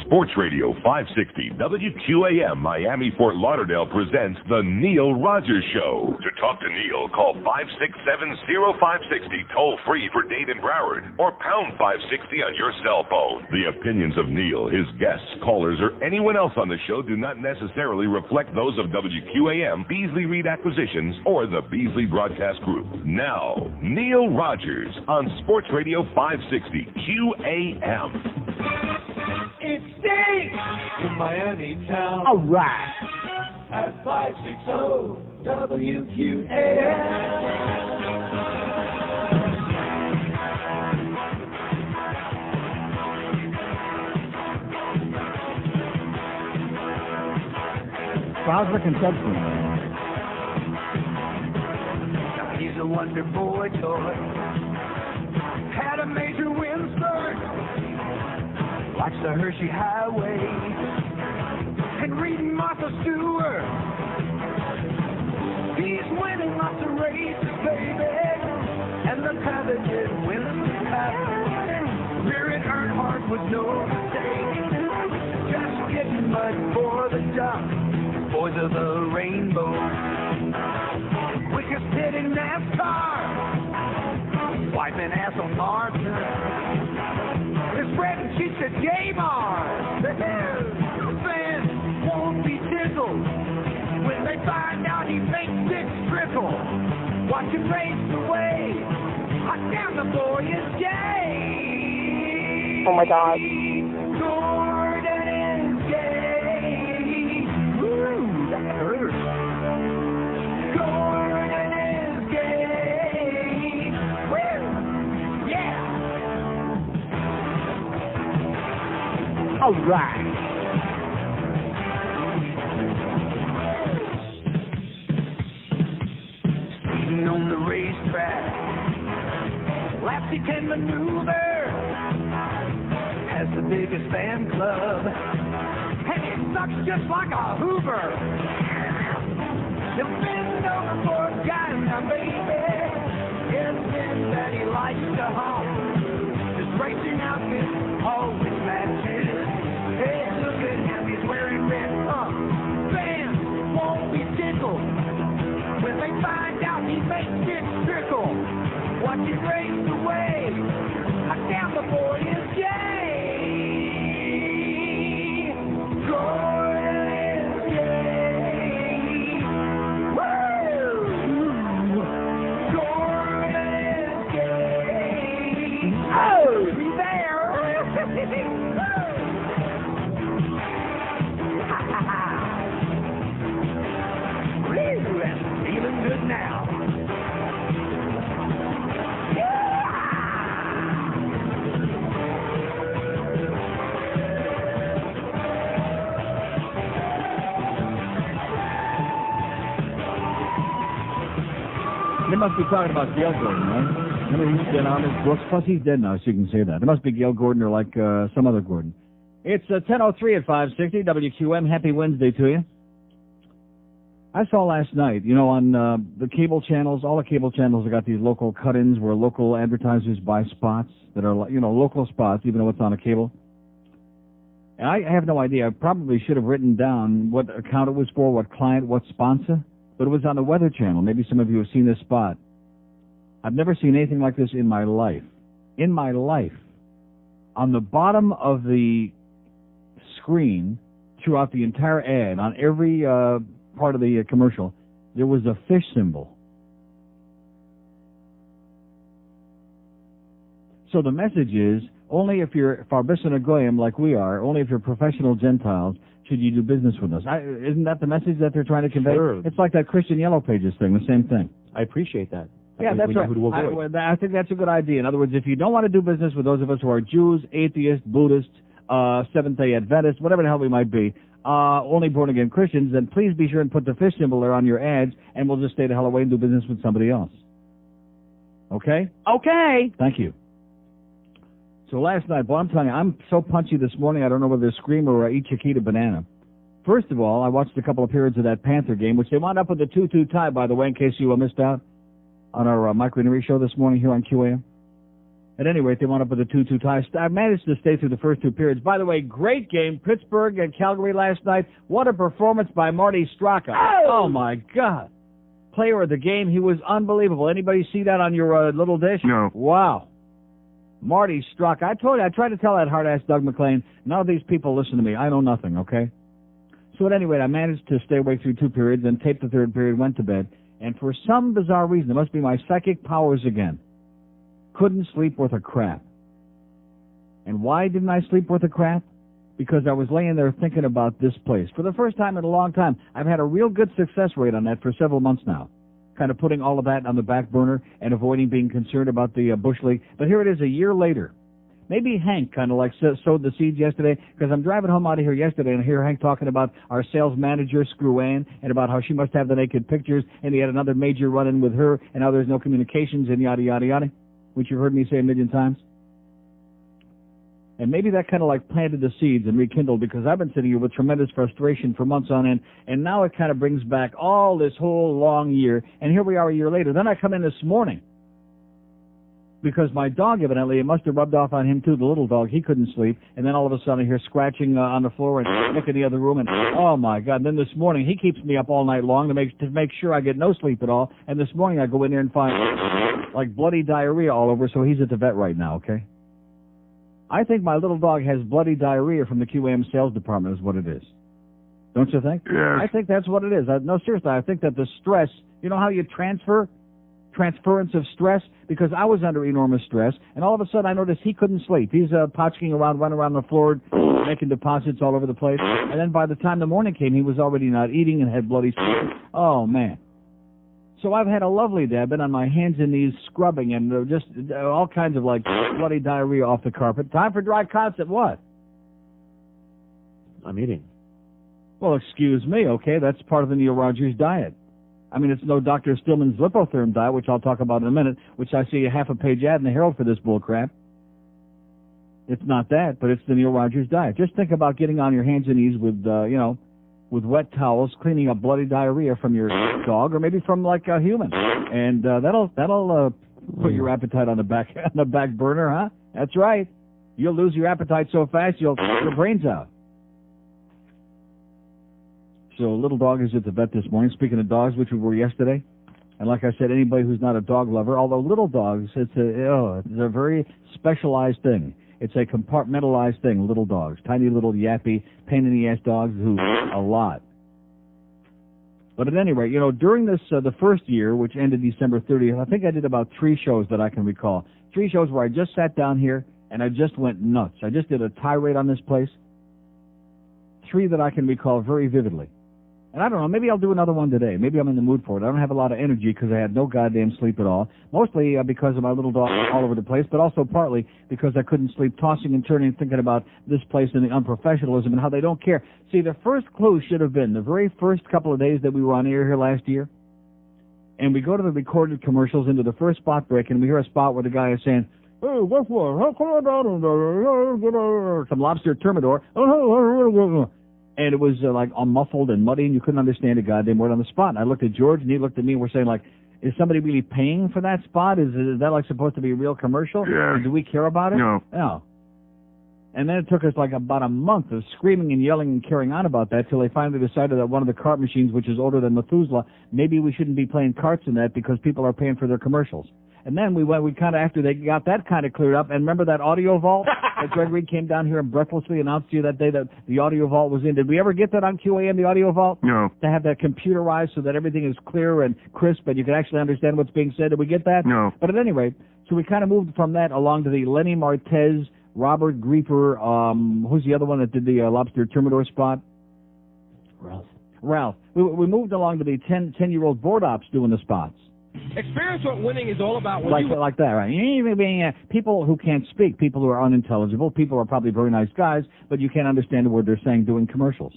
Sports Radio 560 WQAM Miami Fort Lauderdale presents The Neil Rogers Show. To talk to Neil, call 567-0560 toll-free for Dade and Broward or pound 560 on your cell phone. The opinions of Neil, his guests, callers, or anyone else on the show do not necessarily reflect those of WQAM, Beasley Reed Acquisitions, or the Beasley Broadcast Group. Now, Neil Rogers on Sports Radio 560 QAM. It stinks in Miami town. All right. At 560 WQAM. How's the conception? He's a wonder boy toy. Had a major wind spurt. Watched the Hershey Highway and reading Martha Stewart. He's winning lots of races, baby, and the coveted Winston Cup. Rearing Earnhardt was no mistake. Just getting mud for the dump. Boys of the rainbow. Quickest hit in NASCAR. Wiping ass on Martin. His bread and cheese at J-Mart. The fans won't be tickled when they find out he makes six trickle. Watch him race away. Hot down the boy is Jay. Oh my God. Gordon is Jay. Woo, that hurts. Gordon is gay. Woo, yeah. All right. Speeding on the racetrack, laps he can maneuver, has the biggest fan club, and he sucks just like a Hoover. He'll bend over for a guy now, baby, anything that he likes to hum. His racing outfit always matches. Hey, look at him, he's wearing red pumps. Fans won't be tickled when they find out he makes it trickle. Watch it race away. Down the boy is Jay. Gordon is Jay. Woo! Gordon is Jay. Oh, he's there. Woo, I'm feeling good now. They must be talking about Gail Gordon, right? I mean, he's been on his books. Plus, he's dead now, so you can say that. It must be Gail Gordon or like some other Gordon. It's 10:03 at 560 WQM. Happy Wednesday to you. I saw last night, you know, on the cable channels, all the cable channels have got these local cut-ins where local advertisers buy spots that are, you know, local spots, even though it's on a cable. And I have no idea. I probably should have written down what account it was for, what client, what sponsor. But it was on the Weather Channel. Maybe some of you have seen this spot. I've never seen anything like this in my life. In my life. On the bottom of the screen, throughout the entire ad, on every part of the commercial, there was a fish symbol. So the message is, only if you're Farbissina Goyim like we are, only if you're professional Gentiles, should you do business with us. Isn't that the message that they're trying to convey? Sure. It's like that Christian Yellow Pages thing, the same thing. I appreciate that. Yeah, that's right. I think that's a good idea. In other words, if you don't want to do business with those of us who are Jews, atheists, Buddhists, Seventh-day Adventists, whatever the hell we might be, only born-again Christians, then please be sure and put the fish symbol there on your ads, and we'll just stay the hell away and do business with somebody else. Okay? Okay. Thank you. So last night, boy, I'm telling you, I'm so punchy this morning, I don't know whether to scream or eat Chiquita banana. First of all, I watched a couple of periods of that Panther game, which they wound up with a 2-2 tie, by the way, in case you missed out on our Mike Rennery show this morning here on QAM. At any rate, they wound up with a 2-2 tie. I managed to stay through the first two periods. By the way, great game. Pittsburgh and Calgary last night. What a performance by Marty Straka. Oh, my God. Player of the game. He was unbelievable. Anybody see that on your little dish? No. Wow. Marty Straka. I told you, I tried to tell that hard-ass Doug McClain, none of these people listen to me. I know nothing, okay? So at any rate, I managed to stay awake through two periods, then taped the third period, went to bed. And for some bizarre reason, it must be my psychic powers again, couldn't sleep worth a crap. And why didn't I sleep worth a crap? Because I was laying there thinking about this place. For the first time in a long time, I've had a real good success rate on that for several months now. Kind of putting all of that on the back burner and avoiding being concerned about the Bush League. But here it is a year later. Maybe Hank kind of like sowed the seeds yesterday, because I'm driving home out of here yesterday and I hear Hank talking about our sales manager, Screw Ann, and about how she must have the naked pictures, and he had another major run-in with her, and now there's no communications, and yada, yada, yada, which you've heard me say a million times. And maybe that kind of like planted the seeds and rekindled, because I've been sitting here with tremendous frustration for months on end, and now it kind of brings back all this whole long year, and here we are a year later. Then I come in this morning, because my dog, evidently, it must have rubbed off on him too, the little dog. He couldn't sleep, and then all of a sudden I hear scratching on the floor and look in the other room, and oh my God. And then this morning he keeps me up all night long to make sure I get no sleep at all, and this morning I go in there and find like bloody diarrhea all over, so he's at the vet right now, okay? I think my little dog has bloody diarrhea from the QAM sales department is what it is. Don't you think? Yes. I think that's what it is. No, seriously, I think that the stress, you know how you transference of stress, because I was under enormous stress, and all of a sudden I noticed he couldn't sleep. He's potchking around, running around the floor, making deposits all over the place, and then by the time the morning came, he was already not eating and had bloody sleep. Oh, man. So I've had a lovely day. I've been on my hands and knees scrubbing and just all kinds of like bloody diarrhea off the carpet. Time for dry concept. What? I'm eating. Well, excuse me, okay? That's part of the Neil Rogers diet. I mean, it's no Dr. Stillman's lipotherm diet, which I'll talk about in a minute, which I see a half-a-page ad in the Herald for this bull crap. It's not that, but it's the Neil Rogers diet. Just think about getting on your hands and knees with, with wet towels, cleaning up bloody diarrhea from your dog, or maybe from like a human, and that'll put your appetite on the back burner, huh? That's right. You'll lose your appetite so fast you'll your brains out. So little dog is at the vet this morning. Speaking of dogs, which we were yesterday, and like I said, anybody who's not a dog lover, although little dogs, it's a very specialized thing. It's a compartmentalized thing, little dogs. Tiny little yappy, pain-in-the-ass dogs who a lot. But at any rate, during this, the first year, which ended December 30th, I think I did about 3 shows that I can recall. 3 shows where I just sat down here and I just went nuts. I just did a tirade on this place. 3 that I can recall very vividly. And I don't know, maybe I'll do another one today. Maybe I'm in the mood for it. I don't have a lot of energy because I had no goddamn sleep at all. Mostly because of my little dog all over the place, but also partly because I couldn't sleep, tossing and turning, thinking about this place and the unprofessionalism and how they don't care. See, the first clue should have been the very first couple of days that we were on air here last year. And we go to the recorded commercials into the first spot break, and we hear a spot where the guy is saying, "Hey, guess what? How come I don't some lobster thermidor?" And it was like all muffled and muddy, and you couldn't understand a goddamn word on the spot. And I looked at George, and he looked at me, and we're saying, like, is somebody really paying for that spot? Is that, like, supposed to be a real commercial? Yeah. Do we care about it? No. No. And then it took us, like, about a month of screaming and yelling and carrying on about that till they finally decided that one of the cart machines, which is older than Methuselah, maybe we shouldn't be playing carts in that because people are paying for their commercials. And then we kind of, after they got that kind of cleared up, and remember that audio vault that Gregory came down here and breathlessly announced to you that day that the audio vault was in? Did we ever get that on QAM, the audio vault? No. To have that computerized so that everything is clear and crisp and you can actually understand what's being said? Did we get that? No. But at any rate, so we kind of moved from that along to the Lenny Martez, Robert Grieper, who's the other one that did the lobster thermidor spot? Ralph. We moved along to the 10-year-old board ops doing the spots. Experience what winning is all about. Like that, right? People who can't speak, people who are unintelligible, people who are probably very nice guys, but you can't understand the word they're saying doing commercials.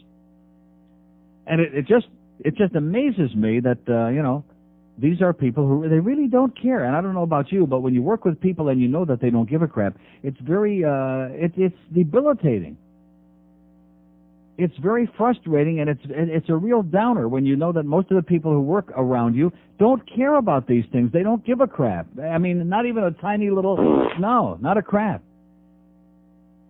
And it just amazes me that, these are people who, they really don't care. And I don't know about you, but when you work with people and you know that they don't give a crap, it's very, it's debilitating. It's very frustrating, and it's a real downer when you know that most of the people who work around you don't care about these things. They don't give a crap. I mean, not even a tiny little, no, not a crap.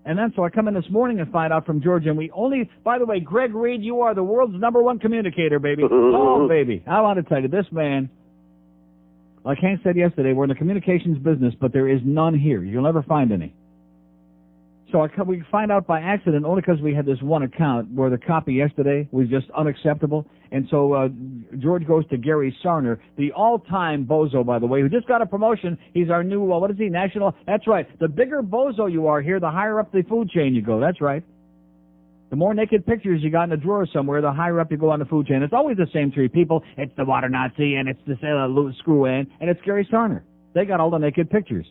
And then so I come in this morning and find out from Georgia, and we only, by the way, Greg Reed, you are the world's #1 communicator, baby. Oh, baby. I want to tell you, this man, like Hank said yesterday, we're in the communications business, but there is none here. You'll never find any. So we find out by accident only because we had this one account where the copy yesterday was just unacceptable. And so George goes to Gary Sarner, the all-time bozo, by the way, who just got a promotion. He's our new, what is he, national? That's right. The bigger bozo you are here, the higher up the food chain you go. That's right. The more naked pictures you got in a drawer somewhere, the higher up you go on the food chain. It's always the same three people. It's the water Nazi, and it's the screw in, and it's Gary Sarner. They got all the naked pictures.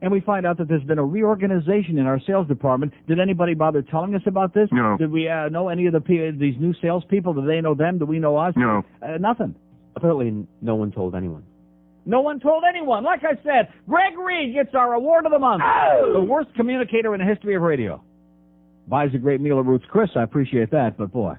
And we find out that there's been a reorganization in our sales department. Did anybody bother telling us about this? No. Did we know any of these new salespeople? Do they know them? Do we know us? No. Nothing. Apparently, no one told anyone. No one told anyone. Like I said, Greg Reed gets our award of the month. Oh. The worst communicator in the history of radio. Buys a great meal of Roots. Chris, I appreciate that, but boy.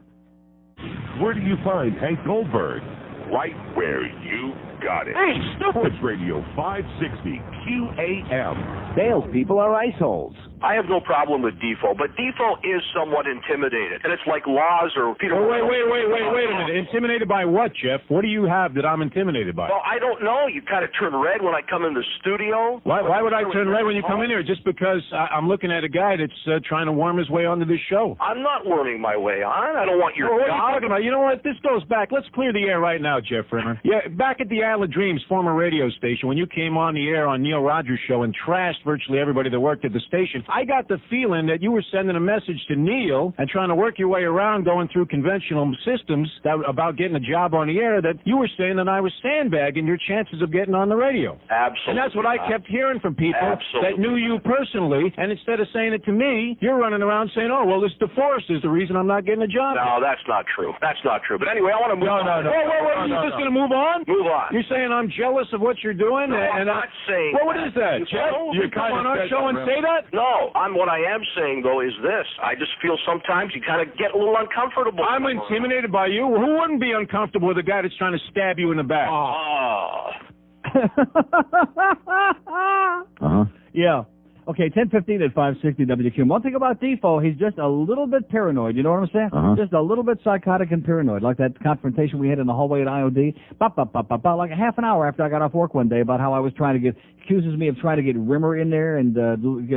Where do you find Hank Goldberg? Right where you got it. Hey, Sports Radio 560 QAM. Salespeople are iceholes. I have no problem with default, but default is somewhat intimidated, and it's like laws or Peter. Oh, wait a minute. Intimidated by what, Jeff? What do you have that I'm intimidated by? Well, I don't know. You kind of turn red when I come in the studio. Why would I turn red when you come in here? Just because I'm looking at a guy that's trying to worm his way onto this show. I'm not worming my way on. I don't want your what job. are you talking about? You know what? This goes back. Let's clear the air right now, Jeff Rimmer. Yeah, back at the Isle of Dreams former radio station, when you came on the air on Neil Rogers' show and trashed virtually everybody that worked at the station, I got the feeling that you were sending a message to Neil and trying to work your way around going through conventional systems about getting a job on the air, that you were saying that I was sandbagging your chances of getting on the radio. Absolutely. And that's what I kept hearing from people that knew you personally, and instead of saying it to me, you're running around saying, oh, well, this DeForest is the reason I'm not getting a job. No, that's not true. That's not true. But anyway, I want to move on. No. Whoa, you're just going to move on? Move on. You're saying I'm jealous of what you're doing? No, I'm not saying Well, what is that, Jeff? You come on our show and say that? No, what I am saying, though, is this. I just feel sometimes you kind of get a little uncomfortable. I'm intimidated by you. Who wouldn't be uncomfortable with a guy that's trying to stab you in the back? Yeah. Okay, 10:15 at 560 WQAM. One thing about Defoe, he's just a little bit paranoid. You know what I'm saying? Just a little bit psychotic and paranoid, like that confrontation we had in the hallway at IOD. Like a half an hour after I got off work one day about how I was accuses me of trying to get Rimmer in there and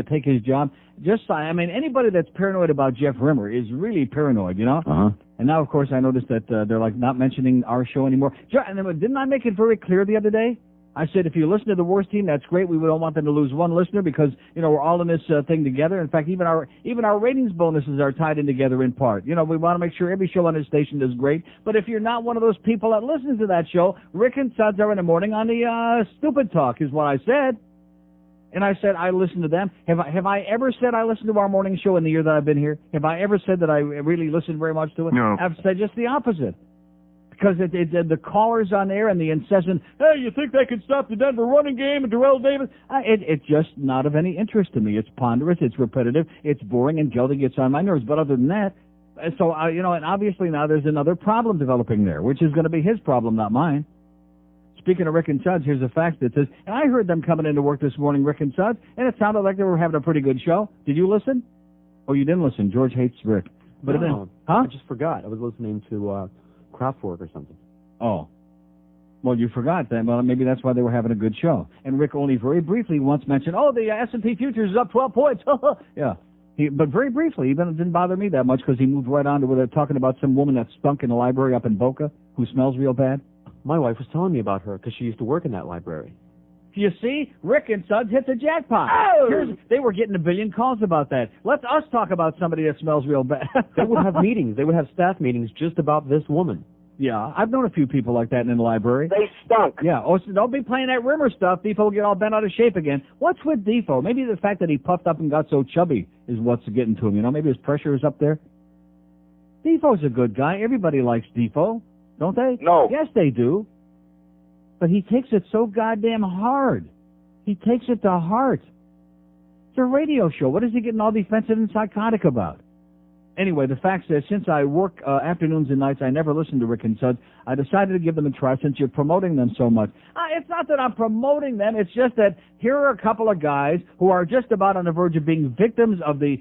take his job. Anybody that's paranoid about Jeff Rimmer is really paranoid, you know? And now, of course, I noticed that they're like not mentioning our show anymore. And then, didn't I make it very clear the other day? I said, if you listen to the worst team, that's great. We don't want them to lose one listener because, we're all in this thing together. In fact, even our ratings bonuses are tied in together in part. We want to make sure every show on this station is great. But if you're not one of those people that listens to that show, Rick and Suds are in the morning on the Stupid Talk is what I said. And I said, I listen to them. Have I ever said I listened to our morning show in the year that I've been here? Have I ever said that I really listened very much to it? No. I've said just the opposite. Because the callers on there and the incessant, hey, you think they could stop the Denver running game and Darrell Davis? It's just not of any interest to me. It's ponderous, it's repetitive, it's boring, and Geldy gets on my nerves. But other than that, so, and obviously now there's another problem developing there, which is going to be his problem, not mine. Speaking of Rick and Suds, here's a fact that says, and I heard them coming into work this morning, Rick and Suds, and it sounded like they were having a pretty good show. Did you listen? Oh, you didn't listen. George hates Rick. But No, huh? I just forgot. I was listening to Kraftwerk or something. Oh. Well, you forgot that. Well, maybe that's why they were having a good show. And Rick only very briefly once mentioned, the S&P futures is up 12 points. Yeah. But very briefly, even it didn't bother me that much because he moved right on to where they're talking about some woman that stunk in the library up in Boca who smells real bad. My wife was telling me about her because she used to work in that library. You see, Rick and Suds hit the jackpot. Oh! They were getting 1 billion calls about that. Let us talk about somebody that smells real bad. They would have meetings. They would have staff meetings just about this woman. Yeah, I've known a few people like that in the library. They stunk. Yeah, so don't be playing that Rimmer stuff. Defoe will get all bent out of shape again. What's with Defoe? Maybe the fact that he puffed up and got so chubby is what's getting to him. Maybe his pressure is up there. Defoe's a good guy. Everybody likes Defoe, don't they? No. Yes, they do. But he takes it so goddamn hard. He takes it to heart. It's a radio show. What is he getting all defensive and psychotic about? Anyway, the fact is, since I work afternoons and nights, I never listen to Rick and Suds. I decided to give them a try since you're promoting them so much. It's not that I'm promoting them. It's just that here are a couple of guys who are just about on the verge of being victims of this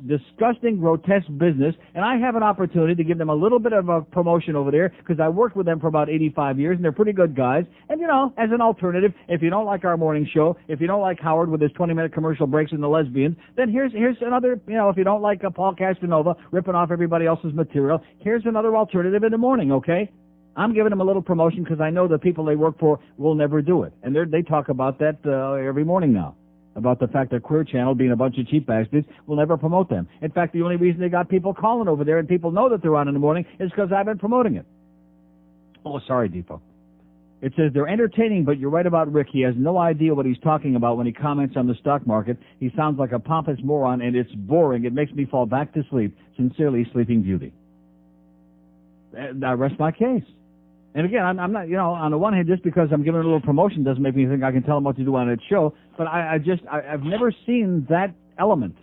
disgusting, grotesque business, and I have an opportunity to give them a little bit of a promotion over there because I worked with them for about 85 years, and they're pretty good guys. And, you know, as an alternative, if you don't like our morning show, if you don't like Howard with his 20-minute commercial breaks and the lesbians, then here's another, you know, if you don't like Paul Castanova ripping off everybody else's material, here's another alternative in the morning, okay? I'm giving them a little promotion because I know the people they work for will never do it. And they talk about that every morning now, about the fact that Queer Channel, being a bunch of cheap bastards, will never promote them. In fact, the only reason they got people calling over there and people know that they're on in the morning is because I've been promoting it. Oh, sorry, Depot. It says they're entertaining, but you're right about Rick. He has no idea what he's talking about when he comments on the stock market. He sounds like a pompous moron, and it's boring. It makes me fall back to sleep. Sincerely, Sleeping Beauty. I rest my case. And again, I'm not, you know, on the one hand, just because I'm giving a little promotion doesn't make me think I can tell him what to do on its show, but I've never seen that element.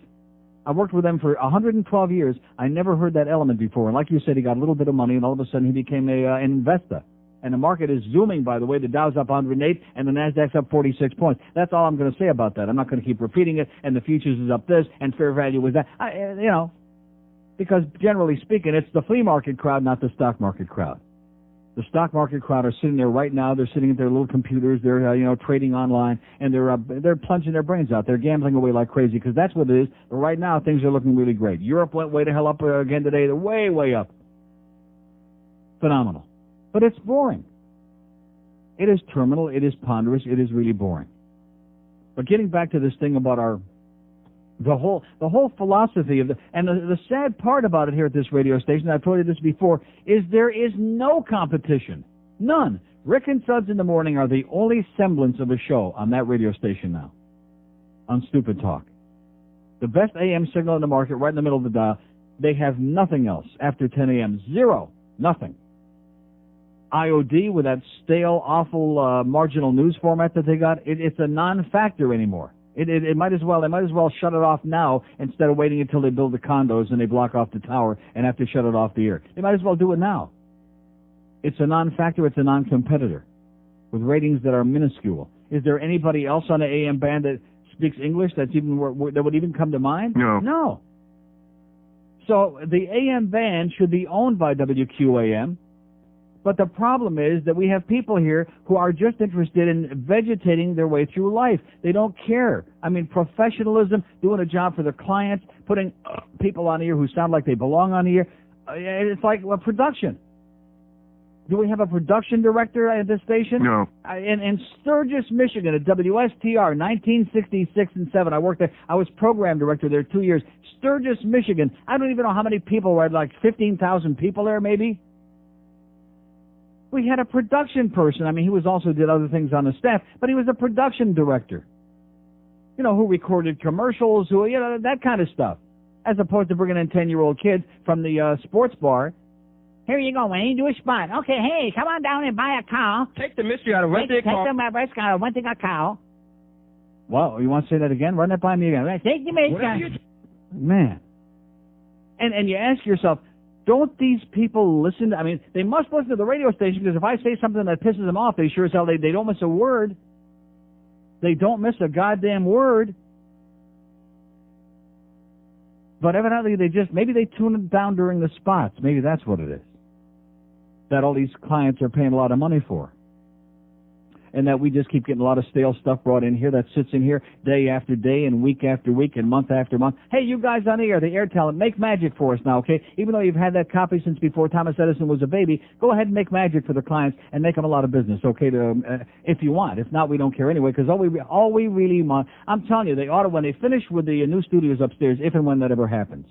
I worked with them for 112 years. I never heard that element before. And like you said, he got a little bit of money, and all of a sudden he became an investor. And the market is zooming, by the way. The Dow's up 108, and the Nasdaq's up 46 points. That's all I'm going to say about that. I'm not going to keep repeating it, and the futures is up this, and fair value is that. You know, because generally speaking, it's the flea market crowd, not the stock market crowd. The stock market crowd are sitting there right now. They're sitting at their little computers. They're, you know, trading online, and they're plunging their brains out. They're gambling away like crazy because that's what it is. But right now, things are looking really great. Europe went way to hell up again today. They're way, way up. Phenomenal. But it's boring. It is terminal. It is ponderous. It is really boring. But getting back to this thing about the whole philosophy of the sad part about it here at this radio station, I've told you this before, is there is no competition. None. Rick and Suds in the morning are the only semblance of a show on that radio station now. On Stupid Talk. The best AM signal in the market, right in the middle of the dial. They have nothing else after 10 a.m. Zero. Nothing. IOD with that stale, awful marginal news format that they got, it's a non-factor anymore. It might as well shut it off now instead of waiting until they build the condos and they block off the tower and have to shut it off the air. They might as well do it now. It's a non-factor. It's a non-competitor with ratings that are minuscule. Is there anybody else on the AM band that speaks English that would even come to mind? No. So the AM band should be owned by WQAM. But the problem is that we have people here who are just interested in vegetating their way through life. They don't care. I mean, professionalism, doing a job for their clients, putting people on here who sound like they belong on here. It's like production. Do we have a production director at this station? No. In Sturgis, Michigan, at WSTR, 1966 and 7, I worked there. I was program director there 2 years. Sturgis, Michigan. I don't even know how many people were, like 15,000 people there, maybe. We had a production person. I mean, he also did other things on the staff, but he was a production director. You know, who recorded commercials, that kind of stuff. As opposed to bringing in 10-year-old kids from the sports bar. Here you go, Wayne, do a spot. Okay, hey, come on down and buy a cow. Take the mystery out of renting a car. Take the risk out of renting a cow. Well, you want to say that again? Run that by me again. Take the mystery. Man. And you ask yourself, don't these people listen? I mean, they must listen to the radio station because if I say something that pisses them off, they sure as hell, they don't miss a word. They don't miss a goddamn word. But evidently maybe they tune it down during the spots. Maybe that's what it is. That all these clients are paying a lot of money for. And that we just keep getting a lot of stale stuff brought in here that sits in here day after day and week after week and month after month. Hey, you guys on the air, the air talent, make magic for us now, okay? Even though you've had that copy since before Thomas Edison was a baby, go ahead and make magic for the clients and make them a lot of business, okay, if you want. If not, we don't care anyway, because all we really want, I'm telling you, they ought to, when they finish with the new studios upstairs, if and when that ever happens,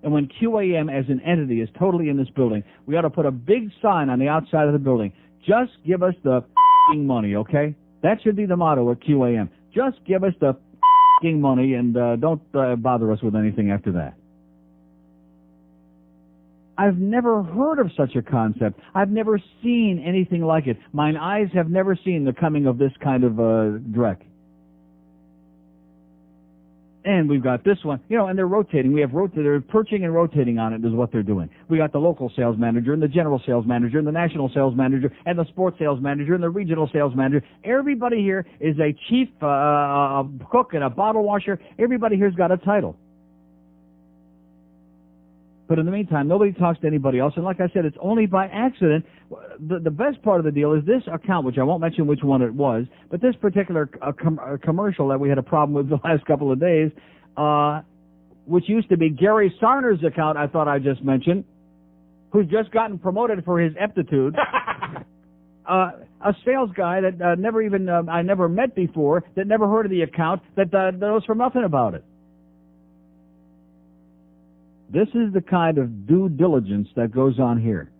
and when QAM as an entity is totally in this building, we ought to put a big sign on the outside of the building. Just give us the money, okay? That should be the motto at QAM. Just give us the money and don't bother us with anything after that. I've never heard of such a concept. I've never seen anything like it. Mine eyes have never seen the coming of this kind of dreck. And we've got this one, and they're rotating. They're perching and rotating on it is what they're doing. We got the local sales manager and the general sales manager and the national sales manager and the sports sales manager and the regional sales manager. Everybody here is a chief cook and a bottle washer. Everybody here's got a title. But in the meantime, nobody talks to anybody else. And like I said, it's only by accident. The best part of the deal is this account, which I won't mention which one it was, but this particular commercial that we had a problem with the last couple of days, which used to be Gary Sarner's account, I thought I just mentioned, who's just gotten promoted for his aptitude. A sales guy that I never met before, that never heard of the account, that knows for nothing about it. This is the kind of due diligence that goes on here.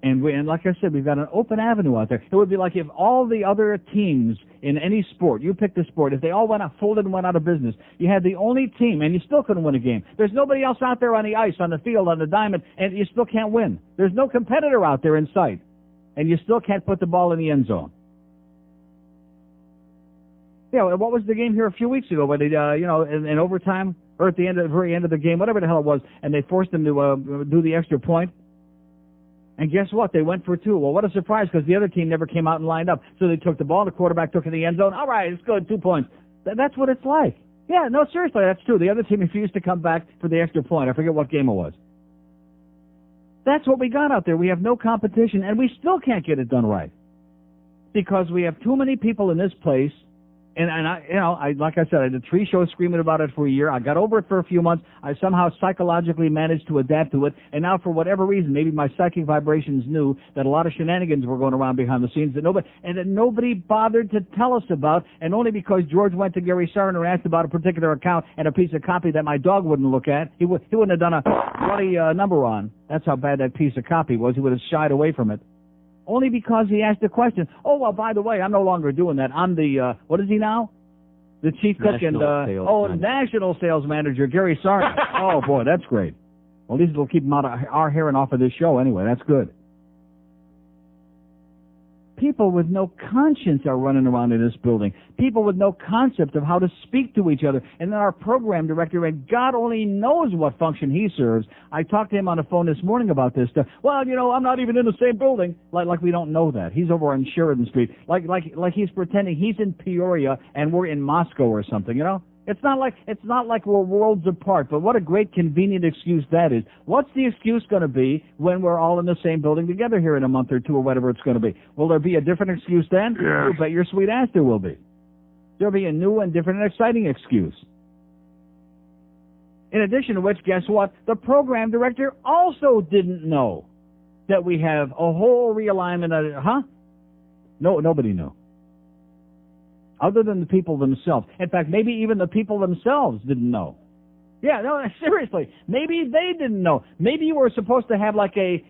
And like I said, we've got an open avenue out there. It would be like if all the other teams in any sport, you picked a sport, if they all folded and went out of business, you had the only team, and you still couldn't win a game. There's nobody else out there on the ice, on the field, on the diamond, and you still can't win. There's no competitor out there in sight, and you still can't put the ball in the end zone. Yeah, what was the game here a few weeks ago where they, in overtime, or at the very end of the game, whatever the hell it was, and they forced them to do the extra point? And guess what? They went for two. Well, what a surprise, because the other team never came out and lined up. So they took the ball, the quarterback took it in the end zone. All right, it's good, 2 points. That's what it's like. Yeah, no, seriously, that's true. The other team refused to come back for the extra point. I forget what game it was. That's what we got out there. We have no competition, and we still can't get it done right. Because we have too many people in this place. And I like I said, I did 3 shows screaming about it for a year. I got over it for a few months. I somehow psychologically managed to adapt to it. And now, for whatever reason, maybe my psychic vibrations knew that a lot of shenanigans were going around behind the scenes that nobody bothered to tell us about. And only because George went to Gary Sarner and asked about a particular account and a piece of copy that my dog wouldn't look at, he wouldn't have done a bloody number on. That's how bad that piece of copy was. He would have shied away from it. Only because he asked a question. Oh, well, by the way, I'm no longer doing that. I'm the, what is he now? The chief cook and, national sales manager, Gary Sarner. Oh, boy, that's great. Well, at least it'll keep him out of our hair and off of this show anyway. That's good. People with no conscience are running around in this building. People with no concept of how to speak to each other. And then our program director, and God only knows what function he serves. I talked to him on the phone this morning about this stuff. Well, I'm not even in the same building. Like we don't know that. He's over on Sheridan Street. Like he's pretending he's in Peoria and we're in Moscow or something, It's not like we're worlds apart, but what a great convenient excuse that is. What's the excuse going to be when we're all in the same building together here in a month or two or whatever it's going to be? Will there be a different excuse then? Yes. You bet your sweet ass there will be. There'll be a new and different and exciting excuse. In addition to which, guess what? The program director also didn't know that we have a whole realignment of, No, nobody knew. Other than the people themselves. In fact, maybe even the people themselves didn't know. Yeah, no, seriously. Maybe they didn't know. Maybe you were supposed to have like a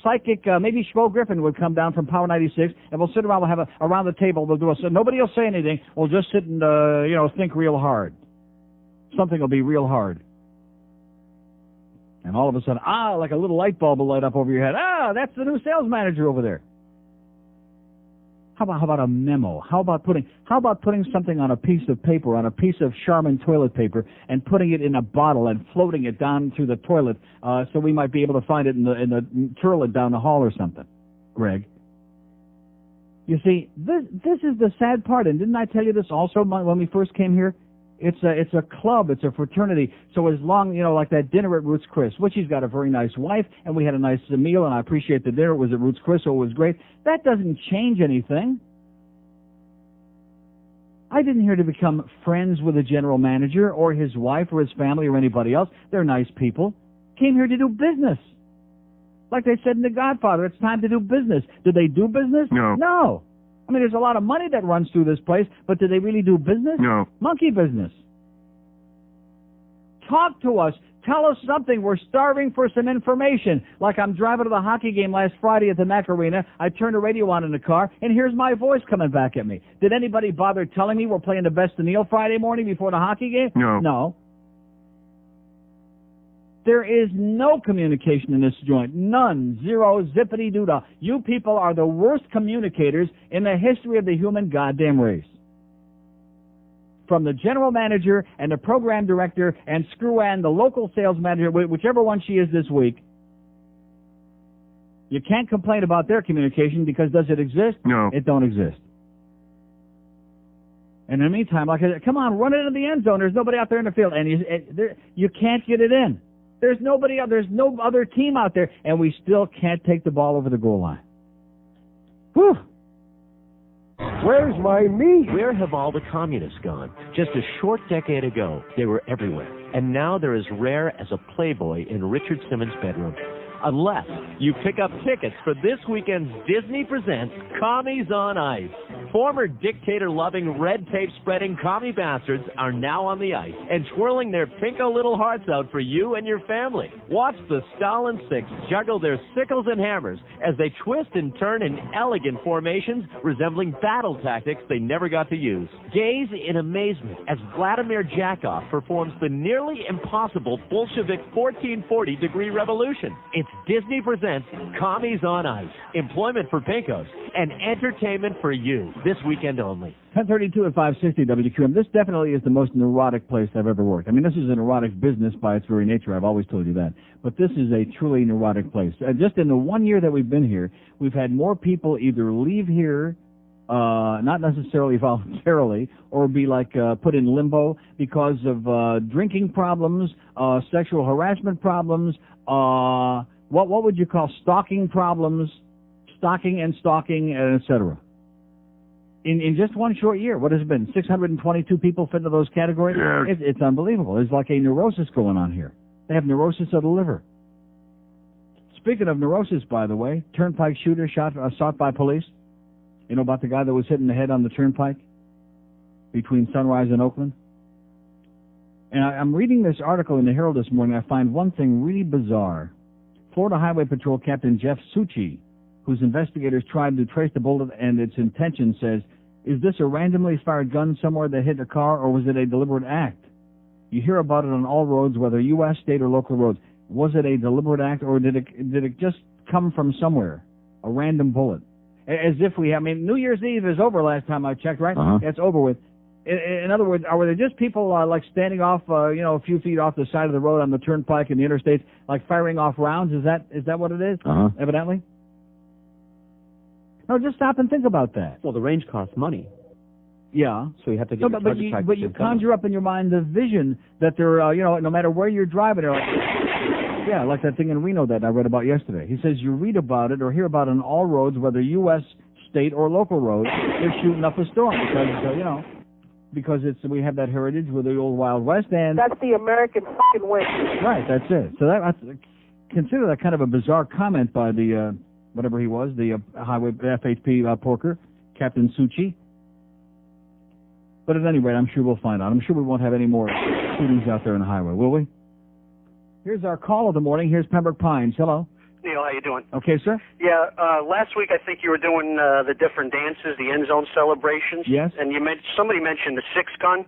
psychic, maybe Schmo Griffin would come down from Power 96, and we'll sit around, we'll have around the table, we'll do so nobody will say anything. We'll just sit and, think real hard. Something will be real hard. And all of a sudden, like a little light bulb will light up over your head. That's the new sales manager over there. How about a memo? How about putting something on a piece of paper, on a piece of Charmin toilet paper, and putting it in a bottle and floating it down through the toilet, so we might be able to find it in the toilet down the hall or something, Greg? You see, this is the sad part, and didn't I tell you this also when we first came here? It's a club, it's a fraternity. So as long, like that dinner at Ruth's Chris, which he's got a very nice wife, and we had a nice meal, and I appreciate the dinner. It was at Ruth's Chris, so it was great. That doesn't change anything. I didn't here to become friends with a general manager or his wife or his family or anybody else. They're nice people. Came here to do business. Like they said in The Godfather, it's time to do business. Do they do business? No. No. I mean, there's a lot of money that runs through this place, but do they really do business? No. Monkey business. Talk to us. Tell us something. We're starving for some information. Like I'm driving to the hockey game last Friday at the Mac Arena. I turned the radio on in the car, and here's my voice coming back at me. Did anybody bother telling me we're playing the Best of Neil Friday morning before the hockey game? No. No. There is no communication in this joint. None. Zero. Zippity-doo-dah. You people are the worst communicators in the history of the human goddamn race. from the general manager and the program director and screw Ann, the local sales manager, whichever one she is this week. You can't complain about their communication because does it exist? No. It don't exist. And in the meantime, like, come on, run it into the end zone. There's nobody out there in the field, and you can't get it in. There's nobody. There's no other team out there, and we still can't take the ball over the goal line. Whew. Where's my meat? Where have all the communists gone? Just a short decade ago, they were everywhere. And now they're as rare as a Playboy in Richard Simmons' bedroom. Unless you pick up tickets for this weekend's Disney Presents Commies on Ice. Former dictator-loving, red-tape-spreading commie bastards are now on the ice and twirling their pinko little hearts out for you and your family. Watch the Stalin Six juggle their sickles and hammers as they twist and turn in elegant formations resembling battle tactics they never got to use. Gaze in amazement as Vladimir Jakov performs the nearly impossible Bolshevik 1440-degree revolution. It's Disney Presents Commies on Ice. Employment for pinkos and entertainment for you. This weekend only. 1032 at 560 WQAM. This definitely is the most neurotic place I've ever worked. I mean, this is a neurotic business by its very nature. I've always told you that. But this is a truly neurotic place. Just in the 1 year that we've been here, we've had more people either leave here, not necessarily voluntarily, or be put in limbo because of drinking problems, sexual harassment problems, what would you call stalking problems, stalking, et cetera. In just one short year, what has it been? 622 people fit into those categories? Yeah. It's unbelievable. There's like a neurosis going on here. They have neurosis of the liver. Speaking of neurosis, by the way, Turnpike shooter shot by police. You know about the guy that was hit in the head on the Turnpike between Sunrise and Oakland? And I'm reading this article in the Herald this morning. I find one thing really bizarre. Florida Highway Patrol Captain Jeff Succi, whose investigators tried to trace the bullet and its intention, says, is this a randomly fired gun somewhere that hit a car, or was it a deliberate act? You hear about it on all roads, whether U.S., state, or local roads. Was it a deliberate act, or did it just come from somewhere? A random bullet. As if New Year's Eve is over last time I checked, right? Uh-huh. It's over with. In other words, were there just people standing off, a few feet off the side of the road on the Turnpike and the interstates, firing off rounds? Is that what it is? Uh-huh. Evidently. No, just stop and think about that. Well, the range costs money. Yeah. So you have to get your target practice. But you conjure up in your mind the vision that they're, no matter where you're driving, they're like that thing in Reno that I read about yesterday. He says you read about it or hear about it on all roads, whether U.S., state, or local roads, they're shooting up a storm because we have that heritage with the old Wild West, and that's the American fucking way. Right, that's it. So consider that kind of a bizarre comment by the whatever he was, the highway FHP porker, Captain Succi. But at any rate, I'm sure we'll find out. I'm sure we won't have any more shootings out there on the highway, will we? Here's our call of the morning. Here's Pembroke Pines. Hello. Neil, how you doing? Okay, sir. Yeah, last week I think you were doing the different dances, the end zone celebrations. Yes. And somebody mentioned the six gun.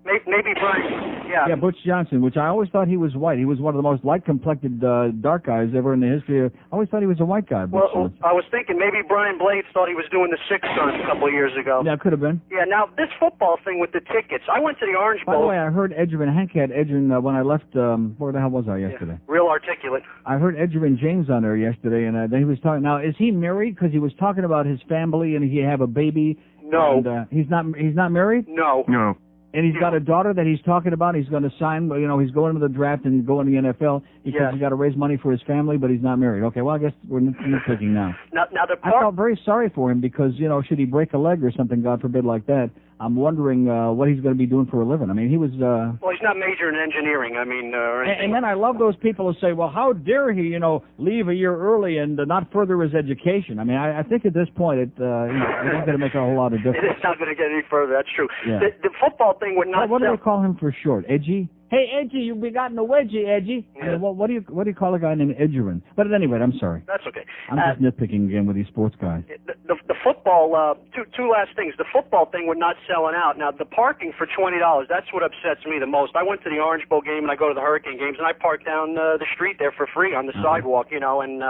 Maybe Brian. Yeah. Yeah, Butch Johnson, which I always thought he was white. He was one of the most light-complected dark guys ever in the history. I always thought he was a white guy. Well, I was thinking maybe Brian Blades thought he was doing the six gun a couple of years ago. Yeah, could have been. Yeah, now this football thing with the tickets. I went to the Orange Bowl. By the way, I heard Hank had Edgerrin when I left. Where the hell was I yesterday? Yeah, real articulate. I heard Edgerrin James on there yesterday, and then he was talking. Now, is he married? Because he was talking about his family and he have a baby. No. And, he's not married? No. No. And he's got a daughter that he's talking about. He's going to sign, he's going to the draft and going to the NFL because he's got to raise money for his family, but he's not married. Okay, well, I guess we're nitpicking now. Now I felt very sorry for him because, should he break a leg or something, God forbid, like that, I'm wondering what he's going to be doing for a living. I mean, he was... Well, he's not majoring in engineering, or anything. And then I love those people who say, well, how dare he, leave a year early and not further his education. I mean, I think at this point, it ain't going to make a whole lot of difference. It's not going to get any further, that's true. Yeah. The football thing would not... What do they call him for short? Edgy? Hey, Edgy, you be gotten a wedgie, Edgy. Yeah. What do you call a guy named Edgerin? But at any rate, I'm sorry. That's okay. I'm just nitpicking again with these sports guys. The football, two last things. The football thing, we're not selling out. Now, the parking for $20, that's what upsets me the most. I went to the Orange Bowl game and I go to the Hurricane games, and I park down the street there for free on the sidewalk, you know, and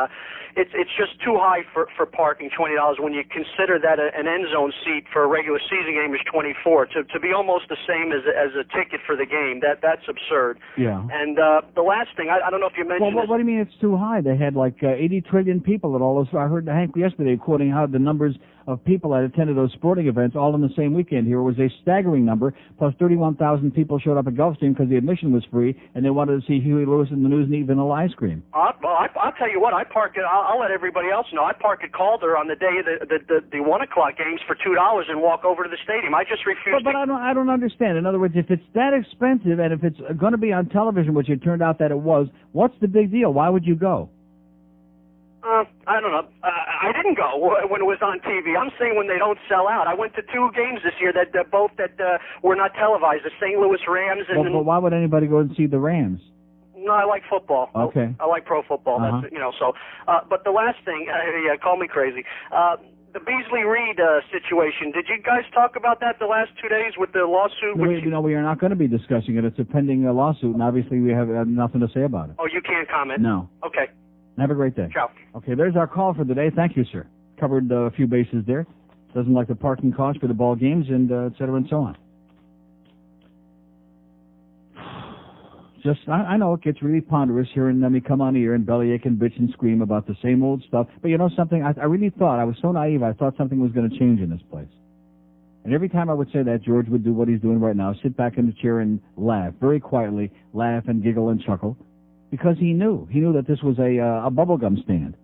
it's just too high for parking, $20, when you consider that an end zone seat for a regular season game is $24. To be almost the same as a ticket for the game, that's absurd. Yeah. And the last thing, I don't know if you mentioned Well, what do you mean it's too high? They had like 80 trillion people at all those. I heard Hank yesterday quoting how the numbers of people that attended those sporting events all in the same weekend here was a staggering number, plus 31,000 people showed up at Gulfstream because the admission was free, and they wanted to see Huey Lewis and the News and eat vanilla ice cream. Well, I'll tell you what, I park it. I'll let everybody else know. I park at Calder on the day of the 1 o'clock games for $2 and walk over to the stadium. I just refuse. But I don't understand. In other words, if it's that expensive and if it's going to be on television, which it turned out that it was, what's the big deal? Why would you go? I don't know. I didn't go when it was on TV. I'm saying when they don't sell out. I went to 2 games this year that were not televised. The St. Louis Rams and. But why would anybody go and see the Rams? No, I like football. Okay. I like pro football. That's so. But the last thing, call me crazy. The Beasley Reed situation. Did you guys talk about that the last 2 days with the lawsuit? We are not going to be discussing it. It's a pending lawsuit, and obviously we have nothing to say about it. Oh, you can't comment? No. Okay. Have a great day. Ciao. Okay, there's our call for the day. Thank you, sir. Covered a few bases there. Doesn't like the parking cost for the ball games, and et cetera and so on. I know it gets really ponderous hearing me come on here and bellyache and bitch and scream about the same old stuff. But you know something? I really thought, I was so naive, I thought something was going to change in this place. And every time I would say that, George would do what he's doing right now, sit back in the chair and laugh, very quietly, laugh and giggle and chuckle. Because he knew that this was a bubblegum stand.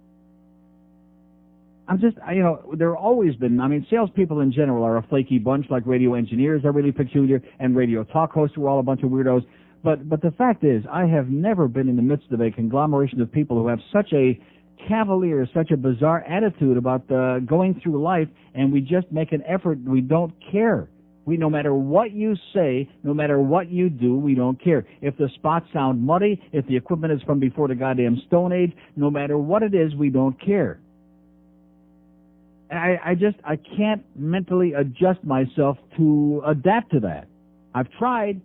There have always been, salespeople in general are a flaky bunch, like radio engineers are really peculiar, and radio talk hosts are all a bunch of weirdos. But the fact is, I have never been in the midst of a conglomeration of people who have such a cavalier, such a bizarre attitude about going through life, and we just make an effort, we don't care. No matter what you say, no matter what you do, we don't care. If the spots sound muddy, if the equipment is from before the goddamn Stone Age, no matter what it is, we don't care. I can't mentally adjust myself to adapt to that. I've tried,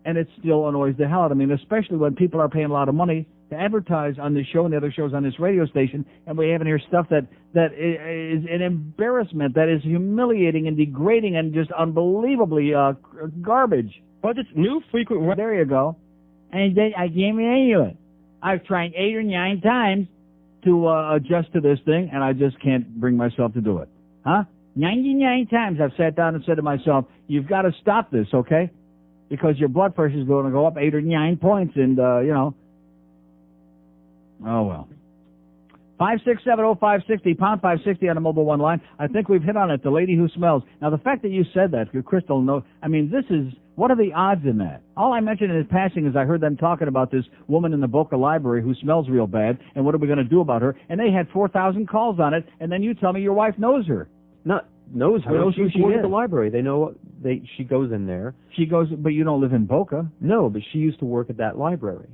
and it still annoys the hell out of me, especially when people are paying a lot of money to advertise on this show and the other shows on this radio station, and we haven't heard stuff that is an embarrassment, that is humiliating and degrading and just unbelievably garbage. But it's new frequent. There you go. And then I can't tell it. I've tried 8 or 9 times to adjust to this thing, and I just can't bring myself to do it. 99 times I've sat down and said to myself, you've got to stop this, okay? Because your blood pressure is going to go up 8 or 9 points, and, oh, well. 5670560, pound 560 on the mobile one line. I think we've hit on it, the lady who smells. Now, the fact that you said that, Crystal, what are the odds in that? All I mentioned in his passing is I heard them talking about this woman in the Boca Library who smells real bad, and what are we going to do about her? And they had 4,000 calls on it, and then you tell me your wife knows her. Not knows her. Knows who she works is. at the library. They know she goes in there. She goes, but you don't live in Boca. No, but she used to work at that library.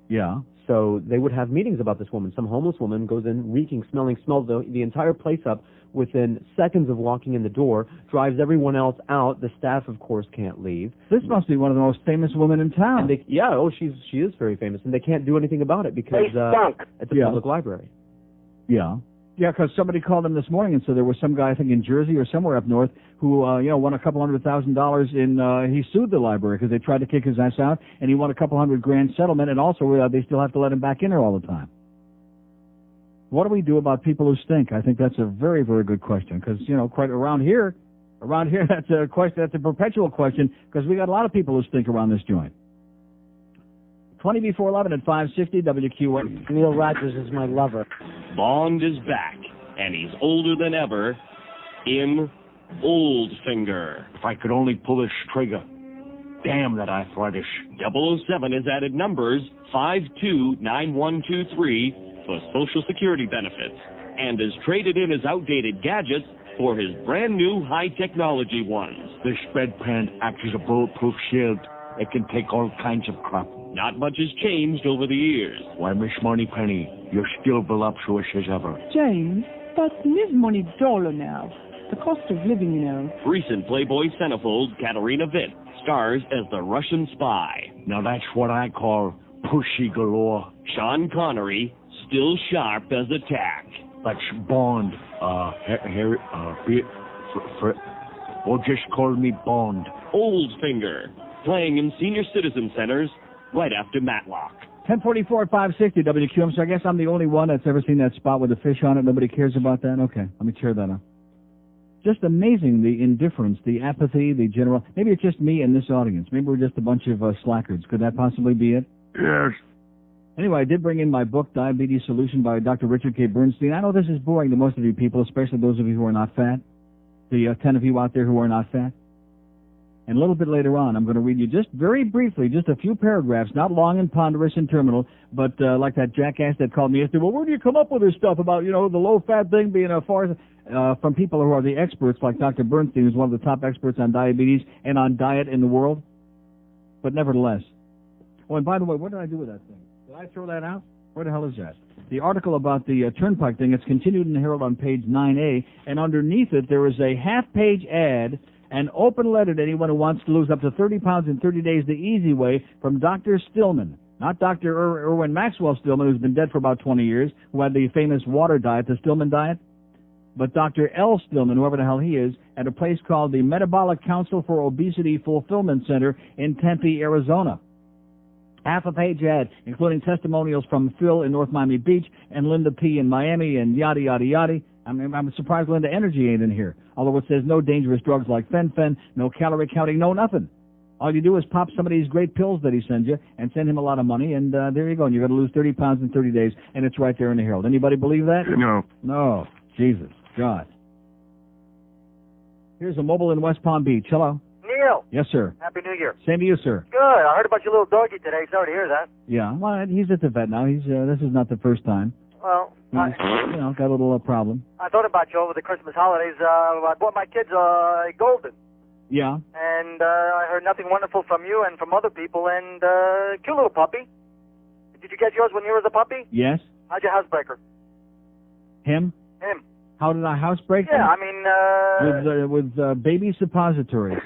Yeah. So they would have meetings about this woman. Some homeless woman goes in, reeking, smells the entire place up within seconds of walking in the door, drives everyone else out. The staff, of course, can't leave. This must be one of the most famous women in town. And she is very famous, and they can't do anything about it because it's a public library. Yeah. Yeah, because somebody called him this morning and said there was some guy, I think in Jersey or somewhere up north, who won a couple $100,000 in. He sued the library because they tried to kick his ass out, and he won a couple $100,000 settlement, and also they still have to let him back in there all the time. What do we do about people who stink? I think that's a very, very good question because quite around here, that's a question. That's a perpetual question because we got a lot of people who stink around this joint. 20 before 11 at 560 WQAM. Neil Rogers is my lover. Bond is back, and he's older than ever in Oldfinger. If I could only pull this trigger. Damn that arthritis. 007 has added numbers 529123 for Social Security benefits and has traded in his outdated gadgets for his brand new high-technology ones. This bedpan acts as a bulletproof shield. It can take all kinds of crap. Not much has changed over the years. Why, Miss Moneypenny, you're still voluptuous as ever. James, but Miss Money Dollar now. The cost of living, you know. Recent Playboy centerfold Katerina Witt stars as the Russian spy. Now that's what I call pussy galore. Sean Connery, still sharp as a tack. That's Bond. Or just call me Bond. Oldfinger, playing in senior citizen centers right after Matlock. 1044 at 560 WQAM. So I guess I'm the only one that's ever seen that spot with the fish on it. Nobody cares about that? Okay, let me cheer that up. Just amazing, the indifference, the apathy, the general... Maybe it's just me and this audience. Maybe we're just a bunch of slackers. Could that possibly be it? Yes. Anyway, I did bring in my book, Diabetes Solution by Dr. Richard K. Bernstein. I know this is boring to most of you people, especially those of you who are not fat. The 10 of you out there who are not fat. And a little bit later on, I'm going to read you just very briefly, just a few paragraphs, not long and ponderous and terminal, but like that jackass that called me yesterday, well, where do you come up with this stuff about, the low-fat thing being from people who are the experts, like Dr. Bernstein, who's one of the top experts on diabetes and on diet in the world? But nevertheless. Oh, and by the way, what did I do with that thing? Did I throw that out? Where the hell is that? The article about the Turnpike thing, it's continued in the Herald on page 9A, and underneath it there is a half-page ad, an open letter to anyone who wants to lose up to 30 pounds in 30 days the easy way from Dr. Stillman. Not Dr. Irwin Maxwell Stillman, who's been dead for about 20 years, who had the famous water diet, the Stillman diet, but Dr. L. Stillman, whoever the hell he is, at a place called the Metabolic Council for Obesity Fulfillment Center in Tempe, Arizona. Half-a-page ad, including testimonials from Phil in North Miami Beach and Linda P. in Miami and yada, yada, yada. I'm surprised Linda Energy ain't in here. Although it says no dangerous drugs like fen-phen, no calorie counting, no nothing. All you do is pop some of these great pills that he sends you and send him a lot of money, and there you go. And you're going to lose 30 pounds in 30 days, and it's right there in the Herald. Anybody believe that? No. No. Jesus. God. Here's a mobile in West Palm Beach. Hello. Neil. Yes, sir. Happy New Year. Same to you, sir. Good. I heard about your little doggy today. Sorry to hear that. Yeah. Well, he's at the vet now. He's this is not the first time. Well, He's, got a little problem. I thought about you over the Christmas holidays. I bought my kids a golden. Yeah. And I heard nothing wonderful from you and from other people. And cute little puppy. Did you get yours when you were the puppy? Yes. How'd your housebreaker? Him? Him. How did I housebreak Yeah, him? I mean, with baby suppositories.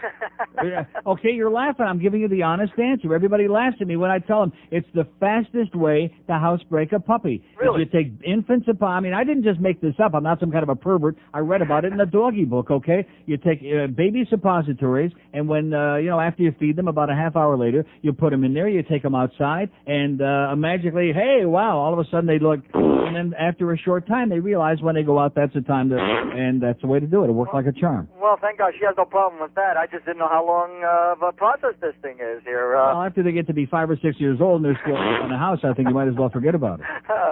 Okay, you're laughing. I'm giving you the honest answer. Everybody laughs at me when I tell them it's the fastest way to housebreak a puppy. Really? If you take infants I mean, I didn't just make this up. I'm not some kind of a pervert. I read about it in the doggy book, okay? You take baby suppositories, and when, after you feed them, about a half hour later, you put them in there, you take them outside, and magically, hey, wow, all of a sudden they look, and then after a short time, they realize when they go out, that's the time to, and that's the way to do it. It worked like a charm. Well, thank God she has no problem with that. I just didn't know how long of a process this thing is here. Well, after they get to be 5 or 6 years old and they're still in the house, I think you might as well forget about it.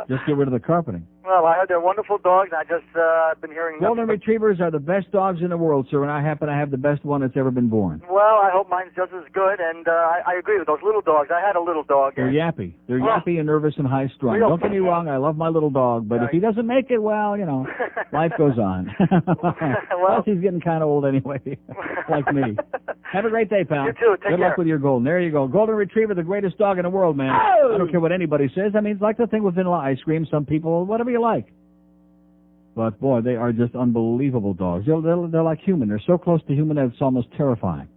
Just get rid of the carpeting. Well, I heard they're wonderful dogs. I just I've been hearing Golden Retrievers are the best dogs in the world, sir, and I happen to have the best one that's ever been born. Well, I hope mine's just as good, and I agree with those little dogs. I had a little dog. They're yappy. They're yappy and nervous and high-strung. Don't get me wrong, I love my little dog, but if he doesn't make it, well, life goes on. Plus, he's getting kind of old anyway, like me. Have a great day, pal. You too. Take Good care. luck with your golden. There you go. Golden Retriever, the greatest dog in the world, man. Oh! I don't care what anybody says. I mean, it's like the thing with vanilla ice cream. Some people, whatever you like. But, boy, they are just unbelievable dogs. They're like human. They're so close to human that it's almost terrifying.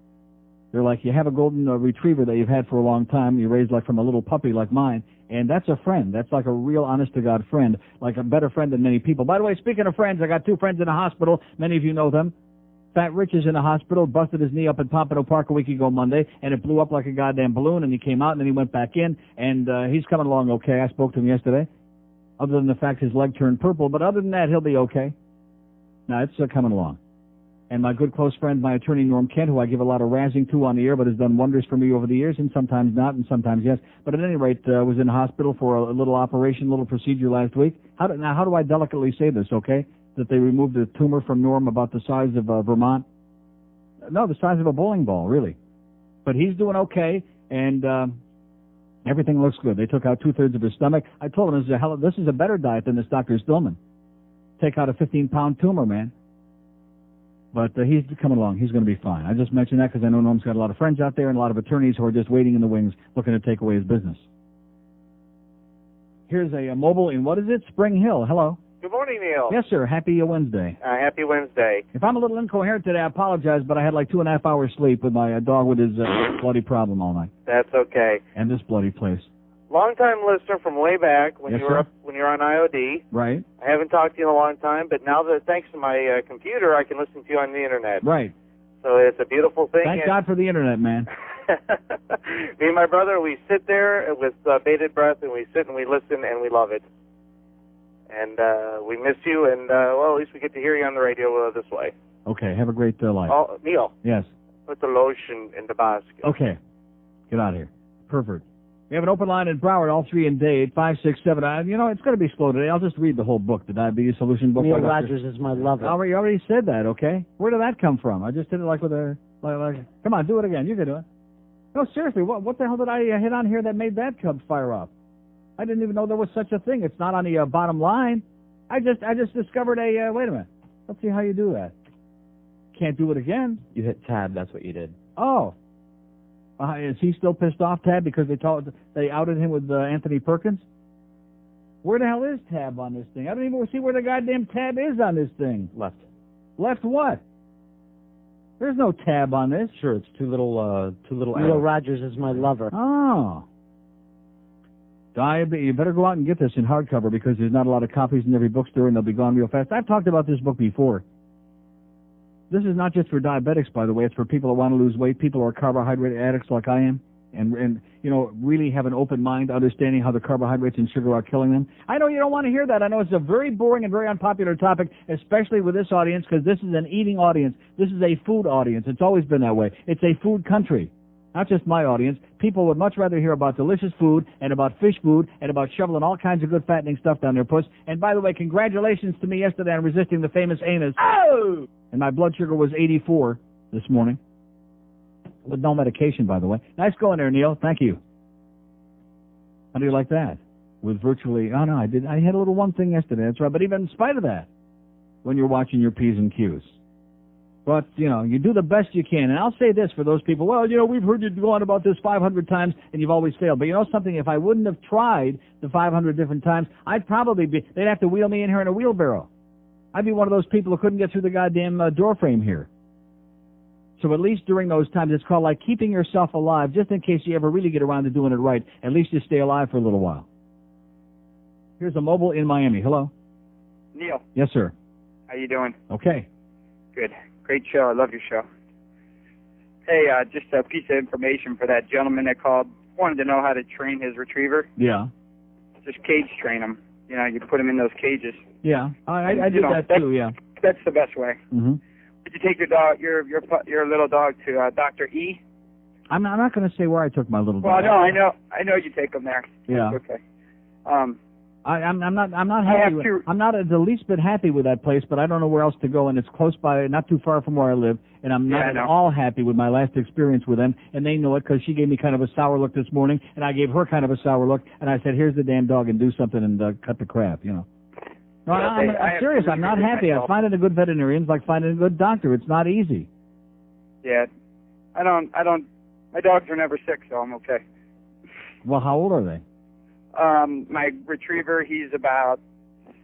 They're like, you have a golden retriever that you've had for a long time. You raised like from a little puppy like mine. And that's a friend. That's like a real honest-to-God friend, like a better friend than many people. By the way, speaking of friends, I got 2 friends in the hospital. Many of you know them. Fat Rich is in the hospital, busted his knee up at Pompano Park a week ago Monday, and it blew up like a goddamn balloon, and he came out, and then he went back in, and he's coming along okay. I spoke to him yesterday, other than the fact his leg turned purple, but other than that, he'll be okay. Now, it's coming along. And my good close friend, my attorney, Norm Kent, who I give a lot of razzing to on the air, but has done wonders for me over the years, and sometimes not, and sometimes yes. But at any rate, was in the hospital for a little operation, little procedure last week. How do I delicately say this, okay? That they removed a tumor from Norm about the size of Vermont? No, the size of a bowling ball, really. But he's doing okay, and everything looks good. They took out 2/3 of his stomach. I told him this is a better diet than this Dr. Stillman. Take out a 15-pound tumor, man. But he's coming along. He's going to be fine. I just mentioned that because I know Norm's got a lot of friends out there and a lot of attorneys who are just waiting in the wings looking to take away his business. Here's a mobile in, what is it? Spring Hill. Hello. Good morning, Neil. Yes, sir. Happy Wednesday. Happy Wednesday. If I'm a little incoherent today, I apologize, but I had like 2.5 hours sleep with my dog with his bloody problem all night. That's okay. And this bloody place. Long-time listener from way back when Yes, you were sir. up when you were on IOD. Right. I haven't talked to you in a long time, but now that thanks to my computer, I can listen to you on the internet. Right. So it's a beautiful thing. Thank God for the internet, man. Me and my brother, we sit there with bated breath, and we sit and we listen, and we love it. And we miss you, and well, at least we get to hear you on the radio this way. Okay. Have a great life. Oh, Neil. Yes. Put the lotion in the basket. Okay. Get out of here. Perfect. We have an open line in Broward, all three in day, 856-7. You know, it's going to be slow today. I'll just read the whole book, the Diabetes Solution book. Neil Rogers is my lover. You already said that, okay? Where did that come from? I just did it like with a... Like, come on, do it again. You can do it. No, seriously, what the hell did I hit on here that made that cub fire up? I didn't even know there was such a thing. It's not on the bottom line. I just discovered a... wait a minute. Let's see how you do that. Can't do it again. You hit tab, that's what you did. Oh. Is he still pissed off, Tab, because they outed him with Anthony Perkins? Where the hell is Tab on this thing? I don't even see where the goddamn tab is on this thing. Left. Left what? There's no tab on this. Sure, it's two little Neil arrows. Rogers is my lover. Oh. You better go out and get this in hardcover because there's not a lot of copies in every bookstore and they'll be gone real fast. I've talked about this book before. This is not just for diabetics, by the way. It's for people that want to lose weight, people who are carbohydrate addicts like I am, and you know, really have an open mind, understanding how the carbohydrates and sugar are killing them. I know you don't want to hear that. I know it's a very boring and very unpopular topic, especially with this audience, because this is an eating audience. This is a food audience. It's always been that way. It's a food country. Not just my audience. People would much rather hear about delicious food and about fish food and about shoveling all kinds of good fattening stuff down their puss. And by the way, congratulations to me yesterday on resisting the famous anus. Oh! And my blood sugar was 84 this morning. With no medication, by the way. Nice going there, Neil. Thank you. How do you like that? With virtually... Oh, no, I had a little one thing yesterday. That's right. But even in spite of that, when you're watching your P's and Q's. But, you know, you do the best you can. And I'll say this for those people, well, you know, we've heard you go on about this 500 times and you've always failed. But you know something? If I wouldn't have tried the 500 different times, I'd probably be, they'd have to wheel me in here in a wheelbarrow. I'd be one of those people who couldn't get through the goddamn door frame here. So at least during those times, it's called like keeping yourself alive, just in case you ever really get around to doing it right. At least you stay alive for a little while. Here's a mobile in Miami. Hello? Neil. Yes, sir. How you doing? Okay. Good. Great show. I love your show. Hey, just a piece of information for that gentleman that called. Wanted to know how to train his retriever. Yeah. Just cage train him. You know, you put him in those cages. Yeah. I did that too, yeah. That's the best way. Mm-hmm. Did you take your dog, your little dog to Dr. E? I'm not going to say where I took my little dog. Well, no, I know you take him there. Yeah. That's okay. I'm not happy. I'm not the least bit happy with that place, but I don't know where else to go, and it's close by, not too far from where I live, and I'm not at all happy with my last experience with them, and they know it because she gave me kind of a sour look this morning, and I gave her kind of a sour look, and I said, "Here's the damn dog, and do something and cut the crap," you know. No, I'm serious. I'm not happy. I'm finding a good veterinarian is like finding a good doctor. It's not easy. Yeah, I don't. My dogs are never sick, so I'm okay. Well, how old are they? My retriever, he's about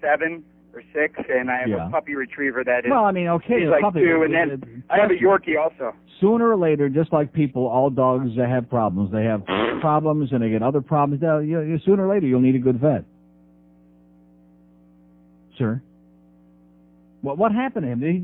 7 or 6, and I have a puppy retriever that is. Well, I mean, okay, he's like puppy, 2, and then I have a Yorkie also. Sooner or later, just like people, all dogs have problems. They have problems, and they get other problems. Sooner or later, you'll need a good vet. Sir? What happened to him? He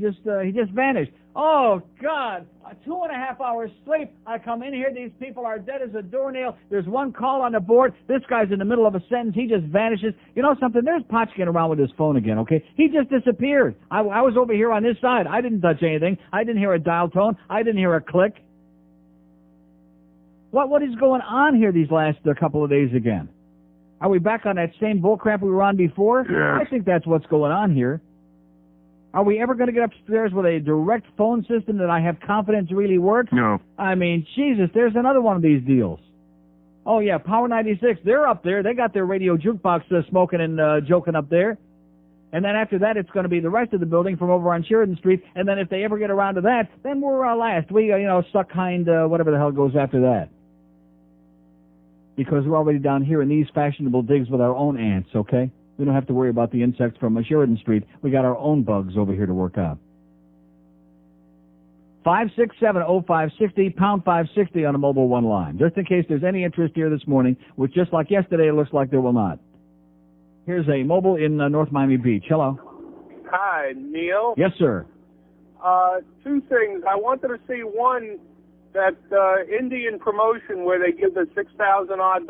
just vanished. Oh, God. 2.5 hours sleep. I come in here. These people are dead as a doornail. There's one call on the board. This guy's in the middle of a sentence. He just vanishes. You know something? There's Potchkin around with his phone again, okay? He just disappeared. I was over here on this side. I didn't touch anything. I didn't hear a dial tone. I didn't hear a click. What is going on here these last couple of days again? Are we back on that same bullcrap we were on before? Yeah. I think that's what's going on here. Are we ever going to get upstairs with a direct phone system that I have confidence really works? No. I mean, Jesus, there's another one of these deals. Oh, yeah, Power 96, they're up there. They got their radio jukebox smoking and joking up there. And then after that, it's going to be the rest of the building from over on Sheridan Street. And then if they ever get around to that, then we're last. We, suck hind, whatever the hell goes after that. Because we're already down here in these fashionable digs with our own ants, okay? We don't have to worry about the insects from Sheridan Street. We got our own bugs over here to work out. 567-0560, pound 560 on a mobile one line. Just in case there's any interest here this morning, which just like yesterday, it looks like there will not. Here's a mobile in North Miami Beach. Hello. Hi, Neil. Yes, sir. Two things. I wanted to see one, that Indian promotion where they give the $6,000-odd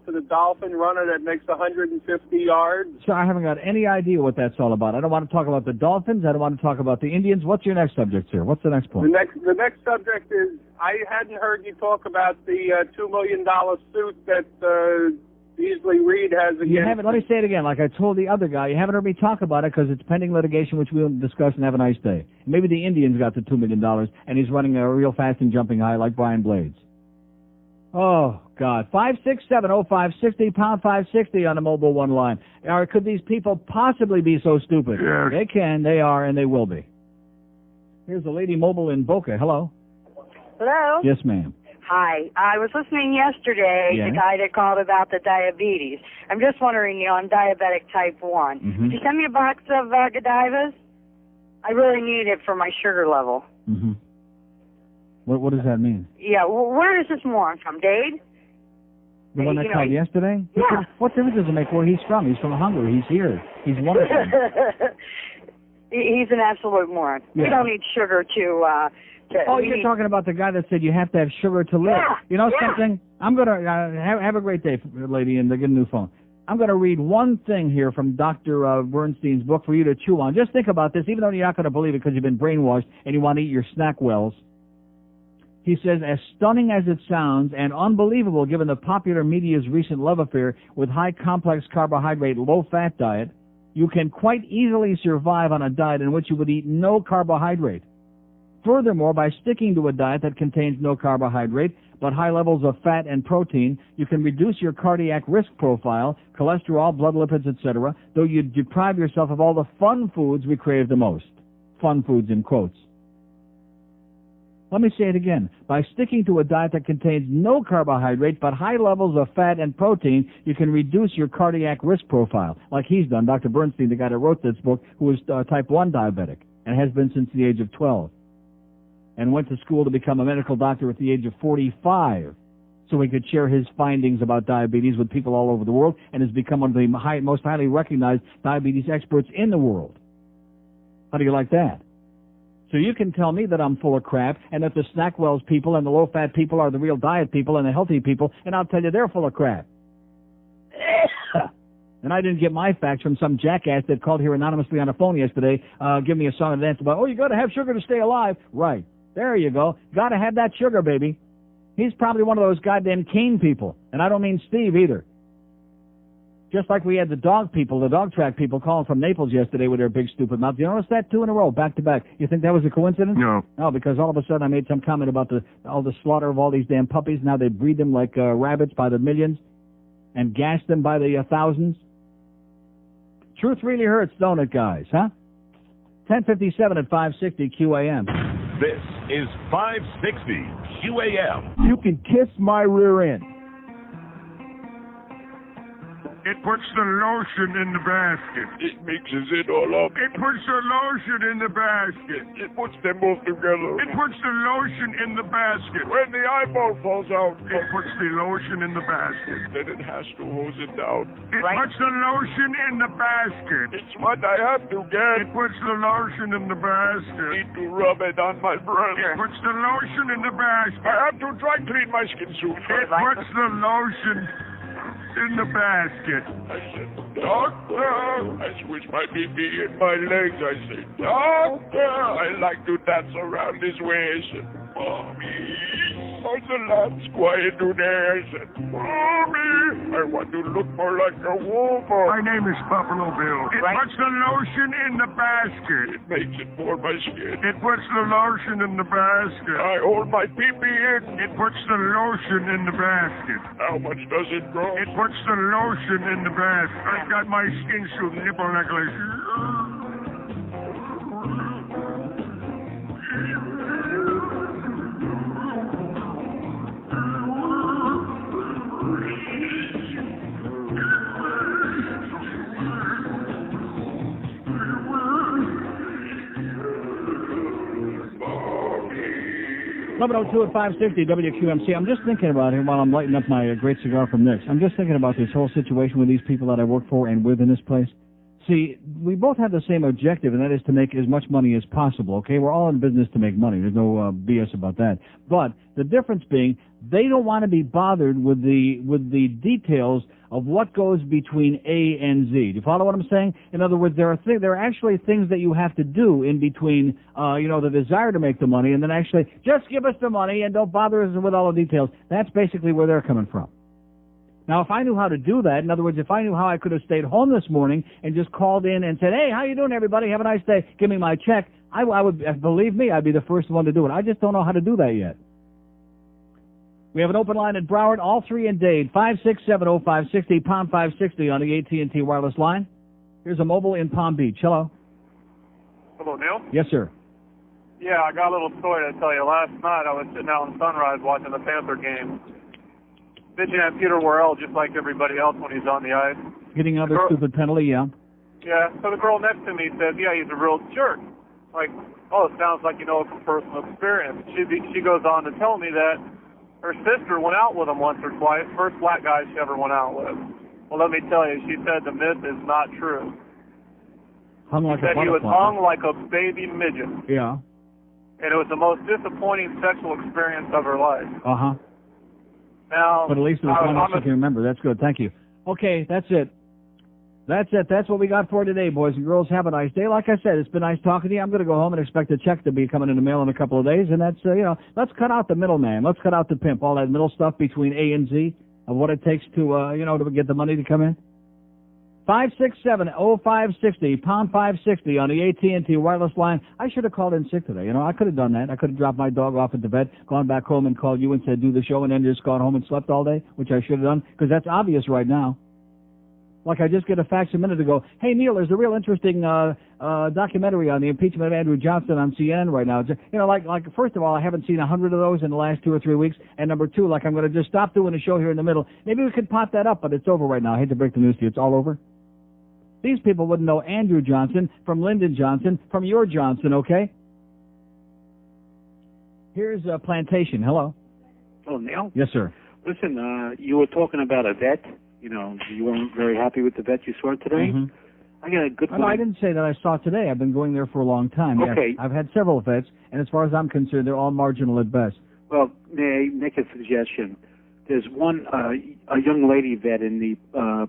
to the dolphin runner that makes 150 yards. Sir, I haven't got any idea what that's all about. I don't want to talk about the Dolphins. I don't want to talk about the Indians. What's your next subject, sir? What's the next point? The next subject is, I hadn't heard you talk about the $2 million suit that Beasley Reed has against... You haven't. Let me say it again. Like I told the other guy, you haven't heard me talk about it because it's pending litigation, which we'll discuss and have a nice day. Maybe the Indians got the $2 million, and he's running a real fast and jumping high like Brian Blades. Oh, God. 567-0560, pound 560 on the mobile one line. Or could these people possibly be so stupid? Yes. They can, they are, and they will be. Here's a lady mobile in Boca. Hello. Hello? Yes, ma'am. Hi. I was listening yesterday to the guy that called about the diabetes. I'm just wondering, I'm diabetic type 1. Mm-hmm. Could you send me a box of Godivas? I really need it for my sugar level. Mm-hmm. What does that mean? Yeah, well, where is this moron from, Dade? The one that called yesterday? Yeah. What difference does it make where he's from? He's from Hungary. He's here. He's wonderful. He's an absolute moron. Yeah. We don't need sugar to you're talking about the guy that said you have to have sugar to live. Yeah, you know something? I'm going to have a great day, lady, and get a new phone. I'm going to read one thing here from Dr. Bernstein's book for you to chew on. Just think about this, even though you're not going to believe it because you've been brainwashed and you want to eat your snack wells. He says, as stunning as it sounds and unbelievable given the popular media's recent love affair with high complex carbohydrate, low-fat diet, you can quite easily survive on a diet in which you would eat no carbohydrate. Furthermore, by sticking to a diet that contains no carbohydrate but high levels of fat and protein, you can reduce your cardiac risk profile, cholesterol, blood lipids, etc., though you deprive yourself of all the fun foods we crave the most. Fun foods in quotes. Let me say it again. By sticking to a diet that contains no carbohydrate but high levels of fat and protein, you can reduce your cardiac risk profile, like he's done, Dr. Bernstein, the guy that wrote this book, who is type 1 diabetic and has been since the age of 12. And went to school to become a medical doctor at the age of 45 so he could share his findings about diabetes with people all over the world and has become one of the most highly recognized diabetes experts in the world. How do you like that? So you can tell me that I'm full of crap and that the Snackwells people and the low-fat people are the real diet people and the healthy people, and I'll tell you they're full of crap. And I didn't get my facts from some jackass that called here anonymously on a phone yesterday, give me a song and dance about, you got to have sugar to stay alive. Right. There you go. Got to have that sugar, baby. He's probably one of those goddamn cane people. And I don't mean Steve either. Just like we had the dog people, the dog track people calling from Naples yesterday with their big stupid mouths. You notice that 2 in a row, back to back. You think that was a coincidence? No. No, because all of a sudden I made some comment about all the slaughter of all these damn puppies. Now they breed them like rabbits by the millions and gas them by the thousands. Truth really hurts, don't it, guys, huh? 10:57 at 560 QAM. This is 560 QAM. You can kiss my rear end. It puts the lotion in the basket. It mixes it all up. It puts the lotion in the basket. It puts them both together. It puts the lotion in the basket. When the eyeball falls out, It puts the lotion in the basket. then it has to hose it down. It puts the lotion in the basket. It's what I have to get. It puts the lotion in the basket. Need to rub it on my breast. It puts the lotion in the basket. I have to dry clean my skin soon. It puts the lotion in the basket. I said, doctor, I switch my BB in my legs. I say, doctor, I like to dance around his waist. Mommy. How's the lambs quiet today? I said, Mommy, I want to look more like a woman. My name is Buffalo Bill. It puts the lotion in the basket. It makes it warm my skin. It puts the lotion in the basket. I hold my pee-pee in. It puts the lotion in the basket. How much does it cost? It puts the lotion in the basket. I've got my skin suit nipple necklace. Eleven 02 at 560 WQMC. I'm just thinking about it while I'm lighting up my great cigar from Nick's. I'm just thinking about this whole situation with these people that I work for and with in this place. See, we both have the same objective, and that is to make as much money as possible, okay? We're all in business to make money. There's no BS about that. But the difference being, they don't want to be bothered with the details of what goes between A and Z. Do you follow what I'm saying? In other words, there are actually things that you have to do in between, the desire to make the money and then actually just give us the money and don't bother us with all the details. That's basically where they're coming from. Now, if I knew how to do that, in other words, if I knew how I could have stayed home this morning and just called in and said, hey, how you doing, everybody? Have a nice day. Give me my check. I would, believe me, I'd be the first one to do it. I just don't know how to do that yet. We have an open line at Broward, all three in Dade, 5670560, pound 560 on the AT&T wireless line. Here's a mobile in Palm Beach. Hello. Hello, Neil? Yes, sir. Yeah, I got a little story to tell you. Last night I was sitting out in Sunrise watching the Panther game. Bitching at Peter Worrell just like everybody else when he's on the ice. Getting another stupid penalty, yeah. Yeah, so the girl next to me says, yeah, he's a real jerk. Like, oh, it sounds like you know it from personal experience. She goes on to tell me that her sister went out with him once or twice, first black guy she ever went out with. Well, let me tell you, she said the myth is not true. Hung like she said a he was butterfly. hung like a baby midget. Yeah. And it was the most disappointing sexual experience of her life. Uh-huh. Now, but at least it was one that you can remember. That's good. Thank you. Okay, that's it. That's it. That's what we got for today, boys and girls. Have a nice day. Like I said, it's been nice talking to you. I'm going to go home and expect a check to be coming in the mail in a couple of days. And that's, let's cut out the middleman. Let's cut out the pimp, all that middle stuff between A and Z of what it takes to, to get the money to come in. 5670560, pound 560 on the AT&T wireless line. I should have called in sick today. I could have done that. I could have dropped my dog off at the vet, gone back home and called you and said do the show, and then just gone home and slept all day, which I should have done, because that's obvious right now. Like I just get a fax a minute ago. Hey, Neil, there's a real interesting documentary on the impeachment of Andrew Johnson on CNN right now. Like first of all, I haven't seen 100 of those in the last 2 or 3 weeks. And number two, I'm going to just stop doing the show here in the middle. Maybe we could pop that up, but it's over right now. I hate to break the news to you. It's all over. These people wouldn't know Andrew Johnson from Lyndon Johnson from your Johnson, okay? Here's Plantation. Hello. Oh, Neil? Yes, sir. Listen, you were talking about a vet. You weren't very happy with the vet you saw today. Mm-hmm. I got a good one. No, I didn't say that I saw today. I've been going there for a long time. Okay. Yes, I've had several vets, and as far as I'm concerned, they're all marginal at best. Well, may I make a suggestion? There's one, a young lady vet in the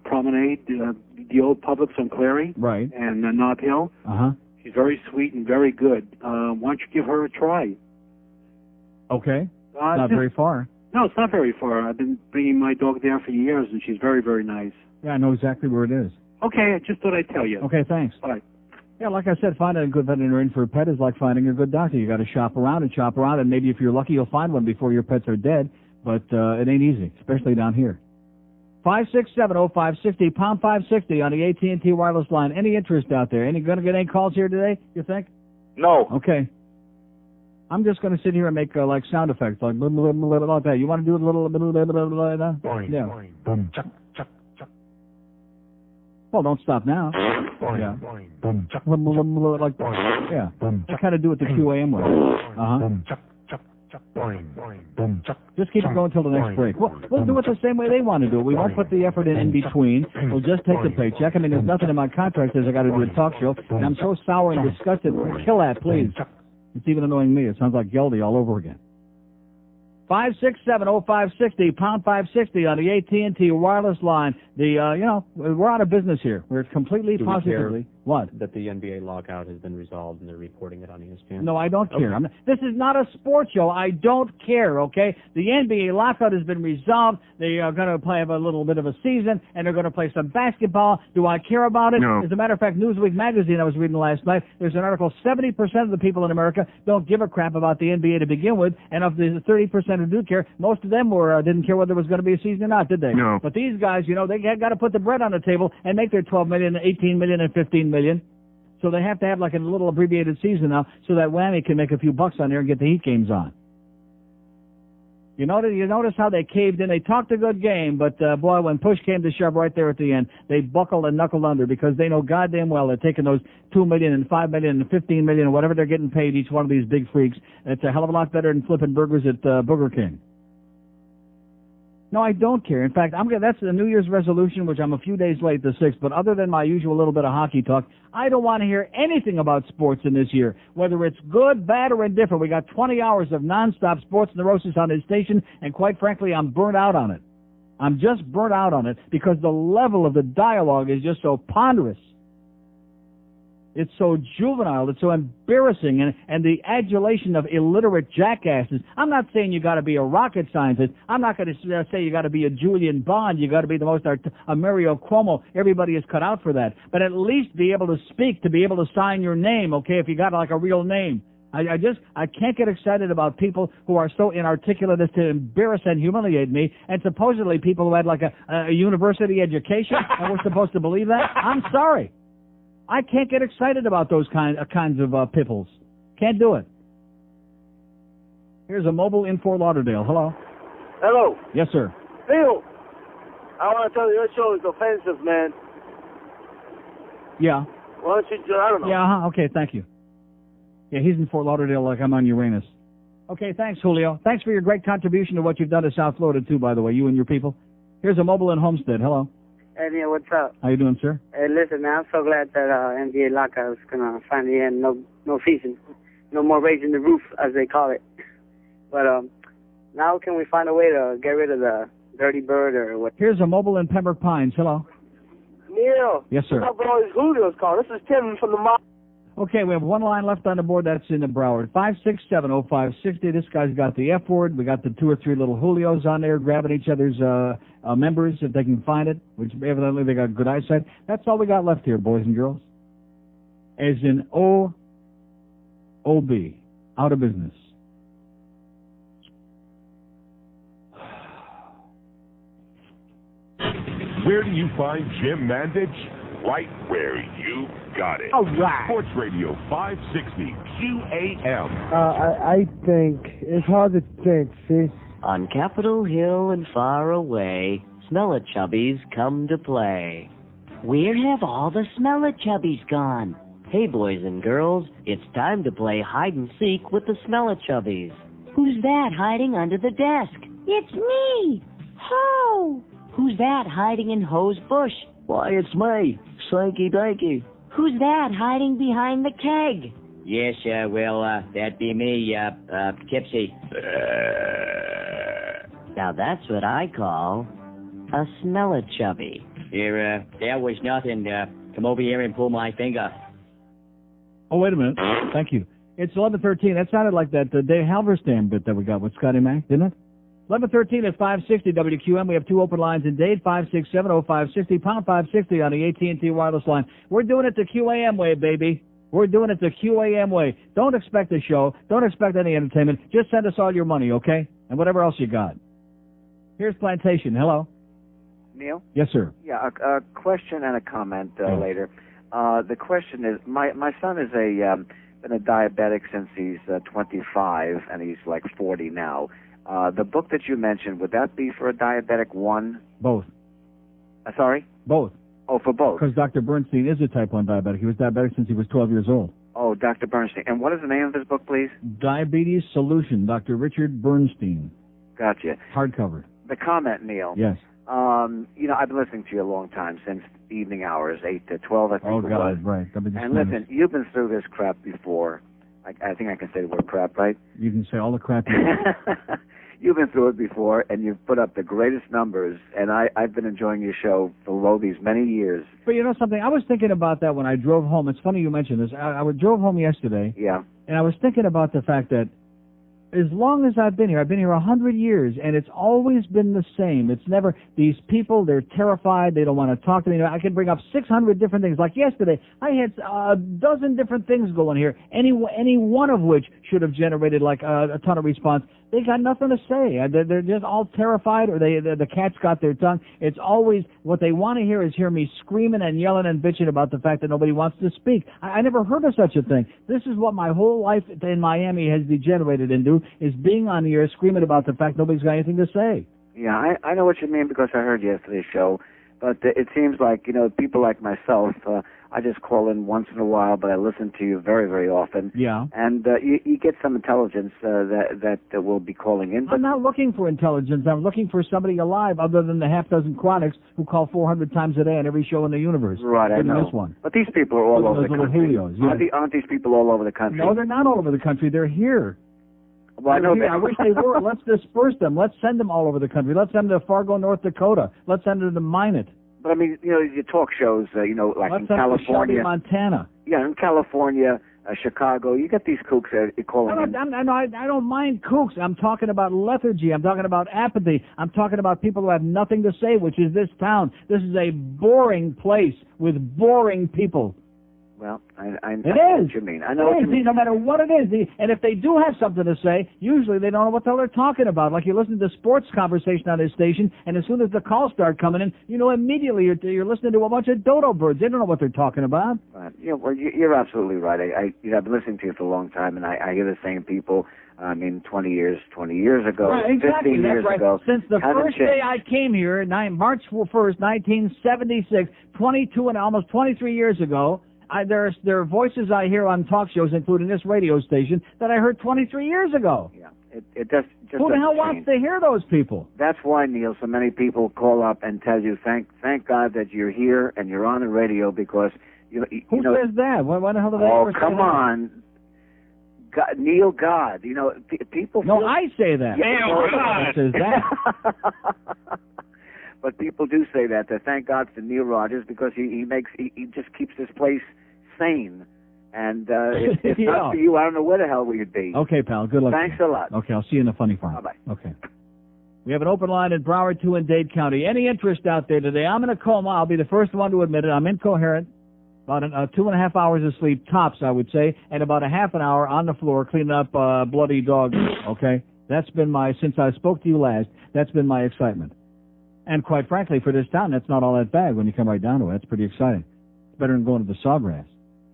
promenade, the old Publix on Clary. Right. And Nob Hill. Uh-huh. She's very sweet and very good. Why don't you give her a try? Okay. Not very far. No, it's not very far. I've been bringing my dog there for years, and she's very, very nice. Yeah, I know exactly where it is. Okay, I just thought I'd tell you. Okay, thanks. Bye. Yeah, like I said, finding a good veterinarian for a pet is like finding a good doctor. You got to shop around, and maybe if you're lucky, you'll find one before your pets are dead. But it ain't easy, especially down here. 5670560, pound 560 on the AT&T wireless line. Any interest out there? Going to get any calls here today, you think? No. Okay. I'm just going to sit here and make sound effects, like that. You want to do a little bit of that? Boing, yeah. boing, boom, chuck, chuck, chuck. Well, don't stop now. Boing, yeah. boing, boom, chuck, like boing, yeah. boom, I kind of do it the QAM way. Uh-huh. boom, chuck, chuck, chuck, boing, boing, boom, chuck. Just keep it going until the next break. We'll do it the same way they want to do it. We won't put the effort in between. We'll just take the paycheck. I mean, there's nothing in my contract that says I got to do a talk show, and I'm so sour and disgusted. Kill that, please. It's even annoying me. It sounds like Geldy all over again. 5670560, pound 560 on the AT&T wireless line. We're out of business here. We're completely, positively. What? That the NBA lockout has been resolved and they're reporting it on ESPN. No, I don't care. This is not a sports show. I don't care, okay? The NBA lockout has been resolved. They are going to have a little bit of a season, and they're going to play some basketball. Do I care about it? No. As a matter of fact, Newsweek magazine I was reading last night, there's an article, 70% of the people in America don't give a crap about the NBA to begin with, and of the 30% who do care, most of them didn't care whether there was going to be a season or not, did they? No. But these guys, they got to put the bread on the table and make their 12 million, 18 million, and 15 million. So they have to have like a little abbreviated season now so that Whammy can make a few bucks on there and get the Heat games on. You notice how they caved in. They talked a good game, but boy, when push came to shove right there at the end, they buckled and knuckled under because they know goddamn well they're taking those 2 million and 5 million and 15 million or whatever they're getting paid each one of these big freaks. It's a hell of a lot better than flipping burgers at Burger King. No, I don't care. In fact, that's the New Year's resolution, which I'm a few days late, the 6th. But other than my usual little bit of hockey talk, I don't want to hear anything about sports in this year, whether it's good, bad, or indifferent. We got 20 hours of nonstop sports neurosis on this station, and quite frankly, I'm burnt out on it. I'm just burnt out on it because the level of the dialogue is just so ponderous. It's so juvenile. It's so embarrassing. And the adulation of illiterate jackasses. I'm not saying you got to be a rocket scientist. I'm not going to say you got to be a Julian Bond. You got to be the most a Mario Cuomo. Everybody is cut out for that. But at least be able to speak, to be able to sign your name, okay, if you got like a real name. I can't get excited about people who are so inarticulate as to embarrass and humiliate me, and supposedly people who had like a university education, and we're supposed to believe that? I'm sorry. I can't get excited about those kinds of pipples. Can't do it. Here's a mobile in Fort Lauderdale. Hello. Hello. Yes, sir. Bill, I want to tell you, your show is offensive, man. Yeah. Why don't you, I don't know. Yeah, okay, thank you. Yeah, he's in Fort Lauderdale like I'm on Uranus. Okay, thanks, Julio. Thanks for your great contribution to what you've done to South Florida, too, by the way, you and your people. Here's a mobile in Homestead. Hello. Hey, Neil, what's up? How you doing, sir? Hey, listen, man, I'm so glad that NBA lockout is going to finally end. No season. No more raising the roof, as they call it. But now can we find a way to get rid of the dirty bird or what? Here's a mobile in Pembroke Pines. Hello. Neil. Yes, sir. What's up with all these Julio's calling? This is Tim from the mob. Okay, we have one line left on the board. That's in the Broward. 5670560. This guy's got the F word. We got the 2 or 3 little Julios on there grabbing each other's members if they can find it, which evidently they got good eyesight. That's all we got left here, boys and girls. As in O-O-B. Out of business. Where do you find Jim Mandich? Right where you got it. All right. Sports Radio 560 QAM. I think it's hard to think, see? On Capitol Hill and far away, Smell-a-Chubbies come to play. Where have all the Smell-a-Chubbies gone? Hey, boys and girls, it's time to play hide-and-seek with the Smell-a-Chubbies. Who's that hiding under the desk? It's me, Ho! Who's that hiding in Ho's bush? Why, it's me, Sanky Danky. Who's that hiding behind the keg? Yes, that'd be me, Tipsy. Now that's what I call a smell-a-chubby. Here, there was nothing. Come over here and pull my finger. Oh, wait a minute. Thank you. It's 11:13. That sounded like that Dave Halberstam bit that we got with Scotty Mac, didn't it? 11:13 at 560 WQM. We have 2 open lines in Dade, 5670560, pound 560 on the AT&T wireless line. We're doing it the QAM way, baby. We're doing it the QAM way. Don't expect a show. Don't expect any entertainment. Just send us all your money, okay? And whatever else you got. Here's Plantation. Hello. Neil? Yes, sir. Yeah, a question and a comment later. The question is, my son is been a diabetic since he's 25, and he's like 40 now. The book that you mentioned, would that be for a diabetic 1? Both. Sorry? Both. Oh, for both. Because Dr. Bernstein is a type 1 diabetic. He was diabetic since he was 12 years old. Oh, Dr. Bernstein. And what is the name of this book, please? Diabetes Solution, Dr. Richard Bernstein. Gotcha. Hardcover. The comment, Neil. Yes. I've been listening to you a long time, since evening hours, 8 to 12, I think Oh, it God, was. right. And listen, you've been through this crap before. I think I can say the word crap, right? You can say all the crap you want. you've been through it before, and you've put up the greatest numbers, and I've been enjoying your show for these many years. But you know something? I was thinking about that when I drove home. It's funny you mentioned this. I drove home yesterday. Yeah. And I was thinking about the fact that as long as I've been here 100 years, and it's always been the same. It's never, these people, they're terrified, they don't want to talk to me. I can bring up 600 different things. Like yesterday, I had a dozen different things going here, any one of which should have generated like a ton of response. They got nothing to say. They're just all terrified, or the cat's got their tongue. It's always, what they want to hear is hear me screaming and yelling and bitching about the fact that nobody wants to speak. I never heard of such a thing. This is what my whole life in Miami has degenerated into, is being on the air screaming about the fact nobody's got anything to say. Yeah, I know what you mean because I heard yesterday's show. But it seems like, people like myself, I just call in once in a while, but I listen to you very, very often. Yeah. And you get some intelligence that will be calling in. But I'm not looking for intelligence. I'm looking for somebody alive other than the half-dozen chronics who call 400 times a day on every show in the universe. Right, I know. This one. But these people are all over the country. Helios, yeah. Aren't these people all over the country? No, they're not all over the country. They're here. Well, I know I wish they were. Let's disperse them. Let's send them all over the country. Let's send them to Fargo, North Dakota. Let's send them to Minot. But I mean, your talk shows, like Let's in send them to California, Shelby, Montana. Yeah, in California, Chicago, you get these kooks calling in. I don't mind kooks. I'm talking about lethargy. I'm talking about apathy. I'm talking about people who have nothing to say, which is this town. This is a boring place with boring people. Well, I know what you mean. I know what you mean. No matter what it is. And if they do have something to say, usually they don't know what the hell they're talking about. Like you listen to sports conversation on this station, and as soon as the calls start coming in, immediately you're listening to a bunch of dodo birds. They don't know what they're talking about. Well, you're absolutely right. I've been listening to you for a long time, and I hear the same people. 20 years ago, right, exactly. 15 years ago. Since the first day I came here, March 1st, 1976, 22 and almost 23 years ago, there are voices I hear on talk shows, including this radio station, that I heard 23 years ago. Yeah, it just who the hell wants to hear those people? That's why, Neil, so many people call up and tell you, thank God that you're here and you're on the radio because Who says that? Why the hell do they ever say that? Oh, come on. God, Neil God. People. No, I say that. Neil God says that. But people do say that. They thank God for Neil Rogers because he just keeps this place sane. And if not for you, I don't know where the hell we'd be. Okay, pal. Good luck. Thanks a lot. Okay, I'll see you in the funny farm. Bye-bye. Okay. We have an open line in Broward 2 in Dade County. Any interest out there today? I'm in a coma. I'll be the first one to admit it. I'm incoherent. About 2.5 hours of sleep, tops, I would say, and about a half an hour on the floor cleaning up bloody dog. Okay? That's been since I spoke to you last, that's been my excitement. And quite frankly, for this town, that's not all that bad when you come right down to it. That's pretty exciting. It's better than going to the sawgrass.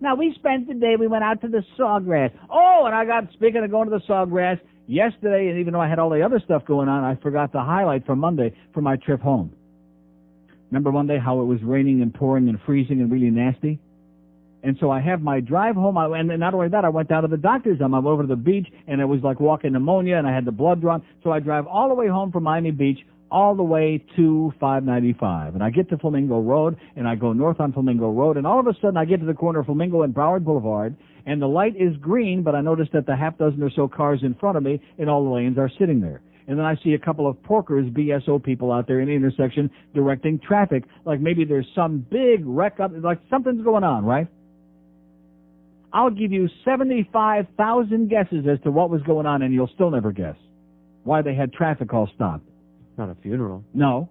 Now, we spent the day, we went out to the sawgrass. Oh, and speaking of going to the sawgrass, yesterday, and even though I had all the other stuff going on, I forgot the highlight from Monday for my trip home. Remember Monday how it was raining and pouring and freezing and really nasty? And so I have my drive home, and not only that, I went down to the doctor's. I went over to the beach, and it was like walking pneumonia, and I had the blood drawn. So I drive all the way home from Miami Beach, all the way to 595. And I get to Flamingo Road, and I go north on Flamingo Road, and all of a sudden I get to the corner of Flamingo and Broward Boulevard, and the light is green, but I notice that the half dozen or so cars in front of me in all the lanes are sitting there. And then I see a couple of porkers, BSO people out there in the intersection directing traffic, like maybe there's some big wreck up, like something's going on, right? I'll give you 75,000 guesses as to what was going on, and you'll still never guess why they had traffic all stopped. Not a funeral. No.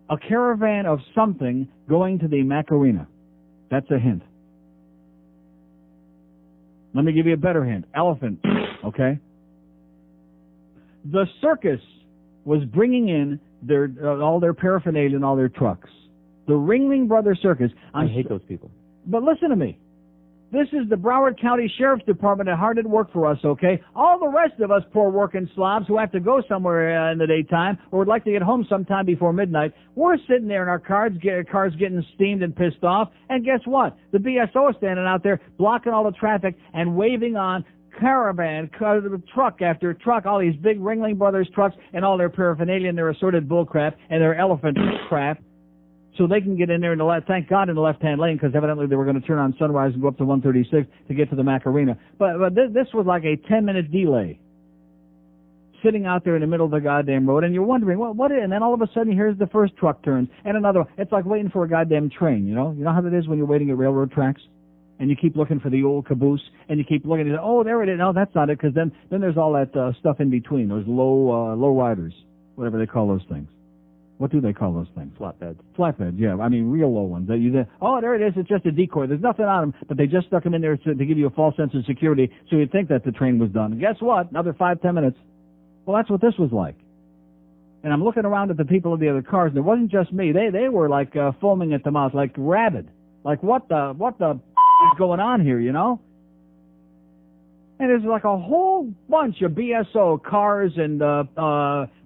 A caravan of something going to the Macarena. That's a hint. Let me give you a better hint. Elephant. Okay? The circus was bringing in all their paraphernalia and all their trucks. The Ringling Brothers Circus. I hate those people. But listen to me. This is the Broward County Sheriff's Department that hard at work for us, okay? All the rest of us poor working slobs who have to go somewhere in the daytime or would like to get home sometime before midnight, we're sitting there in our cars getting steamed and pissed off, and guess what? The BSO is standing out there blocking all the traffic and waving on caravan, truck after truck, all these big Ringling Brothers trucks and all their paraphernalia and their assorted bull crap and their elephant crap. So they can get in there thank God in the left-hand lane, because evidently they were going to turn on Sunrise and go up to 136 to get to the Macarena. But this was like a 10-minute delay. sitting out there in the middle of the goddamn road, and you're wondering, well, what is, and then all of a sudden, here's the first truck turns, and another one. It's like waiting for a goddamn train, you know? You know how it is when you're waiting at railroad tracks? And you keep looking for the old caboose, and you keep looking, and oh, there it is. No, that's not it, because then there's all that stuff in between, those low riders, whatever they call those things. What do they call those things? Flatbeds. Flatbeds, yeah. I mean, real low ones. Oh, there it is. It's just a decoy. There's nothing on them, but they just stuck them in there to give you a false sense of security, so you'd think that the train was done. And guess what? Another 5-10 minutes. Well, that's what this was like. And I'm looking around at the people in the other cars, and it wasn't just me. They were like foaming at the mouth, like rabid. Like, what the is going on here, you know? And there's like a whole bunch of BSO cars and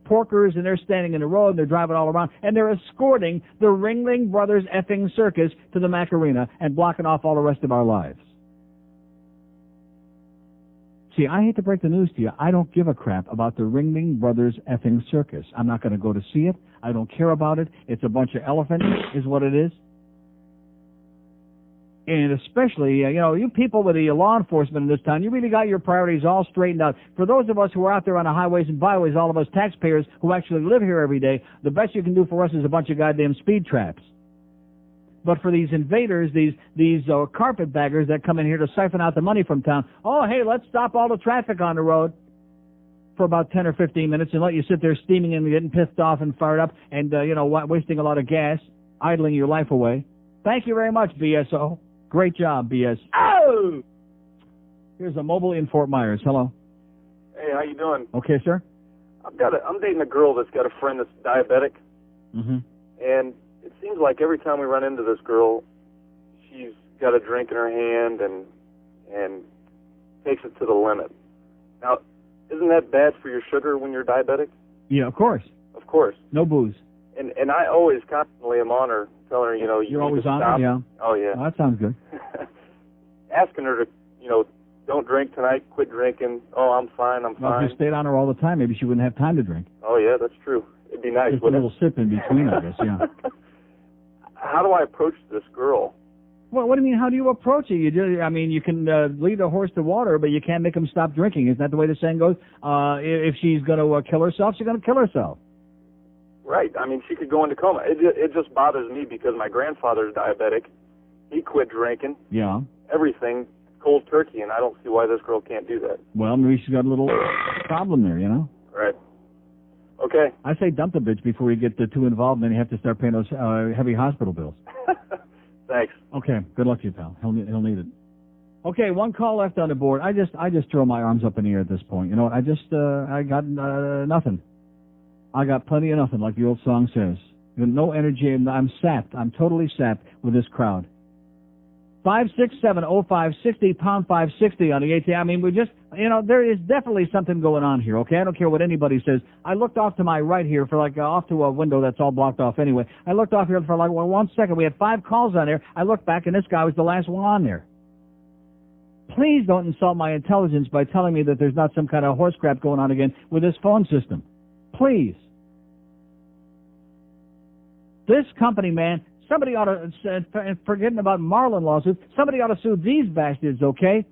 porkers, and they're standing in the road, and they're driving all around, and they're escorting the Ringling Brothers effing circus to the Macarena and blocking off all the rest of our lives. See, I hate to break the news to you. I don't give a crap about the Ringling Brothers effing circus. I'm not going to go to see it. I don't care about it. It's a bunch of elephants is what it is. And especially, you know, you people with the law enforcement in this town, you really got your priorities all straightened out. For those of us who are out there on the highways and byways, all of us taxpayers who actually live here every day, the best you can do for us is a bunch of goddamn speed traps. But for these invaders, these carpetbaggers that come in here to siphon out the money from town, oh, hey, let's stop all the traffic on the road for about 10 or 15 minutes and let you sit there steaming and getting pissed off and fired up and, you know, wasting a lot of gas, idling your life away. Thank you very much, BSO. Great job, BS. Oh! Here's a mobile in Fort Myers. Hello. Hey, how you doing? Okay, sir. I'm dating a girl that's got a friend that's diabetic, and it seems like every time we run into this girl, she's got a drink in her hand and takes it to the limit. Now, isn't that bad for your sugar when you're diabetic? Yeah, of course. Of course. No booze. And I always constantly am on her, telling her, you know, you're always on her, yeah. Oh, yeah. Oh, that sounds good. Asking her to, you know, don't drink tonight, quit drinking. Oh, I'm fine, I'm well, fine. if you stayed on her all the time, maybe she wouldn't have time to drink. Oh, yeah, that's true. It'd be nice, Just a wouldn't little sip in between, I guess, yeah. How do I approach this girl? Well, what do you mean, how do you approach it? You can lead a horse to water, but you can't make him stop drinking. Isn't that the way the saying goes? If she's going to kill herself, she's going to kill herself. Right. I mean, she could go into coma. It just bothers me because my grandfather's diabetic. He quit drinking. Yeah. Everything cold turkey, and I don't see why this girl can't do that. Well, maybe she's got a little problem there, you know? Right. Okay. I say dump the bitch before you get too involved, and then you have to start paying those heavy hospital bills. Thanks. Okay. Good luck to you, pal. He'll need it. Okay, one call left on the board. I just throw my arms up in the air at this point. You know what? I got nothing. I got plenty of nothing, like the old song says. No energy, and I'm sapped. I'm totally sapped with this crowd. 567-0560, pound 560 on the ATM. I mean, there is definitely something going on here, okay? I don't care what anybody says. I looked off to my right here for off to a window that's all blocked off anyway. I looked off here for 1 second. We had 5 calls on there. I looked back, and this guy was the last one on there. Please don't insult my intelligence by telling me that there's not some kind of horse crap going on again with this phone system. Please. This company, man, somebody ought to, forgetting about Marlin lawsuits, somebody ought to sue these bastards, okay,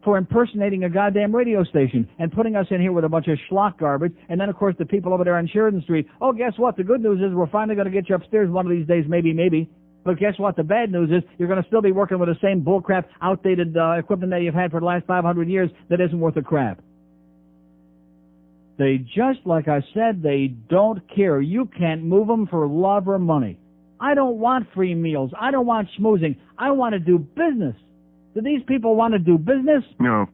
for impersonating a goddamn radio station and putting us in here with a bunch of schlock garbage. And then, of course, the people over there on Sheridan Street, oh, guess what? The good news is we're finally going to get you upstairs one of these days, maybe. But guess what? The bad news is you're going to still be working with the same bullcrap, outdated equipment that you've had for the last 500 years that isn't worth a crap. They just, like I said, they don't care. You can't move them for love or money. I don't want free meals. I don't want schmoozing. I want to do business. Do these people want to do business? No.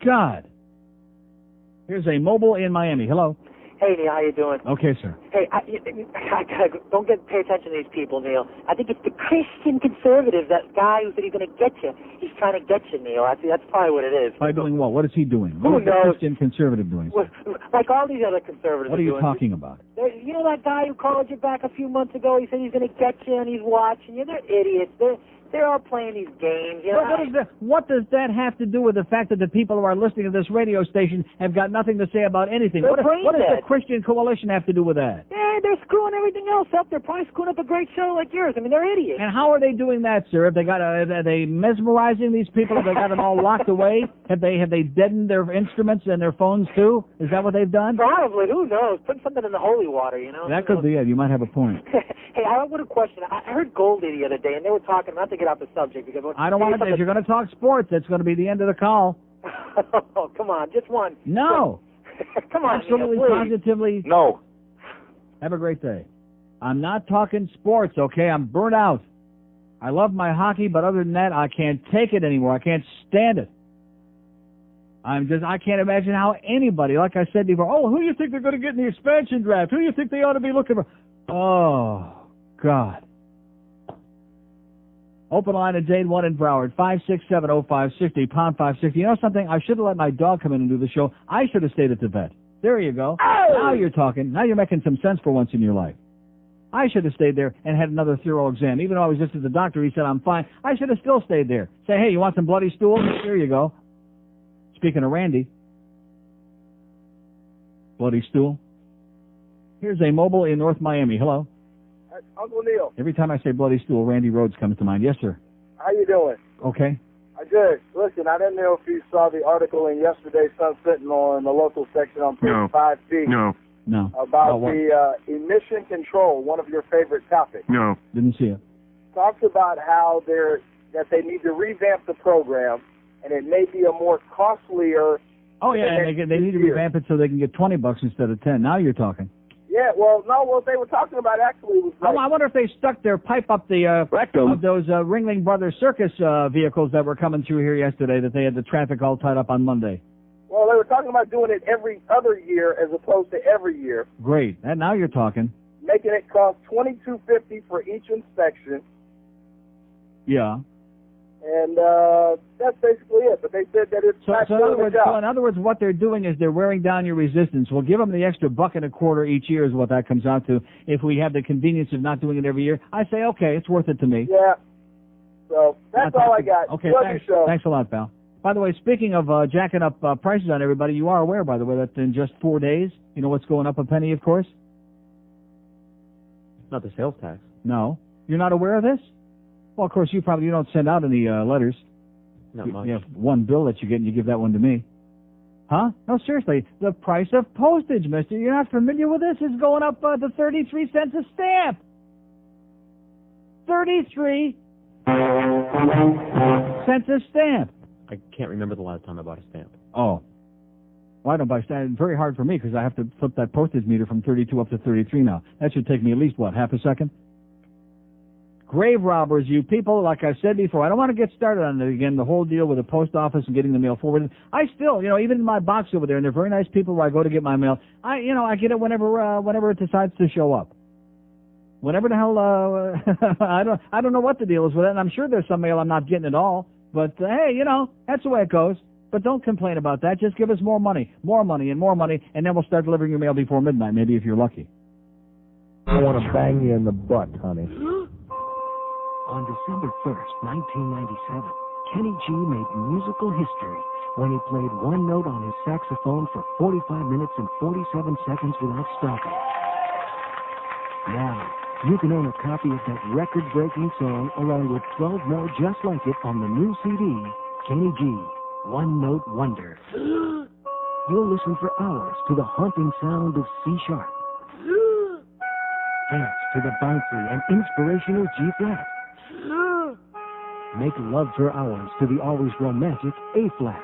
God. Here's a mobile in Miami. Hello. Hey, Neil, how you doing? Okay, sir. Hey, don't pay attention to these people, Neil. I think it's the Christian conservative, that guy who said he's going to get you. He's trying to get you, Neil. That's probably what it is. By doing what? What is he doing? Who knows? What is the Christian conservative doing? Like all these other conservatives. What are you talking about? You know that guy who called you back a few months ago? He said he's going to get you and he's watching you. They're idiots. they're all playing these games. You know, What does that have to do with the fact that the people who are listening to this radio station have got nothing to say about anything? What does the Christian Coalition have to do with that? Yeah, they're screwing everything else up. They're probably screwing up a great show like yours. I mean, they're idiots. And how are they doing that, sir? Have they got? Are they mesmerizing these people? Have they got them all locked away? Have they deadened their instruments and their phones too? Is that what they've done? Probably. Who knows? Put something in the holy water, you know. That could be it. You might have a point. Hey, I have a question. I heard Goldie the other day, and they were talking. Not to get off the subject because I don't want to. If you're going to talk sports, that's going to be the end of the call. Oh, come on, just one. No. Come on, absolutely, Neil, positively. No. Have a great day. I'm not talking sports, okay? I'm burnt out. I love my hockey, but other than that, I can't take it anymore. I can't stand it. I can't imagine how anybody, like I said before, who do you think they're going to get in the expansion draft? Who do you think they ought to be looking for? Oh, God. Open line at Jane 1 in Broward, 5670560, pound 560. You know something? I should have let my dog come in and do the show. I should have stayed at the vet. There you go. Oh! Now you're talking. Now you're making some sense for once in your life. I should have stayed there and had another thorough exam. Even though I was just at the doctor, he said I'm fine. I should have still stayed there. Say, hey, you want some bloody stool? Here you go. Speaking of Randy. Bloody stool. Here's a mobile in North Miami. Hello. Uncle Neil. Every time I say bloody stool, Randy Rhodes comes to mind. Yes, sir. How you doing? Okay. Good. Listen, I didn't know if you saw the article in yesterday's Sun Sentinel in the local section on page 5B. No. About the emission control, one of your favorite topics. No. Didn't see it. Talks about how they need to revamp the program, and it may be a more costlier. Oh yeah, and they need to revamp it so they can get $20 instead of 10. Now you're talking. Yeah, well, no, what they were talking about actually was. Like, I wonder if they stuck their pipe up the rectum of those Ringling Brothers Circus vehicles that were coming through here yesterday. That they had the traffic all tied up on Monday. Well, they were talking about doing it every other year as opposed to every year. Great, and now you're talking. Making it cost $22.50 for each inspection. Yeah. And that's basically it. But they said that it's not doing the job. So in other words, what they're doing is they're wearing down your resistance. We'll give them the extra $1.25 each year is what that comes out to. If we have the convenience of not doing it every year, I say, okay, it's worth it to me. Yeah. So that's all I got. Okay, Love thanks. your show. Thanks a lot, pal. By the way, speaking of jacking up prices on everybody, you are aware, by the way, that in just 4 days, you know what's going up a penny, of course? Not the sales tax. No. You're not aware of this? Well, of course, you don't send out any letters. Not much. You have one bill that you get, and you give that one to me. Huh? No, seriously. The price of postage, mister. You're not familiar with this? It's going up to 33 cents a stamp. 33 cents a stamp. I can't remember the last time I bought a stamp. Oh. Well, I don't buy stamps. It's very hard for me because I have to flip that postage meter from 32 up to 33 now. That should take me at least, half a second? Grave robbers, you people, like I said before, I don't want to get started on it again, the whole deal with the post office and getting the mail forwarded. I still, even in my box over there, and they're very nice people where I go to get my mail, I get it whenever it decides to show up. Whenever the hell, I don't know what the deal is with it, and I'm sure there's some mail I'm not getting at all, but hey, that's the way it goes. But don't complain about that. Just give us more money, and more money, and then we'll start delivering your mail before midnight, maybe if you're lucky. I want to bang you in the butt, honey. On December 1st, 1997, Kenny G made musical history when he played one note on his saxophone for 45 minutes and 47 seconds without stopping. Now, you can own a copy of that record-breaking song along with 12 more just like it on the new CD, Kenny G, One Note Wonder. You'll listen for hours to the haunting sound of C-sharp. Dance to the bouncy and inspirational G-flat. Make love for hours to the always romantic A-flat.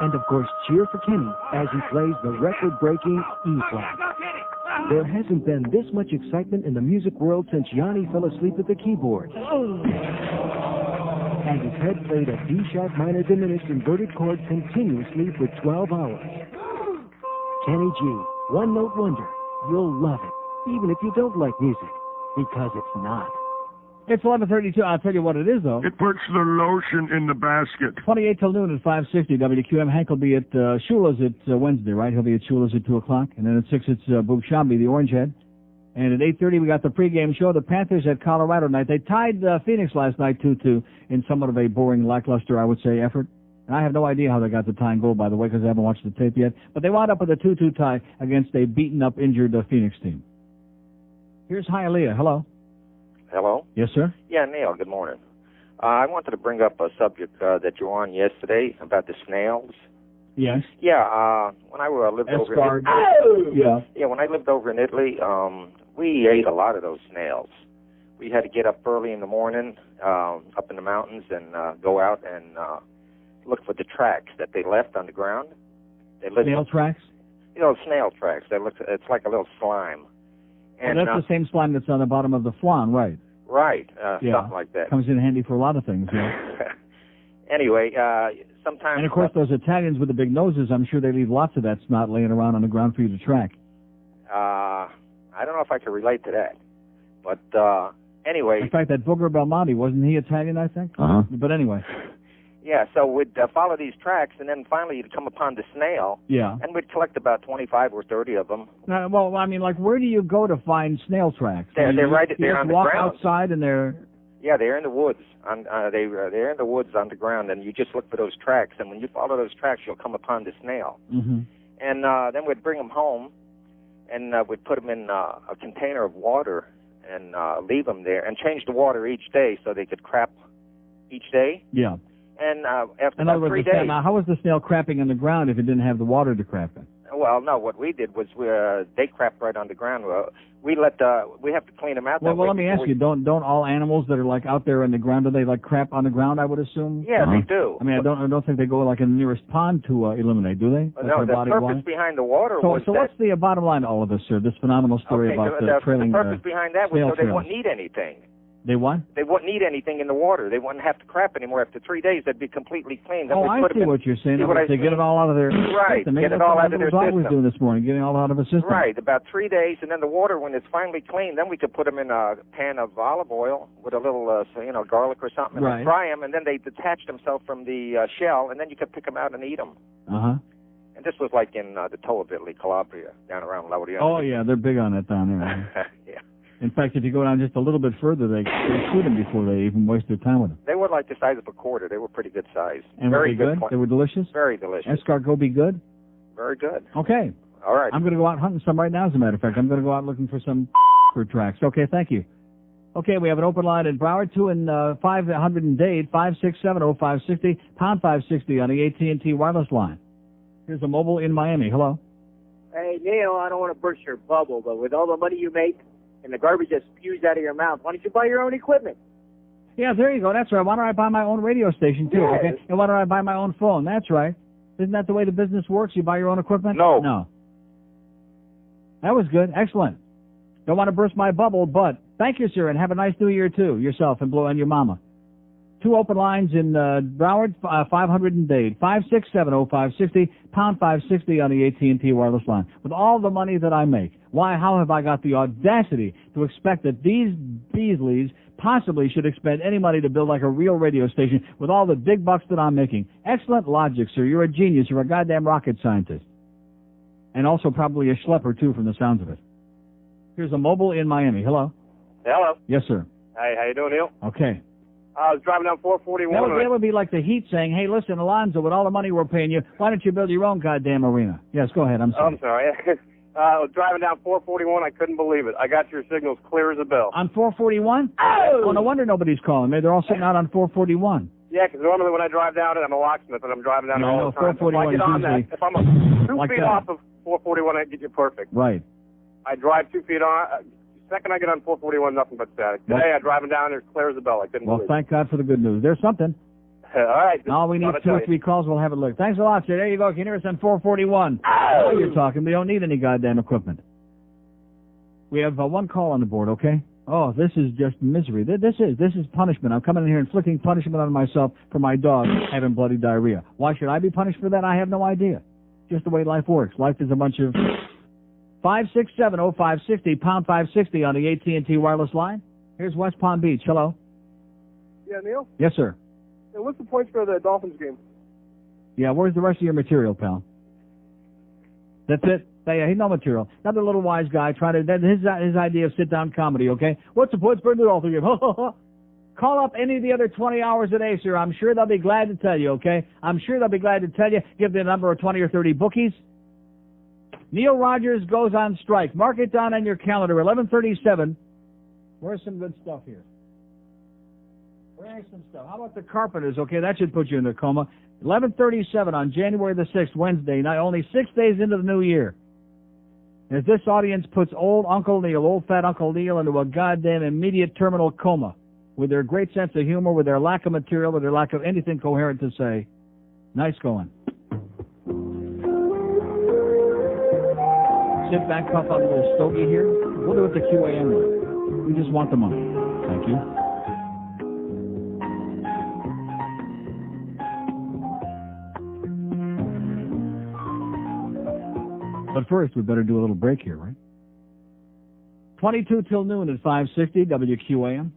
And of course, cheer for Kenny as he plays the record-breaking E-flat. There hasn't been this much excitement in the music world since Yanni fell asleep at the keyboard. And his head played a D-sharp minor diminished inverted chord continuously for 12 hours. Kenny G, One Note Wonder. You'll love it, even if you don't like music, because it's not. It's 11:32. I'll tell you what it is, though. It puts the lotion in the basket. 28 till noon at 560 WQAM. Hank will be at Shula's at Wednesday, right? He'll be at Shula's at 2 o'clock. And then at 6, it's Boob Shambi, the Orange Head. And at 8:30, we got the pregame show. The Panthers at Colorado tonight. They tied Phoenix last night 2-2 in somewhat of a boring, lackluster, I would say, effort. And I have no idea how they got the tying goal, by the way, because I haven't watched the tape yet. But they wound up with a 2-2 tie against a beaten-up, injured Phoenix team. Here's Hialeah. Hello. Hello? Yes, sir? Yeah, Neil, good morning. I wanted to bring up a subject that you were on yesterday about the snails. Yes. Yeah, when I lived over in Yeah. Yeah, when I lived over in Italy, we ate a lot of those snails. We had to get up early in the morning, up in the mountains, and go out and look for the tracks that they left on the ground. Snail tracks? You know, snail tracks. It's like a little slime. And that's the same slime that's on the bottom of the flan, right? Right, Yeah. something like that. Comes in handy for a lot of things, yeah. Anyway, sometimes... And, of course, those Italians with the big noses, I'm sure they leave lots of that snot laying around on the ground for you to track. I don't know if I can relate to that. But, anyway... In fact, that Booger Belmonte, wasn't he Italian, I think? Uh-huh. But anyway. Yeah, so we'd follow these tracks, and then finally you'd come upon the snail. Yeah. And we'd collect about 25 or 30 of them. Well, I mean, like, where do you go to find snail tracks? They're right you there just on the walk ground. outside and they're... Yeah, they're in the woods. They're in the woods on the ground, and you just look for those tracks. And when you follow those tracks, you'll come upon the snail. Mm-hmm. And then we'd bring them home, and we'd put them in a container of water and leave them there, and change the water each day so they could crap each day. Yeah. And after In other about 3 words, days... now, how was the snail crapping on the ground if it didn't have the water to crap in? Well, no, what we did was they crapped right on the ground. We have to clean them out. Well, let me ask you, don't all animals that are like out there on the ground, do they like crap on the ground, I would assume? Yeah, they do. I mean, I don't think they go like in the nearest pond to eliminate, do they? Like No, their the body purpose water? behind the water So was what's the bottom line to all of this, sir, this phenomenal story about the trailing purpose behind that was snail so they trails? wouldn't need anything. They what? They wouldn't need anything in the water. They wouldn't have to crap anymore. After 3 days, they'd be completely clean. Then Oh, we'd I put see them in, what you're saying. see what I They get it all out of their Right, system. get Maybe it all that's out of what their I was system. doing this morning, getting it all out of a system. Right, about 3 days, and then the water, when it's finally clean, then we could put them in a pan of olive oil with a little, garlic or something, and Right. fry them, and then they detach themselves from the shell, and then you could pick them out and eat them. Uh-huh. And this was like in the toe of Italy, Calabria, down around Lodiano. Oh, yeah, they're big on it down there. Yeah. In fact, if you go down just a little bit further, they shoot them before they even waste their time with them. They were like the size of a quarter. They were pretty good size. And very were they good? They were delicious? Very delicious. Escargot be good? Very good. Okay. All right. I'm going to go out hunting some right now, as a matter of fact. I'm going to go out looking for some for tracks. Okay, thank you. Okay, we have an open line in Broward, 2 and 500 in Dade, 5670560, pound 560 on the AT&T wireless line. Here's a mobile in Miami. Hello. Hey, Neil, I don't want to burst your bubble, but with all the money you make and the garbage that spews out of your mouth, why don't you buy your own equipment? Yeah, there you go. That's right. Why don't I buy my own radio station, too? Yes. Okay. And why don't I buy my own phone? That's right. Isn't that the way the business works? You buy your own equipment? No. No. That was good. Excellent. Don't want to burst my bubble, but thank you, sir, and have a nice New Year, too, yourself and your mama. 2 open lines in Broward, 500 in Dade, 5670560, pound 560 on the AT&T wireless line. With all the money that I make, how have I got the audacity to expect that these Beasleys possibly should expend any money to build like a real radio station with all the big bucks that I'm making? Excellent logic, sir. You're a genius. You're a goddamn rocket scientist. And also probably a schlepper, too, from the sounds of it. Here's a mobile in Miami. Hello. Hello. Yes, sir. Hey, how you doing, Neil? Okay. I was driving down 441. That would be like the Heat saying, hey, listen, Alonzo, with all the money we're paying you, why don't you build your own goddamn arena? Yes, go ahead. I'm sorry. I'm sorry. I was driving down 441. I couldn't believe it. I got your signals clear as a bell. On 441? Oh, no wonder nobody's calling me. They're all sitting out on 441. Yeah, because normally when I drive down it, I'm a locksmith, and I'm driving down it all the time. 441 if I get on usually that, if I'm 2 like feet that. off of 441, I get you perfect. Right. I drive 2 feet on. Second I get on 441, nothing but static. Today, I'm driving down there, clear as a bell. I couldn't Well, believe thank God for the good news. There's something. it. All right. All we need Thought I'd 2 or tell 3 calls. We'll have it looked. Thanks a lot, sir. There you go. Can you hear us on 441? Oh, you're talking. We don't need any goddamn equipment. We have 1 call on the board, okay? Oh, this is just misery. This is punishment. I'm coming in here inflicting punishment on myself for my dog having bloody diarrhea. Why should I be punished for that? I have no idea. Just the way life works. Life is a bunch of 5670560, pound 560 on the AT&T wireless line. Here's West Palm Beach. Hello. Yeah, Neil? Yes, sir. Hey, what's the points for the Dolphins game? Yeah, where's the rest of your material, pal? That's it? He's no material. Another little wise guy trying to, his idea of sit-down comedy, okay? What's the point? Burn it all through you. Call up any of the other 20 hours a day, sir. I'm sure they'll be glad to tell you, okay? I'm sure they'll be glad to tell you. Give the number of 20 or 30 bookies. Neil Rogers goes on strike. Mark it down on your calendar, 11:37. Where's some good stuff here? Where's some stuff? How about the Carpenters? Okay, that should put you in a coma. 11:37 on January the 6th, Wednesday night, only 6 days into the new year. As this audience puts old fat Uncle Neil into a goddamn immediate terminal coma with their great sense of humor, with their lack of material, with their lack of anything coherent to say. Nice going. Sit back, puff on a little stogie here. We'll do it the QAM way. We just want the money. Thank you. But first, we better do a little break here, right? 22 till noon at 560 WQAM.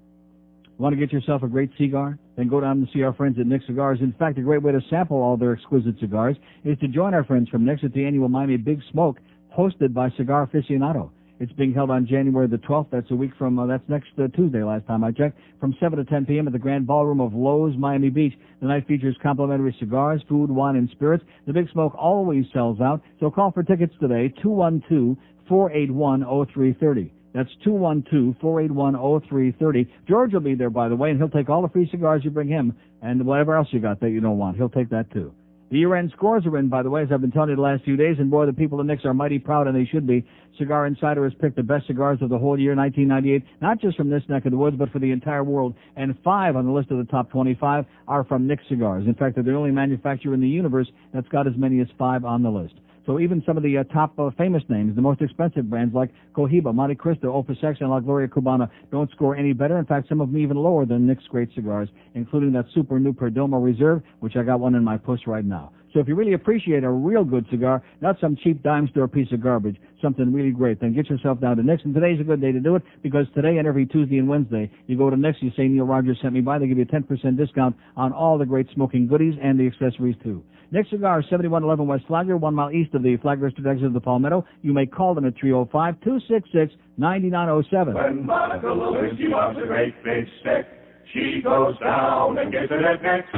Want to get yourself a great cigar? Then go down and see our friends at Nick's Cigars. In fact, a great way to sample all their exquisite cigars is to join our friends from Nick's at the annual Miami Big Smoke, hosted by Cigar Aficionado. It's being held on January the 12th. That's a week from, that's next Tuesday, last time I checked, from 7 to 10 p.m. at the Grand Ballroom of Lowe's, Miami Beach. The night features complimentary cigars, food, wine, and spirits. The Big Smoke always sells out, so call for tickets today, 212-481-0330. That's 212-481-0330. George will be there, by the way, and he'll take all the free cigars you bring him and whatever else you got that you don't want. He'll take that, too. The year-end scores are in, by the way, as I've been telling you the last few days, and boy, the people at Nick's are mighty proud, and they should be. Cigar Insider has picked the best cigars of the whole year, 1998, not just from this neck of the woods, but for the entire world, and 5 on the list of the top 25 are from Nick's Cigars. In fact, they're the only manufacturer in the universe that's got as many as 5 on the list. So even some of the top famous names, the most expensive brands like Cohiba, Monte Cristo, Opus X, and La Gloria Cubana don't score any better. In fact, some of them even lower than Nick's great cigars, including that Super New Perdomo Reserve, which I got one in my puss right now. So if you really appreciate a real good cigar, not some cheap dime store piece of garbage, something really great, then get yourself down to Nick's. And today's a good day to do it because today and every Tuesday and Wednesday, you go to Nick's, you say Neil Rogers sent me by, they give you a 10% discount on all the great smoking goodies and the accessories too. Nick's Cigars, 7111 West Flagler, 1 mile east of the Flagler Street exit of the Palmetto. You may call them at 305-266-9907. When Monica Lewinsky wants a great big stick, she goes down and gets it at Nick's.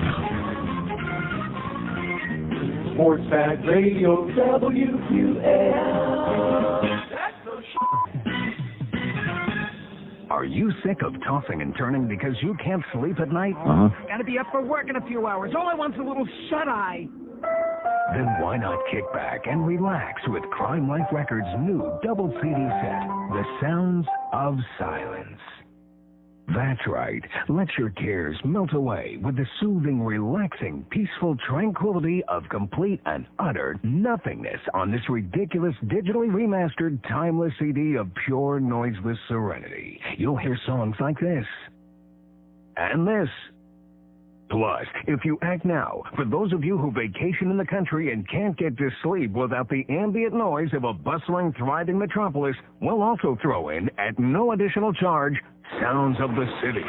Sports Fat Radio, WQAM. Are you sick of tossing and turning because you can't sleep at night? Gotta be up for work in a few hours. All I want's a little shut-eye. Then why not kick back and relax with Crime Life Records' new double CD set, The Sounds of Silence. That's right. Let your cares melt away with the soothing, relaxing, peaceful tranquility of complete and utter nothingness on this ridiculous, digitally remastered, timeless CD of pure, noiseless serenity. You'll hear songs like this and this. Plus, if you act now, for those of you who vacation in the country and can't get to sleep without the ambient noise of a bustling, thriving metropolis, we'll also throw in, at no additional charge, Sounds of the City.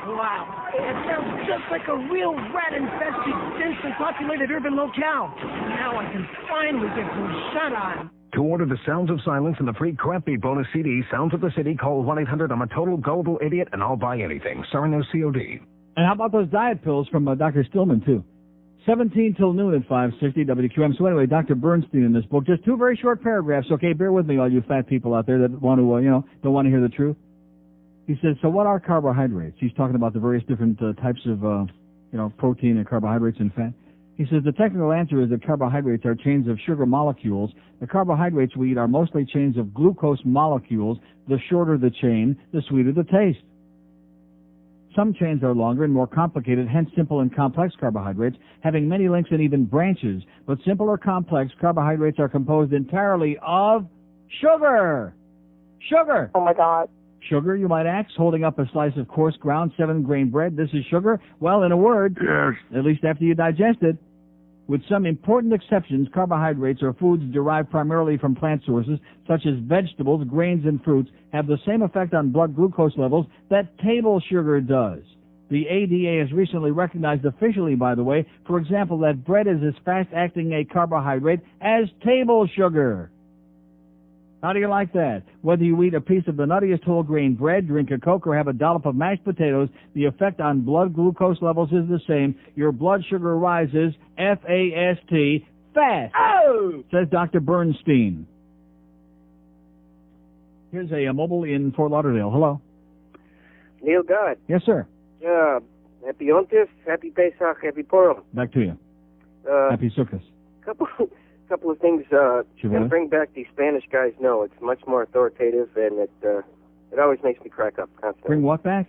Wow. It sounds just like a real rat-infested, densely populated urban locale. Now I can finally get some shut-eye. To order the Sounds of Silence and the free Crap Beat bonus CD, Sounds of the City, call 1-800-I'm a total gullible idiot and I'll buy anything. Sorry, no COD. And how about those diet pills from Dr. Stillman, too? 17 till noon at 560 WQM. So anyway, Dr. Bernstein in this book, just 2 very short paragraphs, okay? Bear with me, all you fat people out there that want to, don't want to hear the truth. He says, so what are carbohydrates? He's talking about the various different types of, protein and carbohydrates and fat. He says the technical answer is that carbohydrates are chains of sugar molecules. The carbohydrates we eat are mostly chains of glucose molecules. The shorter the chain, the sweeter the taste. Some chains are longer and more complicated, hence simple and complex carbohydrates, having many links and even branches. But simple or complex carbohydrates are composed entirely of sugar. Sugar! Oh, my God. Sugar, you might ask, holding up a slice of coarse ground 7-grain bread. This is sugar? Well, in a word, yes. At least after you digest it. With some important exceptions, carbohydrates or foods derived primarily from plant sources, such as vegetables, grains, and fruits, have the same effect on blood glucose levels that table sugar does. The ADA has recently recognized officially, by the way, for example, that bread is as fast-acting a carbohydrate as table sugar. How do you like that? Whether you eat a piece of the nuttiest whole grain bread, drink a Coke, or have a dollop of mashed potatoes, the effect on blood glucose levels is the same. Your blood sugar rises, F-A-S-T, fast, says Dr. Bernstein. Here's a mobile in Fort Lauderdale. Hello. Neil God. Yes, sir. Happy Yontif, happy Pesach, happy Purim. Back to you. Happy Circus. Couple of things. Can bring back the Spanish guys know. It's much more authoritative, and it always makes me crack up constantly. Bring what back?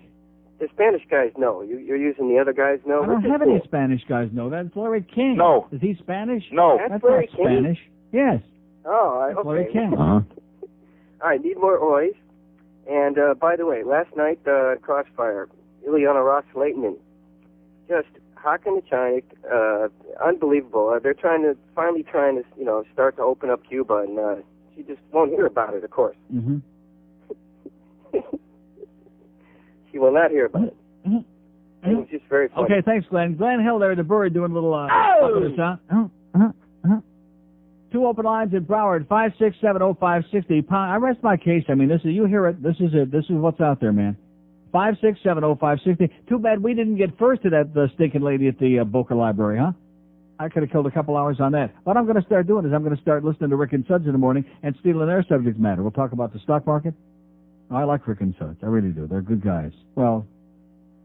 The Spanish guys know. You're using the other guys know. I don't have any Spanish guys know. That's Larry King. No. Is he Spanish? No. That's Larry not King? Spanish. Yes. Oh, That's okay. Larry King. All right, need more oys. And by the way, last night, Crossfire, Ileana Ross-Leighton, just hocking the China, unbelievable. They're finally trying to, start to open up Cuba, and she just won't hear about it, of course. Mm-hmm. She will not hear about it. Mm-hmm. It was just very funny. Okay, thanks, Glenn. Glenn Hill there, the bird, doing a little... Two open lines in Broward, 5670560. I rest my case. I mean, you hear it. This is it. This is what's out there, man. 5670560. Too bad we didn't get first to that stinking lady at the Boca Library, huh? I could have killed a couple hours on that. What I'm going to start doing is I'm going to start listening to Rick and Suds in the morning and stealing their subject matter. We'll talk about the stock market. I like Rick and Suds. I really do. They're good guys. Well,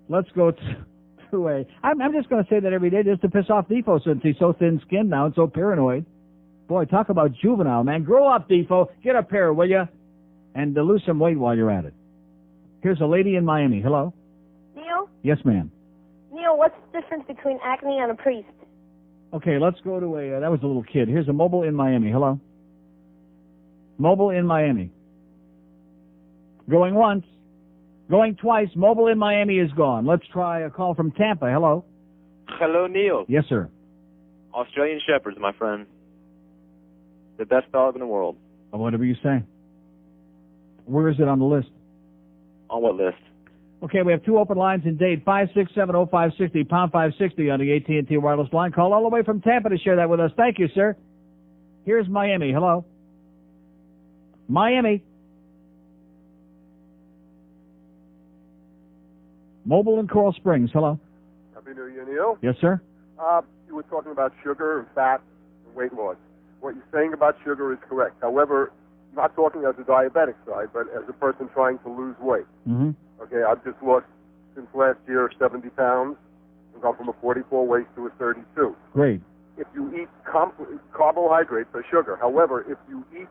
let's go to a... I'm just going to say that every day just to piss off Defo since he's so thin-skinned now and so paranoid. Boy, talk about juvenile, man. Grow up, Defo. Get a pair, will you? And lose some weight while you're at it. Here's a lady in Miami. Hello? Neil? Yes, ma'am. Neil, what's the difference between acne and a priest? Okay, let's go to that was a little kid. Here's a mobile in Miami. Hello? Mobile in Miami. Going once. Going twice. Mobile in Miami is gone. Let's try a call from Tampa. Hello? Hello, Neil. Yes, sir. Australian Shepherds, my friend. The best dog in the world. Whatever you say. Where is it on the list? On what list? Okay, we have two open lines in Dade, 5670560, pound 560 on the AT&T wireless line. Call all the way from Tampa to share that with us. Thank you, sir. Here's Miami. Hello? Miami. Mobile in Coral Springs. Hello? Happy New Year, Neil. Yes, sir? You were talking about sugar and fat and weight loss. What you're saying about sugar is correct. However, not talking as a diabetic side, but as a person trying to lose weight. Mm-hmm. Okay, I've just lost, since last year, 70 pounds. I've gone from a 44 waist to a 32. Great. If you eat carbohydrates or sugar, however, if you eat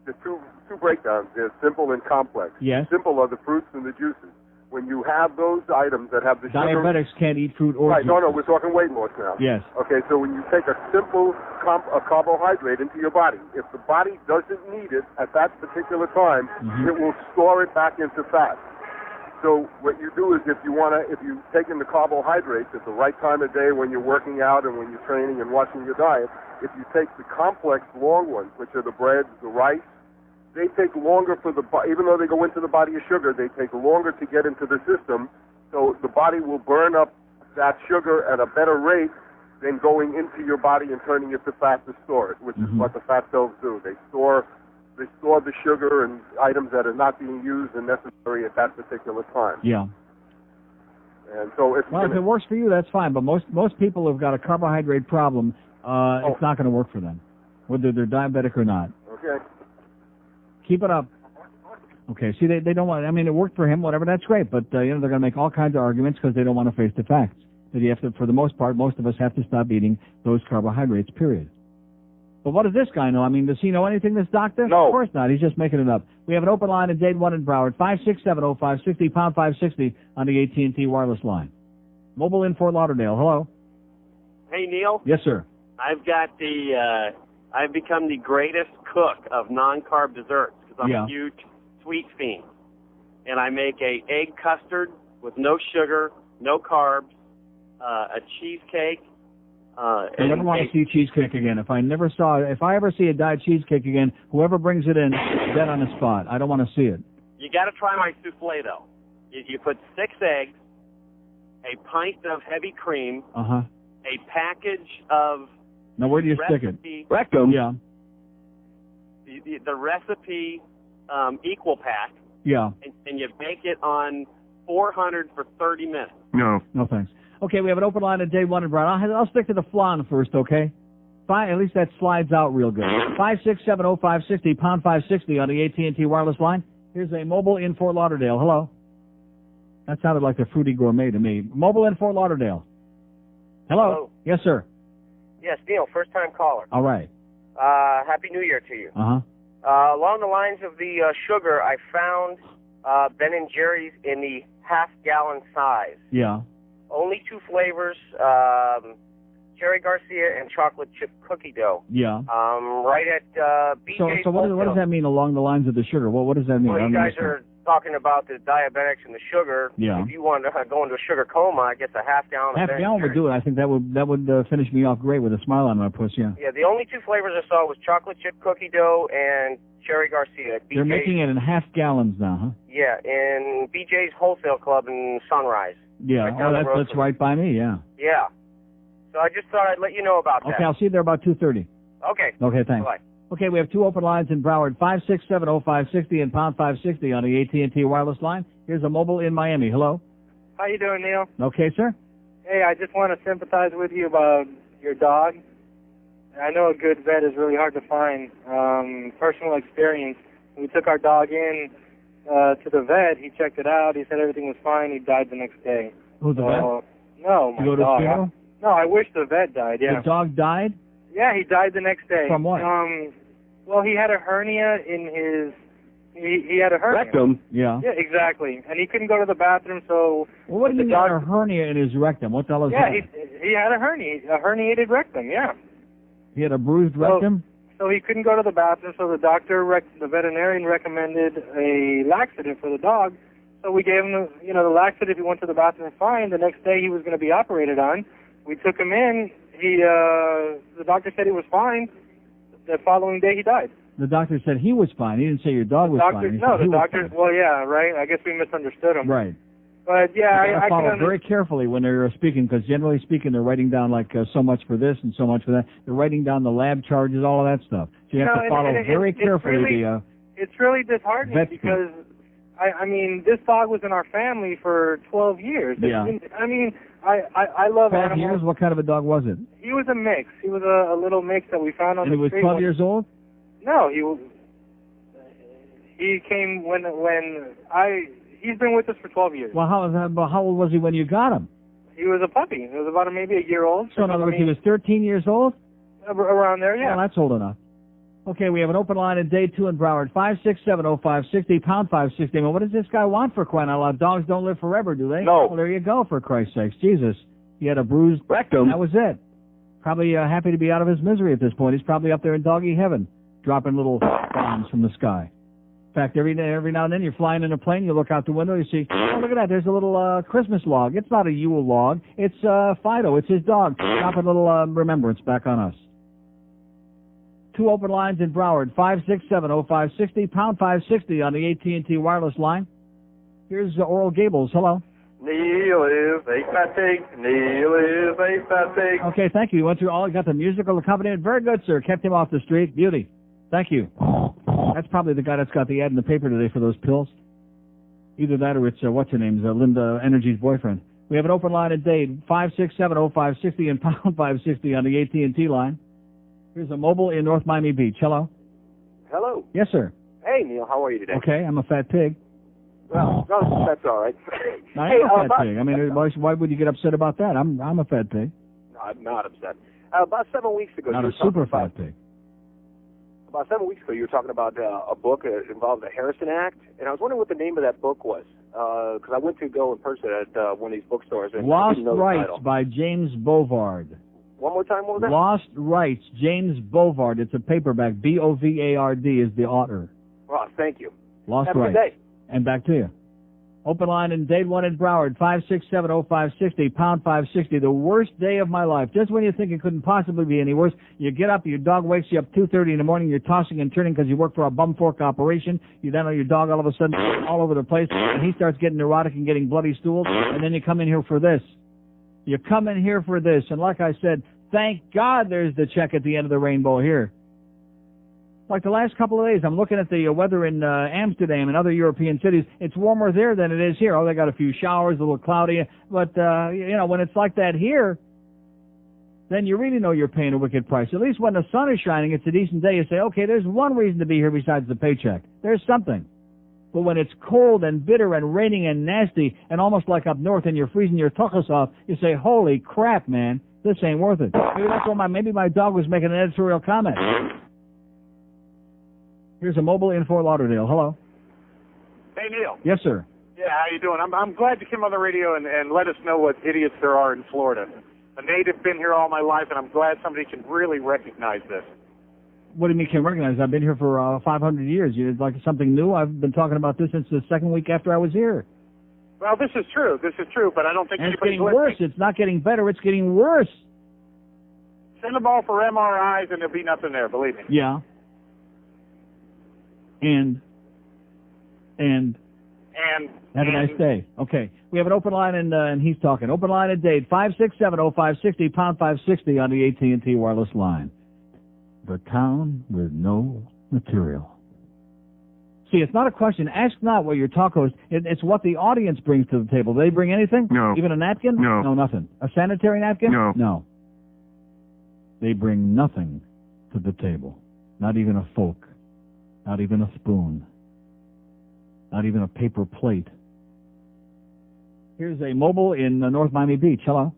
the two breakdowns, they're simple and complex. Yes. Simple are the fruits and the juices. When you have those items that have the sugar... Diabetics can't eat fruit or Right, juice. no, we're talking weight loss now. Yes. Okay, so when you take a simple carbohydrate into your body, if the body doesn't need it at that particular time, it will store it back into fat. So what you do is if you take in the carbohydrates at the right time of day when you're working out and when you're training and watching your diet, if you take the complex long ones, which are the breads, the rice, they take longer for the body, even though they go into the body of sugar, they take longer to get into the system, so the body will burn up that sugar at a better rate than going into your body and turning it to fat to store it, which is what the fat cells do. They store the sugar and items that are not being used and necessary at that particular time. Yeah. And so if it works for you, that's fine, but most people who've got a carbohydrate problem, it's not going to work for them, whether they're diabetic or not. Okay. Keep it up. Okay, see, they don't want... I mean, it worked for him, whatever, that's great, but, they're going to make all kinds of arguments because they don't want to face the facts. That you have to, for the most part, most of us have to stop eating those carbohydrates, period. But what does this guy know? I mean, does he know anything, this doctor? No. Of course not. He's just making it up. We have an open line in Dade 1 in Broward, 5670560, pound 560 on the AT&T wireless line. Mobile in Fort Lauderdale. Hello? Hey, Neil. Yes, sir. I've got I've become the greatest cook of non-carb desserts because I'm a huge sweet fiend. And I make a egg custard with no sugar, no carbs, a cheesecake. I never want to see cheesecake again. If I ever see a diet cheesecake again, whoever brings it in, dead on the spot. I don't want to see it. You got to try my souffle, though. You put 6 eggs, a pint of heavy cream, Uh-huh. a package of... Now, where do you stick it? Rectum. Yeah. the recipe equal pack. Yeah. And you bake it on 400 for 30 minutes. No thanks. Okay, we have an open line at day 1 in Brown. I'll stick to the flan first, okay? Fine, at least that slides out real good. 5670560, pound 560 on the AT&T wireless line. Here's a mobile in Fort Lauderdale. Hello. That sounded like a fruity gourmet to me. Mobile in Fort Lauderdale. Hello. Yes, sir. Yes, Neil, first-time caller. All right. Happy New Year to you. Uh-huh. Along the lines of the sugar, I found Ben & Jerry's in the half-gallon size. Yeah. Only 2 flavors, Cherry Garcia and chocolate chip cookie dough. Yeah. Right at BJ's. So what does that mean along the lines of the sugar? What does that mean? Well, you guys are talking about the diabetics and the sugar. Yeah. If you want to go into a sugar coma, I guess a half-gallon of Ben & Half-gallon would do it. I think that would finish me off great with a smile on my puss, yeah. Yeah, the only 2 flavors I saw was chocolate chip cookie dough and Cherry Garcia at BJ's. They're making it in half gallons now, huh? Yeah, in BJ's Wholesale Club in Sunrise. Yeah, Right that's right by me, yeah. Yeah. So I just thought I'd let you know about that. Okay, I'll see you there about 2:30. Okay. Okay, thanks. Bye. Okay, we have 2 open lines in Broward, 5670560 and pound 560 on the AT&T wireless line. Here's a mobile in Miami. Hello. How you doing, Neil? Okay, sir. Hey, I just want to sympathize with you about your dog. I know a good vet is really hard to find. Personal experience. We took our dog in to the vet. He checked it out. He said everything was fine. He died the next day. Who's the vet? No, my You go to dog. his funeral? No, I wish the vet died, yeah. The dog died? Yeah, he died the next day. From what? Well, he had a hernia in his... He had a hernia. Rectum? Yeah. Yeah, exactly. And he couldn't go to the bathroom, so... Well, what do you mean a hernia in his rectum? What the hell is Yeah, that? he had a herniated rectum, yeah. He had a bruised rectum? So he couldn't go to the bathroom, so the the veterinarian recommended a laxative for the dog. So we gave him the laxative. He went to the bathroom fine. The next day he was going to be operated on. We took him in. The doctor said he was fine. The following day he died. The doctor said he was fine. He didn't say your dog was fine. He No, said he the was doctor. fine. Well, yeah, right. I guess we misunderstood him. Right. But yeah, You I follow can very carefully when they're speaking, because generally speaking, they're writing down like so much for this and so much for that. They're writing down the lab charges, all of that stuff. So you have to follow very carefully It's really disheartening vet because I mean this dog was in our family for 12 years. Yeah. I mean I love 12 animals. years? What kind of a dog was it? He was a mix. He was a little mix that we found on And the he was street. 12 years old? No, he came when he's been with us for 12 years. Well, how old was he when you got him? He was a puppy. He was about maybe a year old. So in other words, he was 13 years old? Around there, yeah. Well, that's old enough. Okay, we have an open line in day 2 in Broward, 5670560, pound 560. Well, what does this guy want for crying out loud? Dogs don't live forever, do they? No. Well, there you go, for Christ's sakes. Jesus. He had a bruised rectum. That was it. Probably happy to be out of his misery at this point. He's probably up there in doggy heaven, dropping little bombs from the sky. In fact, every now and then you're flying in a plane, you look out the window, you see, oh, look at that, there's a little Christmas log. It's not a Yule log. It's Fido. It's his dog. Dropping a little remembrance back on us. 2 open lines in Broward, 5670560, pound 560 on the AT&T wireless line. Here's Oral Gables. Hello. Neil is a fat pig. Neil is a fat pig. Okay, thank you. You went through all, got the musical accompaniment. Very good, sir. Kept him off the street. Beauty. Thank you. That's probably the guy that's got the ad in the paper today for those pills. Either that or it's, what's her name, Linda Energy's boyfriend. We have an open line at Dade, 5670560 and pound 560 on the AT&T line. Here's a mobile in North Miami Beach. Hello. Hello. Yes, sir. Hey, Neil. How are you today? Okay, I'm a fat pig. Well, no, that's all right. I am a fat pig. I mean, why would you get upset about that? I'm a fat pig. No, I'm not upset. About 7 weeks ago, Not you a were super talking fat pig. About 7 weeks ago, you were talking about a book involved the Harrison Act, and I was wondering what the name of that book was, because I went to go in person at one of these bookstores. And I Lost didn't know the Rights title. by James Bovard. One more time, what was that? Lost Rights, James Bovard. It's a paperback. Bovard is the author. Well, thank you. Lost Have a Rights. good day. And back to you. Open line in Dade 1 in Broward, 5670560, pound 560. The worst day of my life. Just when you think it couldn't possibly be any worse, you get up, your dog wakes you up 2:30 in the morning, you're tossing and turning because you work for a bum fork operation. You then know your dog all of a sudden all over the place, and he starts getting neurotic and getting bloody stools, and then you come in here for this. You come in here for this, and like I said, thank God there's the check at the end of the rainbow here. Like the last couple of days, I'm looking at the weather in Amsterdam and other European cities. It's warmer there than it is here. Oh, they got a few showers, a little cloudy. But, when it's like that here, then you really know you're paying a wicked price. At least when the sun is shining, it's a decent day. You say, okay, there's one reason to be here besides the paycheck. There's something. But when it's cold and bitter and raining and nasty and almost like up north and you're freezing your tuchus off, you say, holy crap, man, this ain't worth it. Maybe my dog was making an editorial comment. Here's a mobile in Fort Lauderdale. Hello. Hey, Neil. Yes, sir. Yeah, how you doing? I'm glad you came on the radio and let us know what idiots there are in Florida. A native, been here all my life, and I'm glad somebody can really recognize this. What do you mean can recognize? I've been here for 500 years. You'd like something new? I've been talking about this since the second week after I was here. Well, this is true, but I don't think and it's anybody's getting worse. It's not getting better. It's getting worse. Send the ball for MRIs, and there'll be nothing there, believe me. Yeah. And have a nice day. Okay. We have an open line, and he's talking. Open line at Dade, 567-0560, pound 560 on the AT&T wireless line. The town with no material. See, it's not a question. Ask not what your talk host. It's what the audience brings to the table. Do they bring anything? No. Even a napkin? No. No, nothing. A sanitary napkin? No. No. They bring nothing to the table. Not even a fork. Not even a spoon. Not even a paper plate. Here's a mobile in North Miami Beach. Hello.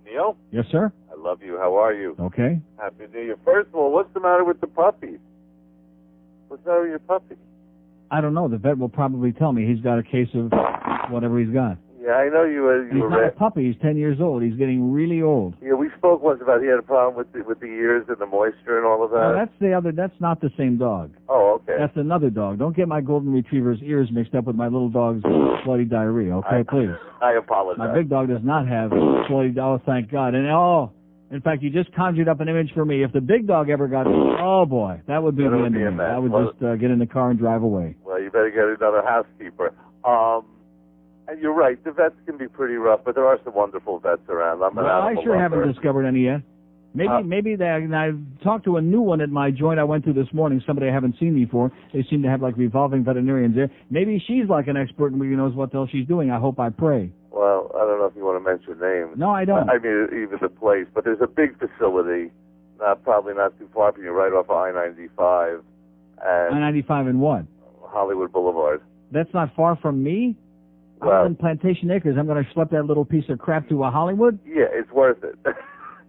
Neil? Yes, sir? I love you. How are you? Okay. Happy New Year. First of all, what's the matter with the puppy? What's the matter with your puppy? I don't know. The vet will probably tell me he's got a case of whatever he's got. Yeah, I know you He's not a puppy. He's 10 years old. He's getting really old. Yeah, we spoke once about he had a problem with the ears and the moisture and all of that. No, that's not the same dog. Oh, okay. That's another dog. Don't get my golden retriever's ears mixed up with my little dog's bloody diarrhea, okay, please? I apologize. My big dog does not have bloody, oh, thank God. And, in fact, you just conjured up an image for me. If the big dog ever got, oh, boy, that would be the end of me. I would just get in the car and drive away. Well, you better get another housekeeper. And you're right, the vets can be pretty rough, but there are some wonderful vets around. I sure haven't discovered any yet. Maybe I've talked to a new one at my joint I went to this morning, somebody I haven't seen before. They seem to have like revolving veterinarians there. Maybe she's like an expert and really knows what the hell she's doing. I hope, I pray. Well, I don't know if you want to mention names. No, I don't. I mean, even the place, but there's a big facility, probably not too far from you, right off of I-95. I-95 and what? Hollywood Boulevard. That's not far from me? Well, I'm in Plantation Acres. I'm going to schlep that little piece of crap to a Hollywood? Yeah, it's worth it.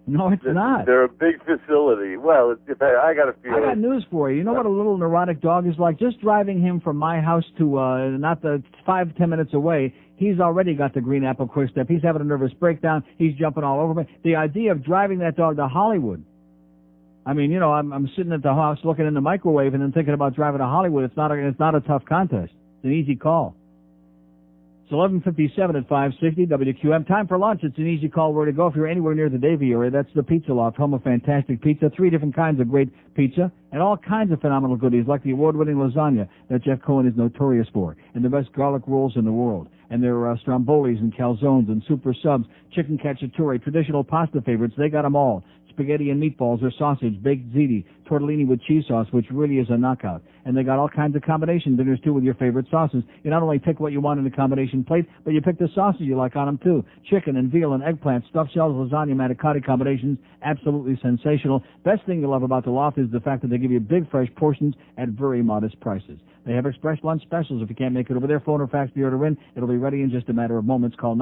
No, it's not. They're a big facility. Well, I got a feeling. I got news for you. You know what a little neurotic dog is like? Just driving him from my house to not the 5-10 minutes away, he's already got the green apple quick step. He's having a nervous breakdown. He's jumping all over me. The idea of driving that dog to Hollywood, I mean, I'm sitting at the house looking in the microwave and then thinking about driving to Hollywood. It's not a tough contest. It's an easy call. It's 11:57 at 560 WQAM. Time for lunch. It's an easy call where to go if you're anywhere near the Davie area. That's the Pizza Loft, home of fantastic pizza. 3 different kinds of great pizza and all kinds of phenomenal goodies like the award-winning lasagna that Jeff Cohen is notorious for and the best garlic rolls in the world. And there are strombolis and calzones and super subs, chicken cacciatore, traditional pasta favorites. They got them all. Spaghetti and meatballs or sausage, baked ziti, tortellini with cheese sauce, which really is a knockout. And they got all kinds of combination dinners, too, with your favorite sauces. You not only pick what you want in the combination plate, but you pick the sauces you like on them, too. Chicken and veal and eggplant, stuffed shells, lasagna, manicotti combinations, absolutely sensational. Best thing you love about the Loft is the fact that they give you big, fresh portions at very modest prices. They have express lunch specials. If you can't make it over there, phone or fax the order in. It'll be ready in just a matter of moments. Call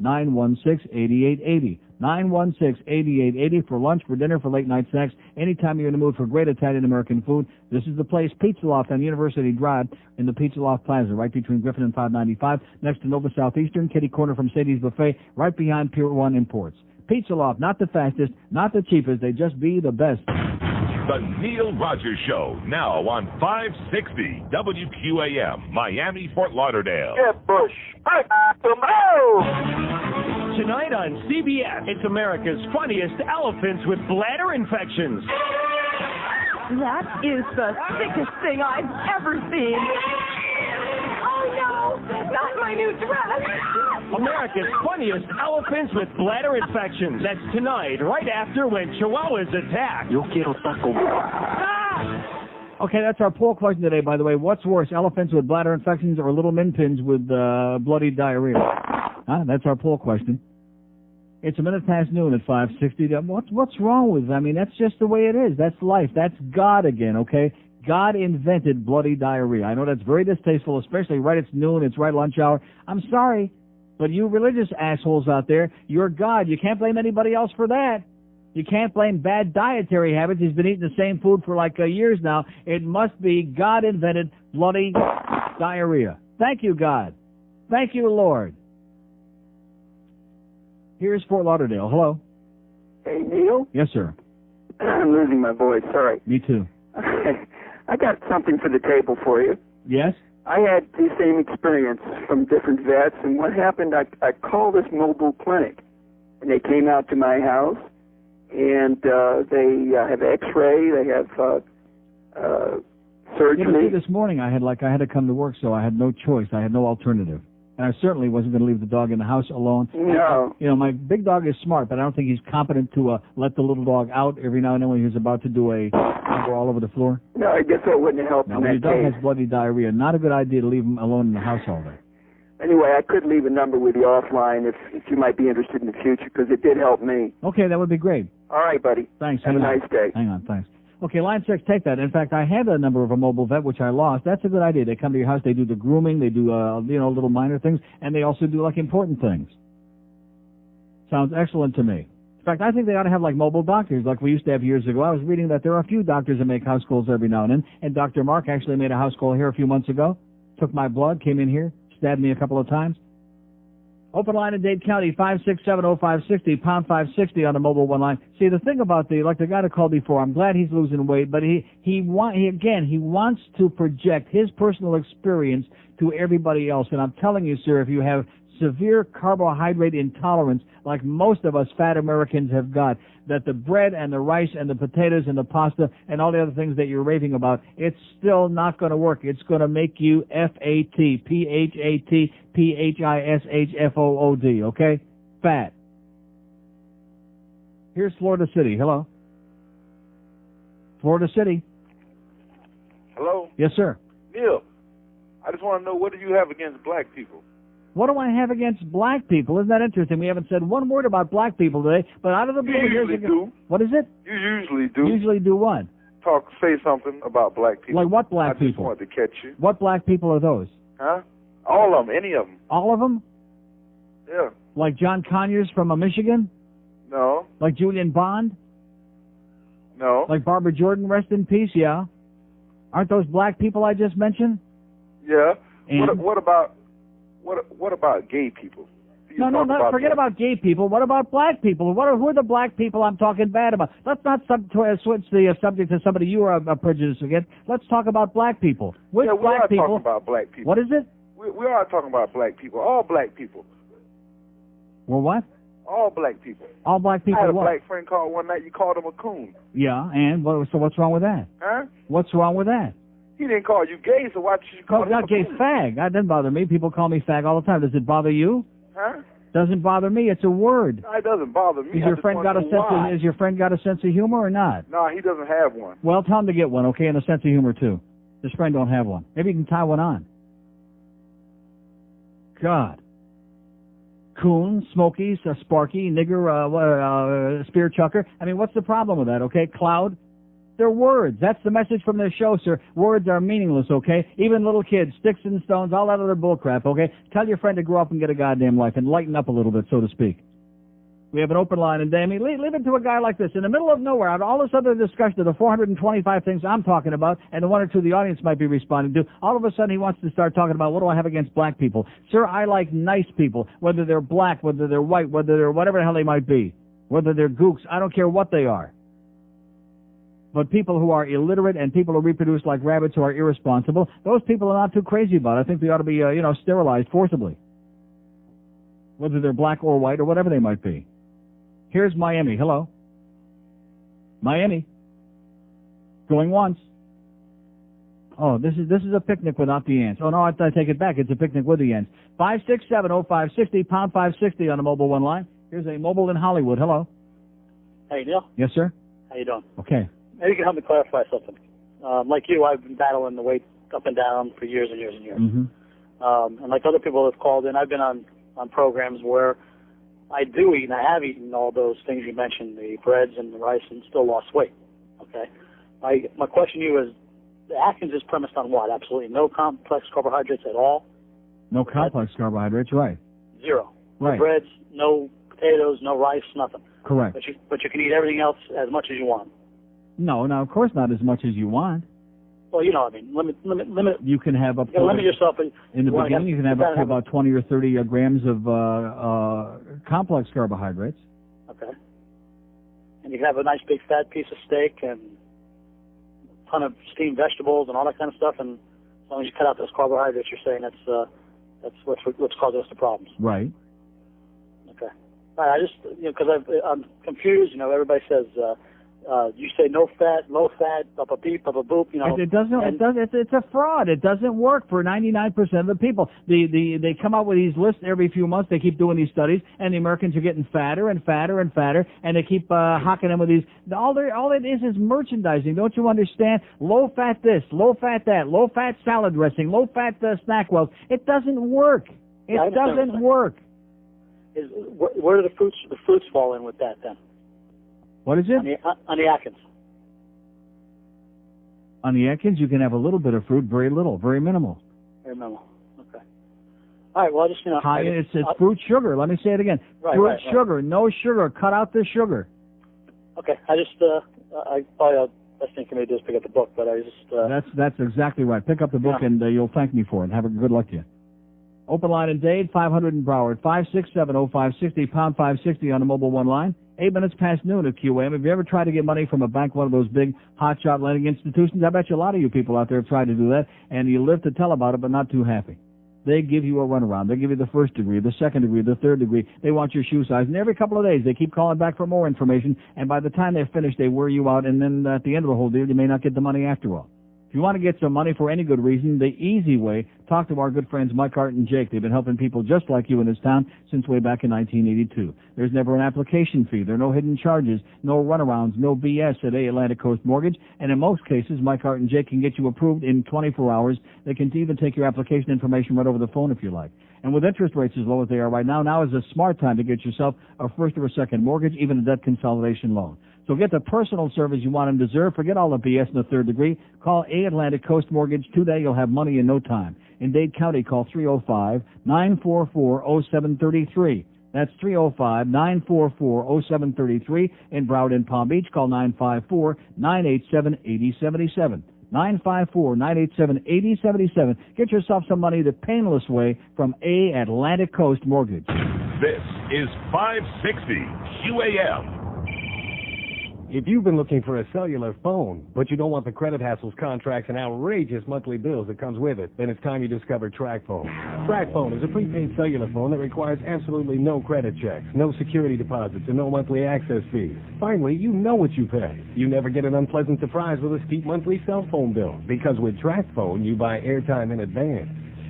954-916-8880. 916-8880 for lunch, for dinner, for late night snacks. Anytime you're in the mood for great Italian-American food, this is the place. Pizza Loft on University Drive in the Pizza Loft Plaza, right between Griffin and 595, next to Nova Southeastern, kitty corner from Sadie's Buffet, right behind Pier 1 Imports. Pizza Loft, not the fastest, not the cheapest, they just be the best. The Neil Rogers Show, now on 560 WQAM, Miami, Fort Lauderdale. Get Bush. Tonight on CBS, it's America's funniest elephants with bladder infections. That is the sickest thing I've ever seen. Oh, no! not my new dress. America's funniest elephants with bladder infections. That's tonight, right after When Chihuahuas Attack. Yo quiero taco. Okay, that's our poll question today, by the way. What's worse, elephants with bladder infections or little min pins with bloody diarrhea? Huh? That's our poll question. It's a minute past noon at 5:60. What's wrong with it? I mean, that's just the way it is. That's life. That's God again, okay? God invented bloody diarrhea. I know that's very distasteful, especially right at noon. It's right lunch hour. I'm sorry, but you religious assholes out there, you're God. You can't blame anybody else for that. You can't blame bad dietary habits. He's been eating the same food for like years now. It must be God invented bloody diarrhea. Thank you, God. Thank you, Lord. Here's Fort Lauderdale. Hello. Hey, Neil? Yes, sir. I'm losing my voice. Sorry. Me too. I got something for the table for you. Yes? I had the same experience from different vets, and what happened, I called this mobile clinic, and they came out to my house, and they have x-ray, they have surgery. Yeah, this morning I had to come to work, so I had no choice. I had no alternative. And I certainly wasn't going to leave the dog in the house alone. No. You know, my big dog is smart, but I don't think he's competent to let the little dog out every now and then when he's about to do a go all over the floor. No, I guess that wouldn't help now, in when that your dog case. has bloody diarrhea, not a good idea to leave him alone in the house all day. Anyway, I could leave a number with you offline if you might be interested in the future, because it did help me. Okay, that would be great. All right, buddy. Thanks. Have a nice day. Hang on, thanks. Okay, line 6, take that. In fact, I had a number of a mobile vet, which I lost. That's a good idea. They come to your house, they do the grooming, they do, little minor things, and they also do, like, important things. Sounds excellent to me. In fact, I think they ought to have, like, mobile doctors, like we used to have years ago. I was reading that there are a few doctors that make house calls every now and then, and Dr. Mark actually made a house call here a few months ago, took my blood, came in here, stabbed me a couple of times. Open line in Dade County, 5670560, pound 560 on the mobile one line. See, the thing about the guy that called before, I'm glad he's losing weight, but he wants to project his personal experience to everybody else. And I'm telling you, sir, if you have severe carbohydrate intolerance, like most of us fat Americans have got, that the bread and the rice and the potatoes and the pasta and all the other things that you're raving about, it's still not going to work. It's going to make you F-A-T, P-H-A-T, P-H-I-S-H-F-O-O-D, okay? Fat. Here's Florida City. Hello. Florida City. Hello? Yes, sir. Neil, I just want to know, what do you have against black people? What do I have against black people? Isn't that interesting? We haven't said one word about black people today, but out of the blue, You usually do. What is it? You usually do. Usually do what? Say something about black people. Like what black people? I just wanted to catch you. What black people are those? Huh? All of them, any of them. All of them? Yeah. Like John Conyers from Michigan? No. Like Julian Bond? No. Like Barbara Jordan, rest in peace, yeah? Aren't those black people I just mentioned? Yeah. And? What about gay people? No, forget about gay people. What about black people? Who are the black people I'm talking bad about? Let's not switch the subject to somebody you are prejudiced against. Let's talk about black people. Which black people? We are talking about black people. What is it? We are talking about black people. All black people. Well, what? All black people. All black people. I had a what? black friend called one night. You called him a coon. Yeah, and so what's wrong with that? Huh? What's wrong with that? He didn't call you gay, so why did you call him not a gay, coon? fag. That doesn't bother me. People call me fag all the time. Does it bother you? Huh? Doesn't bother me. It's a word. No, it doesn't bother me. Has your friend got a sense of humor or not? No, he doesn't have one. Well, tell him to get one, okay, and a sense of humor too. His friend don't have one. Maybe you can tie one on. God. Coon, Smoky, Sparky, Nigger, Spear Chucker. I mean, what's the problem with that, okay? Cloud. They're words. That's the message from their show, sir. Words are meaningless, okay? Even little kids, sticks and stones, all that other bullcrap, okay? Tell your friend to grow up and get a goddamn life and lighten up a little bit, so to speak. We have an open line, and Damien, leave it to a guy like this. In the middle of nowhere, out of all this other discussion of the 425 things I'm talking about, and the one or two the audience might be responding to, all of a sudden he wants to start talking about, what do I have against black people? Sir, I like nice people, whether they're black, whether they're white, whether they're whatever the hell they might be, whether they're gooks, I don't care what they are. But people who are illiterate and people who reproduce like rabbits who are irresponsible, those people are not too crazy about it. I think they ought to be, sterilized forcibly, whether they're black or white or whatever they might be. Here's Miami. Hello. Miami. Going once. Oh, this is a picnic without the ants. Oh, no, I take it back. It's a picnic with the ants. 567-0560, pound 560 on the mobile one line. Here's a mobile in Hollywood. Hello. Hey, Neil. Yes, sir? How you doing? Okay. Maybe you can help me clarify something. Like you, I've been battling the weight up and down for years and years and years. Mm-hmm. And like other people have called in, I've been on programs where I do eat, and I have eaten all those things you mentioned, the breads and the rice, and still lost weight. Okay. My question to you is, the Atkins is premised on what? Absolutely no complex carbohydrates at all? No complex carbohydrates, right. Zero. Right. No breads, no potatoes, no rice, nothing. Correct. But you can eat everything else as much as you want. No, now, of course not as much as you want. Well, you know what I mean. Limit. You can have up to... limit yourself. In the beginning, you can have up to about 20 or 30 grams of complex carbohydrates. Okay. And you can have a nice big fat piece of steak and a ton of steamed vegetables and all that kind of stuff, and as long as you cut out those carbohydrates, you're saying that's what's causing us the problems. Right. Okay. All right, I just, because I'm confused. Everybody says, you say no fat, low fat, up a beep, up a boop, It doesn't. It's a fraud. It doesn't work for 99% of the people. They come out with these lists every few months. They keep doing these studies, and the Americans are getting fatter and fatter and fatter, and they keep hocking them with these. All it is merchandising. Don't you understand? Low fat this, low fat that, low fat salad dressing, low fat snack wells. It doesn't work. It doesn't work. Where do the fruits fall in with that then? What is it? On the Atkins. On the Atkins, you can have a little bit of fruit, very little, very minimal. Very minimal. Okay. All right. Well, I just it's fruit sugar. Let me say it again. Fruit sugar, no sugar. Cut out the sugar. Okay. I probably best thing for me to do is pick up the book, but I just. That's exactly right. Pick up the book and you'll thank me for it. Have a good luck to you. Open line in Dade, 500 in Broward, 567-0560, pound 560 on the mobile one line. 8 minutes past noon at QAM. Have you ever tried to get money from a bank, one of those big hotshot lending institutions? I bet you a lot of you people out there have tried to do that, and you live to tell about it, but not too happy. They give you a runaround. They give you the first degree, the second degree, the third degree. They want your shoe size, and every couple of days they keep calling back for more information, and by the time they're finished, they wear you out, and then at the end of the whole deal, you may not get the money after all. If you want to get some money for any good reason, the easy way, talk to our good friends Mike, Art, and Jake. They've been helping people just like you in this town since way back in 1982. There's never an application fee. There are no hidden charges, no runarounds, no BS at Atlantic Coast Mortgage. And in most cases, Mike, Art, and Jake can get you approved in 24 hours. They can even take your application information right over the phone if you like. And with interest rates as low as they are right now, now is a smart time to get yourself a first or a second mortgage, even a debt consolidation loan. So get the personal service you want and deserve. Forget all the BS in the third degree. Call Atlantic Coast Mortgage today. You'll have money in no time. In Dade County, call 305-944-0733. That's 305-944-0733. In Broward and Palm Beach, call 954-987-8077. 954-987-8077. Get yourself some money the painless way from Atlantic Coast Mortgage. This is 560 QAM. If you've been looking for a cellular phone, but you don't want the credit hassles, contracts, and outrageous monthly bills that comes with it, then it's time you discovered TrackPhone. TrackPhone is a prepaid cellular phone that requires absolutely no credit checks, no security deposits, and no monthly access fees. Finally, you know what you pay. You never get an unpleasant surprise with a steep monthly cell phone bill, because with TrackPhone, you buy airtime in advance.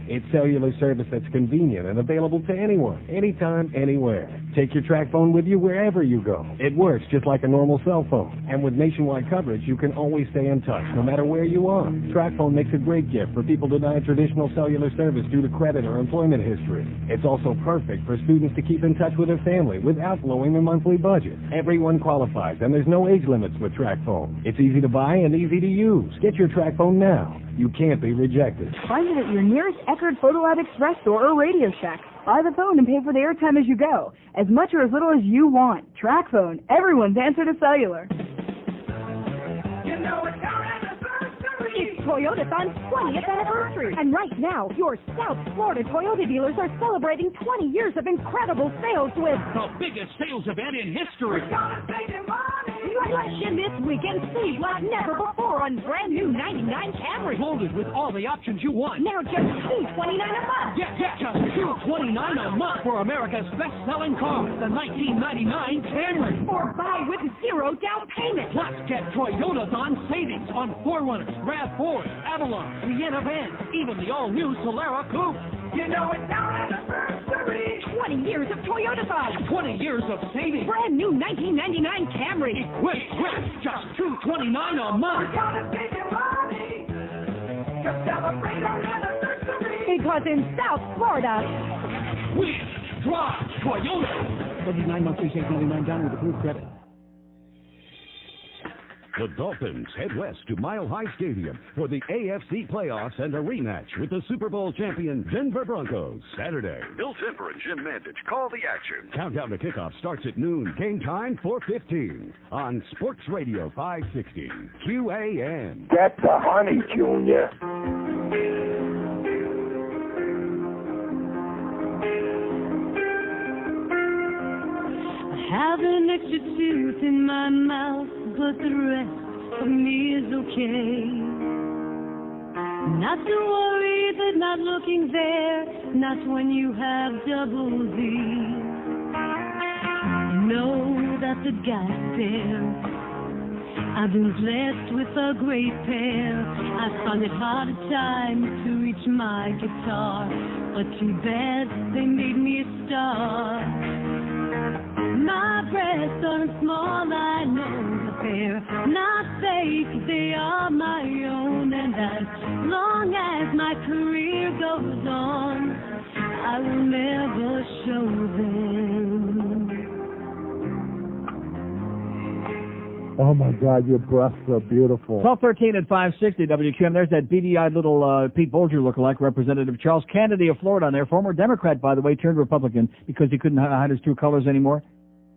It's cellular service that's convenient and available to anyone, anytime, anywhere. Take your TrackPhone with you wherever you go. It works just like a normal cell phone. And with nationwide coverage, you can always stay in touch, no matter where you are. TrackPhone makes a great gift for people denied traditional cellular service due to credit or employment history. It's also perfect for students to keep in touch with their family without blowing their monthly budget. Everyone qualifies, and there's no age limits with TrackPhone. It's easy to buy and easy to use. Get your TrackPhone now. You can't be rejected. Find it at your nearest Eckerd Photolab Express store or Radio Shack. Buy the phone and pay for the airtime as you go, as much or as little as you want. TrackPhone, everyone's answer to cellular. It's Toyota's on 20th anniversary. And right now, your South Florida Toyota dealers are celebrating 20 years of incredible sales with the biggest sales event in history. We're gonna save you money. You Rush in this week and see like never before on brand new 99 Camry. Loaded with all the options you want. Now just $229 a month. Yeah, just $229 a month for America's best-selling car, the 1999 Camry. Or buy with zero down payment. Plus, get Toyota's on savings on 4Runners, RAV4, Avalon, Sienna vans, even the all-new Solara Coupe. You know it's our anniversary. 20 years of Toyota side. 20 years of savings. Brand new 1999 Camry. Equipped with just $229 a month. We're gonna save you money to celebrate our anniversary. Because in South Florida, we drive Toyota. 39 monthly, $899 down with approved credit. The Dolphins head west to Mile High Stadium for the AFC playoffs and a rematch with the Super Bowl champion Denver Broncos Saturday. Bill Timper and Jim Mandich call the action. Countdown to kickoff starts at noon. Game time 4:15 on Sports Radio 560 QAM. Get the honey, Junior. I have an extra tooth in my mouth, but the rest of me is okay. Not to worry that not looking there, not when you have double Z. Know that the guy's there. I've been blessed with a great pair. I found it hard at times to reach my guitar, but too bad they made me a star. My breasts aren't small, I know, but they're not fake, they are my own. And as long as my career goes on, I will never show them. Oh, my God, your breasts are beautiful. 12:13 at 560 WQAM. There's that beady-eyed little Pete Bolger lookalike, Representative Charles Kennedy of Florida on there. Former Democrat, by the way, turned Republican because he couldn't hide his true colors anymore.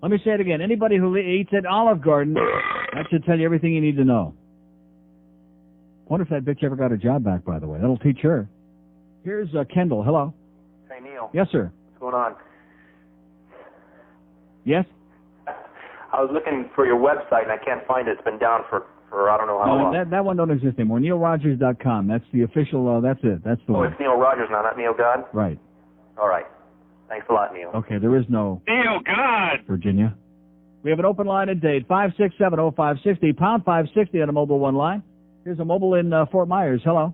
Let me say it again. Anybody who eats at Olive Garden, that should tell you everything you need to know. Wonder if that bitch ever got a job back, by the way. That'll teach her. Here's Kendall. Hello. Hey, Neil. Yes, sir. What's going on? Yes? I was looking for your website, and I can't find it. It's been down for I don't know how long. That one don't exist anymore. NeilRogers.com. That's the official, that's it. That's the one. Oh, it's Neil Rogers now, not Neil God? Right. All right. Thanks a lot, Neil. Okay, there is no Neil God! Virginia. We have an open line at date, 5670560, pound 560 on a mobile one line. Here's a mobile in Fort Myers. Hello.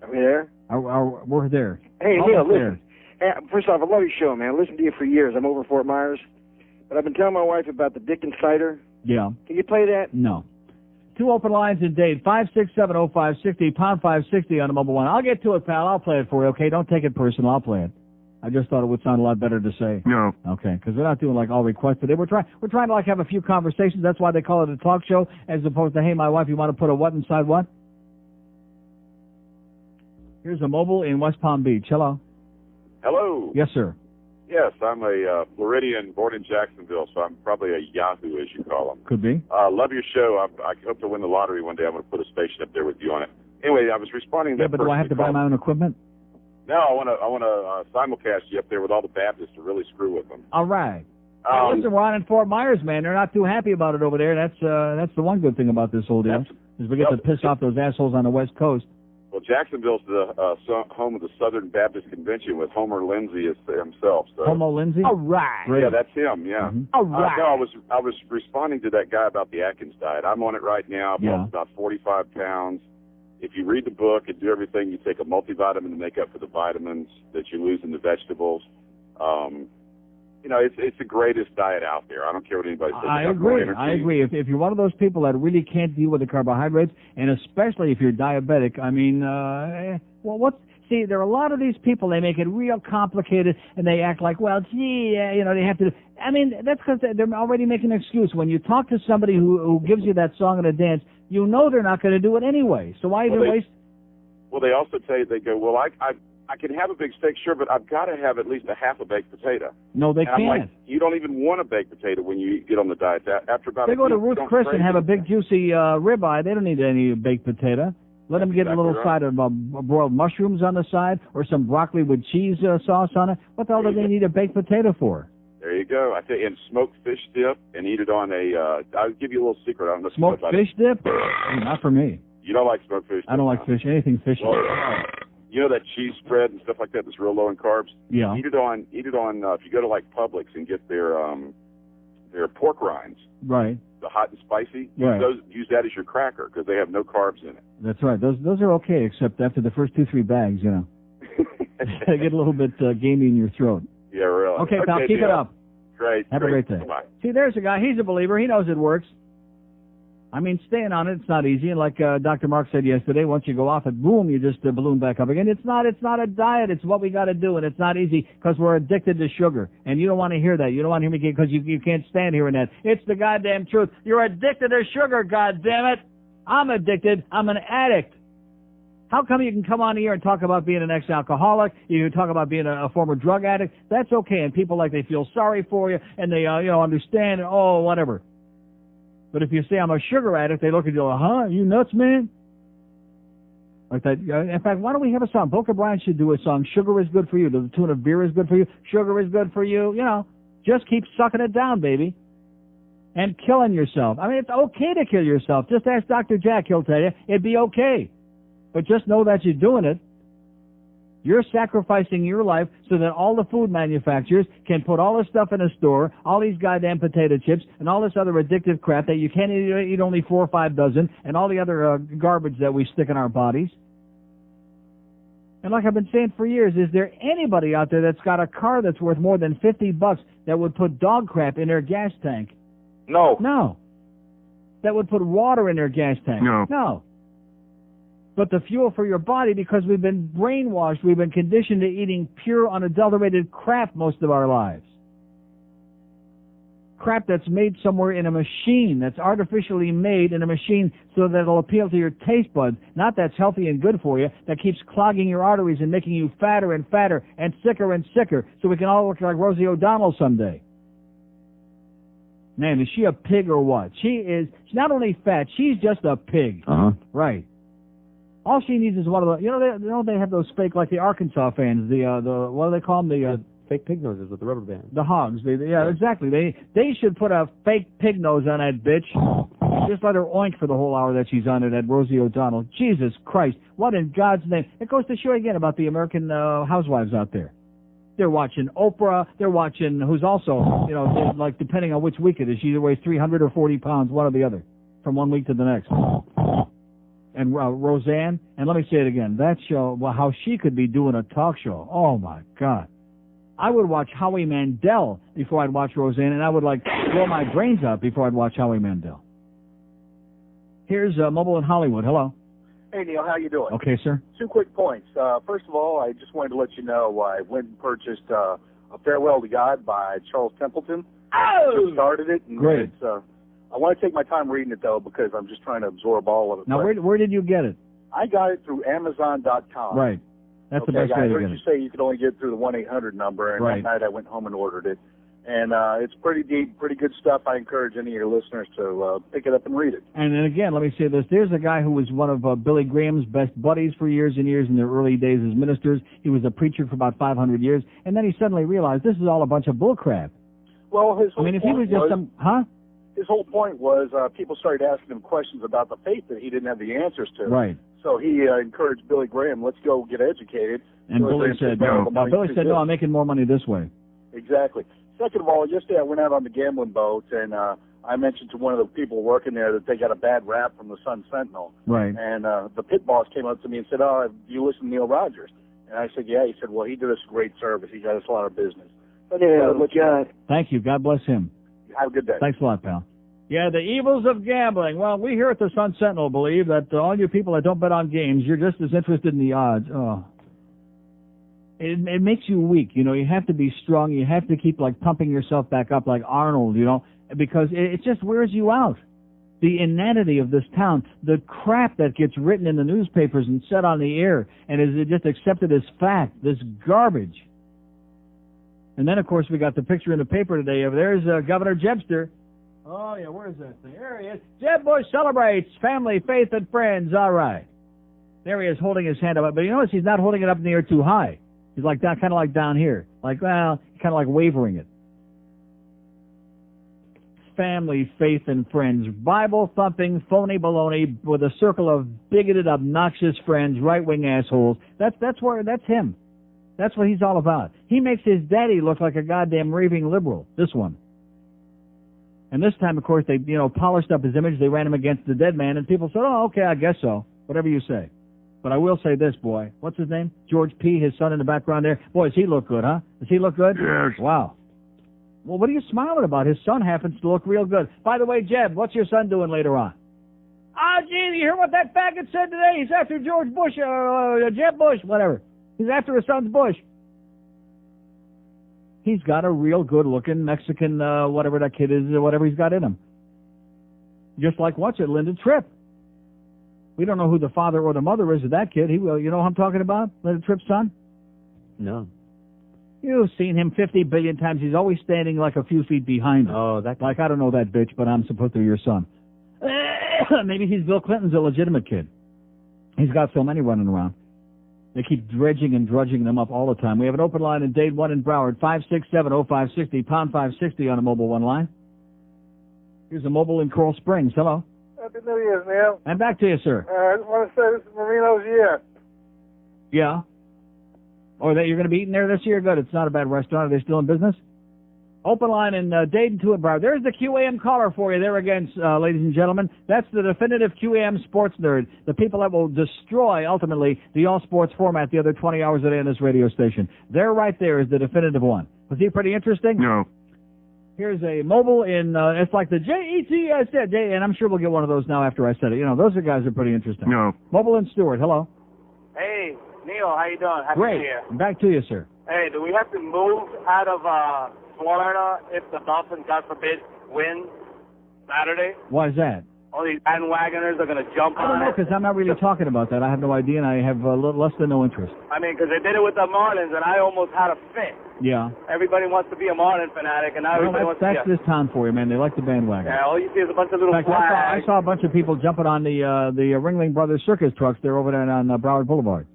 Are we there? We're there. Hey, Almost Neil, there. listen. Hey, first off, I love your show, man. I listened to you for years. I'm over Fort Myers. But I've been telling my wife about the Dickens cider. Yeah. Can you play that? No. Two open lines in date, 5670560, pound 560 on a mobile one. I'll get to it, pal. I'll play it for you, okay? Don't take it personal. I'll play it. I just thought it would sound a lot better to say. No. Okay, because we're not doing like all requested. We're trying to like have a few conversations. That's why they call it a talk show, as opposed to, hey, my wife, you want to put a what inside what? Here's a mobile in West Palm Beach. Hello. Hello. Yes, sir. Yes, I'm a Floridian born in Jacksonville, so I'm probably a Yahoo, as you call them. Could be. Love your show. I hope to win the lottery one day. I'm going to put a station up there with you on it. Anyway, I was responding to Yeah, that but do I have to buy my own equipment? No, I want to simulcast you up there with all the Baptists to really screw with them. All right. Listen, we're on in Fort Myers, man. They're not too happy about it over there. That's the one good thing about this whole deal, is we get to piss off those assholes on the West Coast. Well, Jacksonville's the home of the Southern Baptist Convention with Homer Lindsay as himself. So. Homo Lindsay? All right. Yeah, that's him, yeah. Mm-hmm. All right. No, I was responding to that guy about the Atkins diet. I'm on it right now. I've lost about 45 pounds. If you read the book and do everything, you take a multivitamin to make up for the vitamins that you lose in the vegetables. It's the greatest diet out there. I don't care what anybody says. I agree. If you're one of those people that really can't deal with the carbohydrates, and especially if you're diabetic, I mean, see, there are a lot of these people, they make it real complicated, and they act like, well, gee, they have to. I mean, that's because they're already making an excuse. When you talk to somebody who gives you that song and a dance, you know they're not going to do it anyway. So why even waste? Well, they also tell you, they go, well, I can have a big steak, sure, but I've got to have at least a half a baked potato. No, they and can't. I'm like, you don't even want a baked potato when you get on the diet. After about they a go to week, Ruth Chris and have a big juicy ribeye. They don't need any baked potato. Let them get a little side of broiled mushrooms on the side, or some broccoli with cheese sauce on it. What the hell do they need a baked potato for? There you go. I tell you, and smoked fish dip, and eat it on a. I'll give you a little secret. I don't know if you know Smoked about fish it. dip? Not for me. You don't like smoked fish dip? I don't like fish. Anything fishy. Well, you know that cheese spread and stuff like that that's real low in carbs? Yeah. Eat it on. If you go to like Publix and get their pork rinds. Right. The hot and spicy. Right. Use that as your cracker because they have no carbs in it. That's right. Those are okay, except after the first 2-3 bags, you know. They get a little bit gamey in your throat. Yeah, really. Okay, pal, keep it up. Great. Have a great day. Bye. See, there's a guy. He's a believer. He knows it works. I mean, staying on it's not easy. And like Dr. Mark said yesterday, once you go off it, boom, you just balloon back up again. It's not a diet. It's what we got to do, and it's not easy because we're addicted to sugar. And you don't want to hear that. You don't want to hear me because you can't stand hearing that. It's the goddamn truth. You're addicted to sugar, goddammit. I'm addicted. I'm an addict. How come you can come on here and talk about being an ex-alcoholic? You can talk about being a former drug addict. That's okay. And people like they feel sorry for you and they understand. Oh, whatever. But if you say I'm a sugar addict, they look at you like, huh? You nuts, man? Like that. In fact, why don't we have a song? Boca Brian should do a song. Sugar is good for you. To the tune of beer is good for you. Sugar is good for you. You know, just keep sucking it down, baby. And killing yourself. I mean, it's okay to kill yourself. Just ask Dr. Jack. He'll tell you it'd be okay. But just know that you're doing it. You're sacrificing your life so that all the food manufacturers can put all this stuff in a store, all these goddamn potato chips, and all this other addictive crap that you can't eat only 4 or 5 dozen, and all the other garbage that we stick in our bodies. And like I've been saying for years, is there anybody out there that's got a car that's worth more than $50 that would put dog crap in their gas tank? No. No. That would put water in their gas tank? No. No. But the fuel for your body, because we've been brainwashed, we've been conditioned to eating pure, unadulterated crap most of our lives. Crap that's made somewhere in a machine, that's artificially made in a machine so that it'll appeal to your taste buds, not that's healthy and good for you, that keeps clogging your arteries and making you fatter and fatter and sicker, so we can all look like Rosie O'Donnell someday. Man, is she a pig or what? She's not only fat, she's just a pig. Uh-huh. Right. All she needs is one of the, they have those fake, like the Arkansas fans, the what do they call them? The fake pig noses with the rubber band. The hogs. Yeah, exactly. They should put a fake pig nose on that bitch. Just let her oink for the whole hour that she's on it at Rosie O'Donnell. Jesus Christ. What in God's name? It goes to show again about the American housewives out there. They're watching Oprah. They're watching, who's also, like depending on which week it is, she either weighs 300 or 40 pounds, one or the other, from one week to the next. And Roseanne, and let me say it again, that show, well, how she could be doing a talk show. Oh, my God. I would watch Howie Mandel before I'd watch Roseanne, and I would, blow my brains out before I'd watch Howie Mandel. Here's Mobile in Hollywood. Hello. Hey, Neil, how you doing? Okay, sir. 2 quick points. First of all, I just wanted to let you know I went and purchased A Farewell to God by Charles Templeton. Oh! Just started it. And great. I want to take my time reading it, though, because I'm just trying to absorb all of it. Now, where did you get it? I got it through Amazon.com. Right. That's the best way to get it. I heard you say you could only get it through the 1-800 number, and that night I went home and ordered it. And it's pretty deep, pretty good stuff. I encourage any of your listeners to pick it up and read it. And then again, let me say this. There's a guy who was one of Billy Graham's best buddies for years and years in their early days as ministers. He was a preacher for about 500 years. And then he suddenly realized this is all a bunch of bullcrap. Well, his whole if he was just His whole point was people started asking him questions about the faith that he didn't have the answers to. Right. So he encouraged Billy Graham, let's go get educated. And Billy said, no, I'm making more money this way. Exactly. Second of all, yesterday I went out on the gambling boat, and I mentioned to one of the people working there that they got a bad rap from the Sun Sentinel. Right. And the pit boss came up to me and said, oh, do you listen to Neil Rogers? And I said, yeah. He said, well, he did us great service. He got us a lot of business. But, Thank you. God bless him. Have a good day. Thanks a lot, pal. Yeah, the evils of gambling. Well, we here at the Sun Sentinel believe that all you people that don't bet on games, you're just as interested in the odds. Oh. It makes you weak. You have to be strong. You have to keep, pumping yourself back up like Arnold, because it just wears you out. The inanity of this town, the crap that gets written in the newspapers and said on the air and is just accepted as fact, this garbage. And then, of course, we got the picture in the paper today of there's Governor Jebster. Oh, yeah, where's that thing? There he is. Jeb Bush celebrates family, faith, and friends. All right. There he is holding his hand up. But you notice he's not holding it up in the air too high. He's kind of like down here. Kind of like wavering it. family, faith, and friends. Bible-thumping, phony baloney with a circle of bigoted, obnoxious friends, right-wing assholes. That's him. That's what he's all about. He makes his daddy look like a goddamn raving liberal, this one. And this time, of course, they, polished up his image. They ran him against the dead man, and people said, oh, okay, I guess so. Whatever you say. But I will say this, boy. What's his name? George P., his son in the background there. Boy, does he look good, huh? Does he look good? Yes. Wow. Well, what are you smiling about? His son happens to look real good. By the way, Jeb, what's your son doing later on? Gee, you hear what that faggot said today? He's after George Bush, Jeb Bush, whatever. He's after his son's Bush. He's got a real good-looking Mexican, whatever that kid is, or whatever he's got in him. Just like, Linda Tripp. We don't know who the father or the mother is of that kid. You know who I'm talking about? Linda Tripp's son? No. You've seen him 50 billion times. He's always standing like a few feet behind him. Oh, that guy. Like, I don't know that bitch, but I'm supposed to be your son. Maybe he's Bill Clinton's illegitimate kid. He's got so many running around. They keep dredging and drudging them up all the time. We have an open line in Dade 1 in Broward, 567-0560, pound 560 on a mobile one line. Here's a mobile in Coral Springs. Hello. Happy New Year's, Neil. And back to you, sir. I just want to say this is Marino's year. Yeah. Oh, that you're going to be eating there this year? Good. It's not a bad restaurant. Are they still in business? Open line in Dade 2 in Broward. There's the QAM caller for you there again, ladies and gentlemen. That's the definitive QAM sports nerd. The people that will destroy, ultimately, the all-sports format the other 20 hours a day on this radio station. There right there is the definitive one. Was he pretty interesting? No. Here's a mobile in, it's like the JETS, and I'm sure we'll get one of those now after I said it. Those are guys are pretty interesting. No. Mobile in Stewart. Hello. Hey, Neil, how you doing? Happy Great. New Year. Back to you, sir. Hey, do we have to move out of Florida if the Dolphins, God forbid, win Saturday? Why is that? All these bandwagoners are going to jump I don't on know, it. because I'm not really talking about that. I have no idea, and I have less than no interest. I mean, because they did it with the Marlins, and I almost had a fit. Yeah. Everybody wants to be a Marlin fanatic, and now everybody wants to be that's this town for you, man. They like the bandwagon. Yeah, all you see is a bunch of little In fact, I flags. saw a bunch of people jumping on the Ringling Brothers Circus trucks there over there on Broward Boulevard.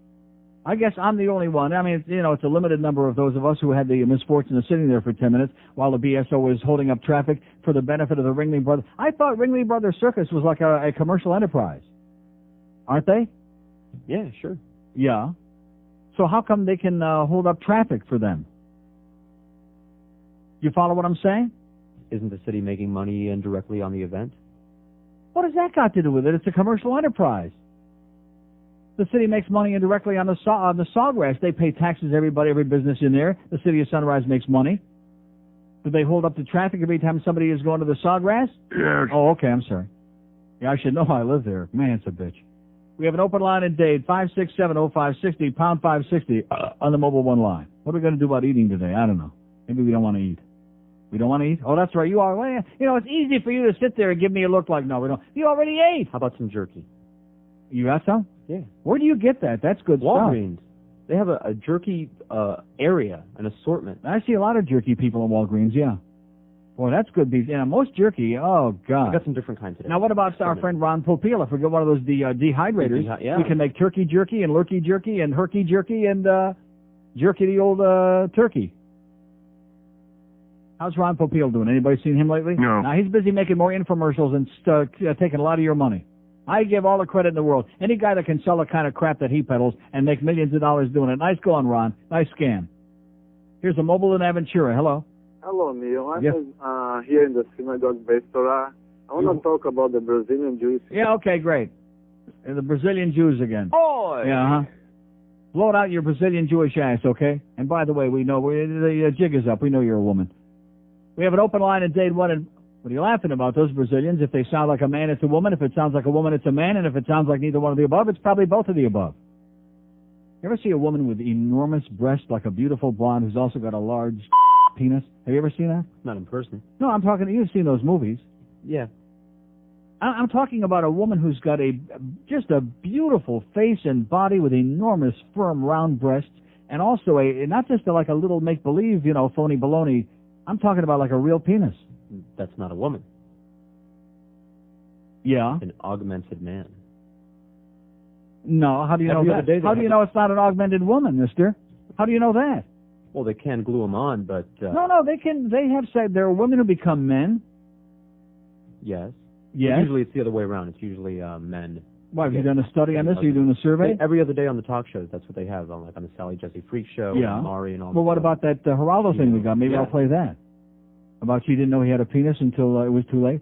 I guess I'm the only one. I mean, it's a limited number of those of us who had the misfortune of sitting there for 10 minutes while the BSO was holding up traffic for the benefit of the Ringling Brothers. I thought Ringling Brothers Circus was like a commercial enterprise. Aren't they? Yeah, sure. Yeah. So how come they can hold up traffic for them? You follow what I'm saying? Isn't the city making money indirectly on the event? What has that got to do with it? It's a commercial enterprise. The city makes money indirectly on the sawgrass. They pay taxes, every business in there. The city of Sunrise makes money. Do they hold up the traffic every time somebody is going to the sawgrass? Yes. Oh, okay, I'm sorry. Yeah, I should know I live there. Man, it's a bitch. We have an open line in Dade, 567-0560, pound 560 on the mobile one line. What are we going to do about eating today? I don't know. Maybe we don't want to eat. We don't want to eat? Oh, that's right. You are. Well, it's easy for you to sit there and give me a look like, no, we don't. You already ate. How about some jerky? You got some? Yeah. Where do you get that? That's good Walgreens. stuff. They have a jerky area, an assortment. I see a lot of jerky people in Walgreens, yeah. Boy, that's good beef. Most jerky, oh, God. I got some different kinds today. Now, what about our friend Ron Popeil? If we get one of those dehydrators, yeah. we can make turkey jerky and lurkey jerky and herky jerky and jerky the old turkey. How's Ron Popeil doing? Anybody seen him lately? No. Now, he's busy making more infomercials and taking a lot of your money. I give all the credit in the world. Any guy that can sell the kind of crap that he peddles and make millions of dollars doing it. Nice going, Ron. Nice scam. Here's a mobile in Aventura. Hello. Hello, Neil. I'm Yes. Here in the synagogue Bestora. I want to talk about the Brazilian Jews. Yeah, okay, great. The Brazilian Jews again. Oh! Yeah, Blow it out your Brazilian Jewish ass, okay? And by the way, we know the jig is up. We know you're a woman. We have an open line in Dade 1 and what are you laughing about? Those Brazilians, if they sound like a man, it's a woman. If it sounds like a woman, it's a man. And if it sounds like neither one of the above, it's probably both of the above. You ever see a woman with enormous breasts, like a beautiful blonde who's also got a large penis? Have you ever seen that? Not in person. No, I'm talking, you've seen those movies. Yeah. I'm talking about a woman who's got just a beautiful face and body with enormous, firm, round breasts, and also not just like a little make-believe, phony baloney. I'm talking about like a real penis. That's not a woman. Yeah. An augmented man. No, how do you know that? How do you know it's not an augmented woman, mister? How do you know that? Well, they can glue them on, but... No, they have said there are women who become men, Yes. Yes? Usually it's the other way around. It's usually men. Why, have you done a study on this? Are you doing a survey? Every other day on the talk shows, that's what they have on, like on the Sally Jesse Freak Show, Yeah. and Maury and all Well, that what stuff. about that Geraldo thing we got? Maybe Yeah. I'll play that. About she didn't know he had a penis until it was too late?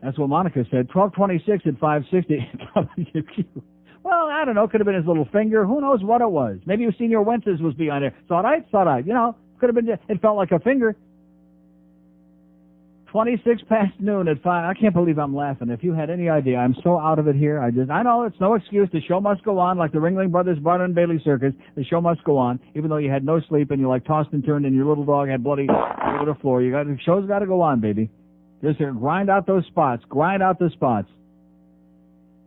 That's what Monica said. 1226 at 560. WQ. Well, I don't know. Could have been his little finger. Who knows what it was? Maybe Senior Wences was behind it. Thought I. You know, could have been. It felt like a finger. 26 past noon at 5. I can't believe I'm laughing. If you had any idea, I'm so out of it here. I know it's no excuse. The show must go on, like the Ringling Brothers Barnum and Bailey Circus. The show must go on, even though you had no sleep and you like tossed and turned and your little dog had bloody all over the floor. The show's got to go on, baby. Just grind out those spots. Grind out the spots.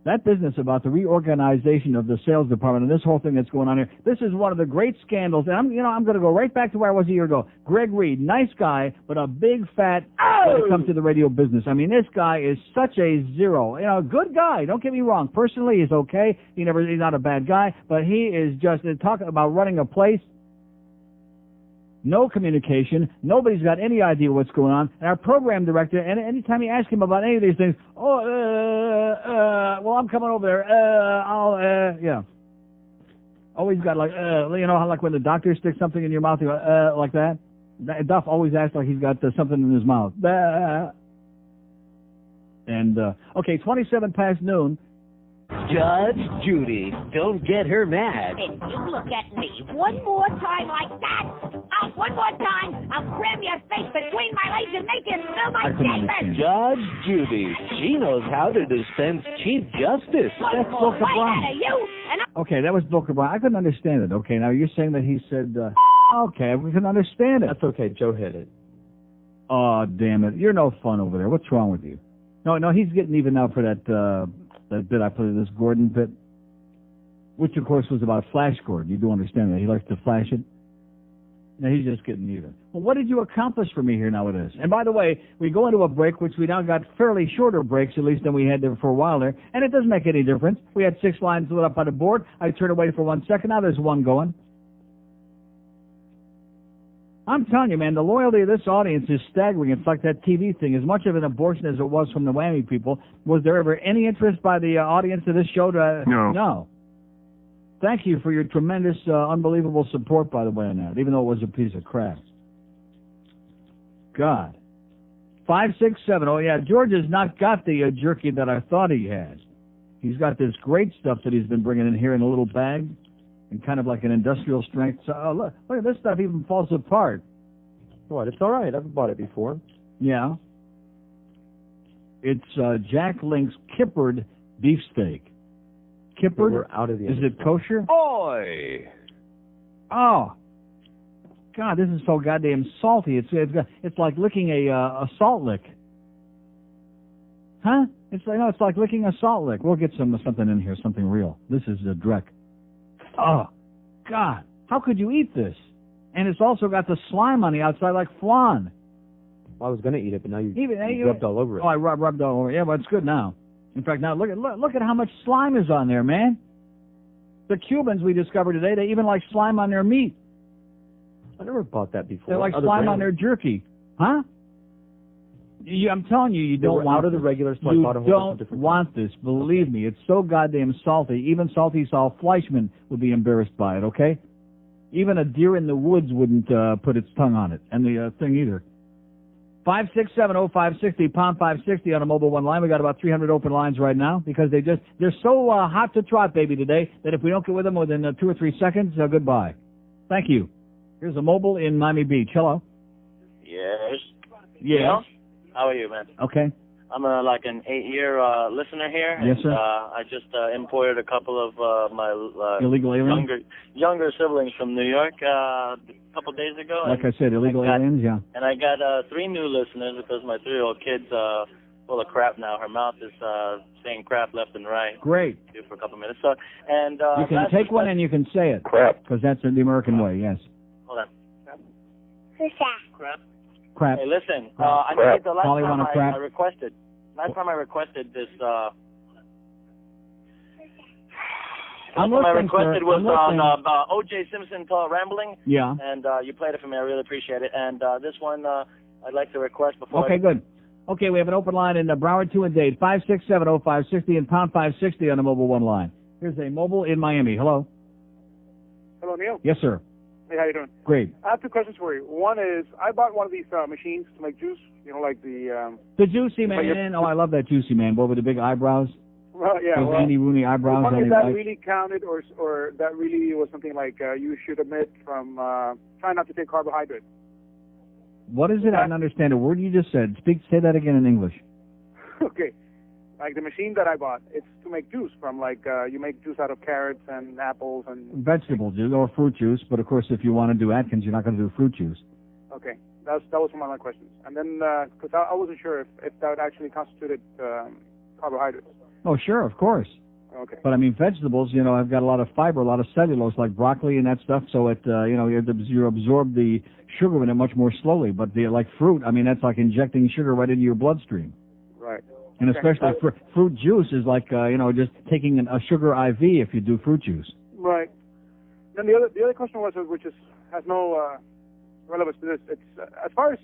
That business about the reorganization of the sales department and this whole thing that's going on here, this is one of the great scandals. And I'm going to go right back to where I was a year ago. Greg Reed, nice guy, but a big fat when it comes to the radio business. I mean, this guy is such a zero. You know, good guy. Don't get me wrong. Personally, he's okay. He's not a bad guy, but he is just talking about running a place. No communication. Nobody's got any idea what's going on. And our program director, and anytime you ask him about any of these things, well, I'm coming over there. Yeah. Always got like, you know, how like when the doctor sticks something in your mouth, you go, like that. Duff always acts like he's got something in his mouth. And, okay, 27 past noon. Judge Judy, don't get her mad. If you look at me one more time like that, one more time, I'll cram your face between my legs and make you smell my chambers. Judge Judy, she knows how to dispense Chief Justice. That's Booker Brown. Okay, that was Booker Brown. I couldn't understand it. Okay, now you're saying that he said, okay, we can understand it. That's okay. Joe hit it. Oh, damn it. You're no fun over there. What's wrong with you? No, he's getting even now for that bit I played, this Gordon bit, which of course was about Flash Gordon. You do understand that. He likes to flash it. Now he's just getting even. Well, what did you accomplish for me here now with this? And by the way, we go into a break, which we now got fairly shorter breaks, at least than we had there for a while there, and it doesn't make any difference. We had 6 lines lit up on the board. I turned away for 1 second. Now there's one going. I'm telling you, man, the loyalty of this audience is staggering. It's like that TV thing. As much of an abortion as it was from the Whammy people, was there ever any interest by the audience of this show? No. Thank you for your tremendous, unbelievable support, by the way, on that, even though it was a piece of crap. God. 567. Oh, yeah, George has not got the jerky that I thought he had. He's got this great stuff that he's been bringing in here in a little bag. And kind of like an industrial strength. So, look at this stuff even falls apart. What? It's all right. I've bought it before. Yeah. It's Jack Link's kippered beefsteak. Kippered? We're out of the Is it kosher? Oi! Oh. God, this is so goddamn salty. It's like licking a salt lick. Huh? It's like licking a salt lick. We'll get something in here, something real. This is a Drek. Oh, God. How could you eat this? And it's also got the slime on the outside like flan. Well, I was going to eat it, but now you rubbed all over it. Oh, I rubbed all over it. Yeah, but it's good now. In fact, now look at how much slime is on there, man. The Cubans we discovered today, they even like slime on their meat. I never bought that before. They like slime on their jerky. Huh? I'm telling you, you don't want out of the regular, so I bought a whole bunch of different want this. Believe me, it's so goddamn salty. Even salty Saul Fleischman would be embarrassed by it, okay? Even a deer in the woods wouldn't put its tongue on it, and the thing either. 5670560, pound 560 on a mobile one line. We got about 300 open lines right now because they're so hot to trot, baby, today that if we don't get with them within 2 or 3 seconds, goodbye. Thank you. Here's a mobile in Miami Beach. Hello. Yes. Yes. How are you, man? Okay. I'm like an 8-year listener here. Yes, sir. And, I just imported a couple of my illegal aliens? younger siblings from New York a couple days ago. Like I said, illegal aliens, yeah. And I got 3 new listeners because my 3-year-old kid's full of crap now. Her mouth is saying crap left and right. Great. For a couple minutes. So, and you can take one and you can say it. Crap. Because that's the American way, yes. Hold on. Who's that? Crap. Crap. Hey, listen. I need the last Polly time crap. I requested. Last time I requested this. I'm I listening, requested sir. was I'm on listening. O.J. Simpson Rambling. Yeah. And you played it for me. I really appreciate it. And this one I'd like to request before. Okay, good. Okay, we have an open line in Broward 2 and Dade, 5670560 and pound 560 on the mobile one line. Here's a mobile in Miami. Hello. Hello, Neil. Yes, sir. Hey, how you doing? Great. I have two questions for you. One is, I bought one of these machines to make juice. You know, like the... The Juicy Man. Oh, I love that Juicy Man. Boy with the big eyebrows. Well, yeah. Those Andy-Rooney eyebrows. If that really counted, or that really was something like you should omit from trying not to take carbohydrates. What is it? I don't understand a word you just said. Say that again in English. Okay. Like the machine that I bought, it's to make juice from, like, you make juice out of carrots and apples and... Vegetable juice or fruit juice, but of course if you want to do Atkins, you're not going to do fruit juice. Okay. That was one of my questions. And then, because I wasn't sure if that actually constituted carbohydrates. Oh, sure, of course. Okay. But I mean, vegetables, you know, have got a lot of fiber, a lot of cellulose, like broccoli and that stuff. So it, you know, you absorb the sugar in it much more slowly. But like fruit, I mean, that's like injecting sugar right into your bloodstream. Right. And especially fruit juice is like, you know, just taking a sugar IV if you do fruit juice. Right. Then the other question was, which has no relevance to this. It's as far as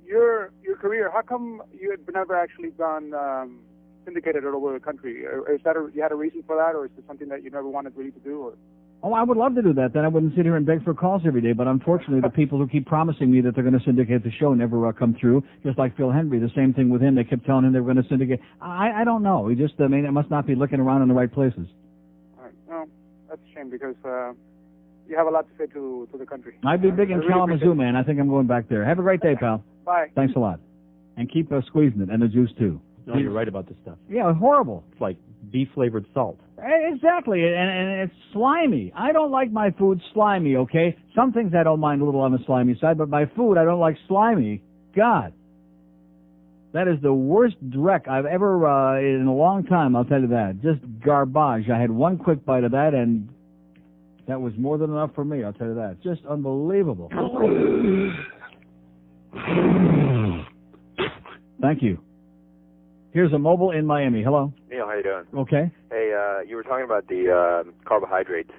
your career, how come you had never actually gone syndicated all over the country? Is that you had a reason for that, or is it something that you never wanted really to do? Or? Oh, I would love to do that. Then I wouldn't sit here and beg for calls every day. But unfortunately, the people who keep promising me that they're going to syndicate the show never come through. Just like Phil Henry, the same thing with him. They kept telling him they were going to syndicate. I don't know. We just, I mean, it must not be looking around in the right places. All right. No, that's a shame because you have a lot to say to the country. I'd be big in Kalamazoo, man. I think I'm going back there. Have a great day, pal. Bye. Thanks a lot. And keep squeezing it, and the juice too. No, you're right about this stuff. Yeah, horrible. It's like beef-flavored salt. Exactly, and it's slimy. I don't like my food slimy, okay? Some things I don't mind a little on the slimy side, but my food I don't like slimy. God. That is the worst dreck I've ever, in a long time, I'll tell you that. Just garbage. I had one quick bite of that, and that was more than enough for me, I'll tell you that. Just unbelievable. Thank you. Here's a mobile in Miami. Hello. Neil, how you doing? Okay. Hey, you were talking about the carbohydrates.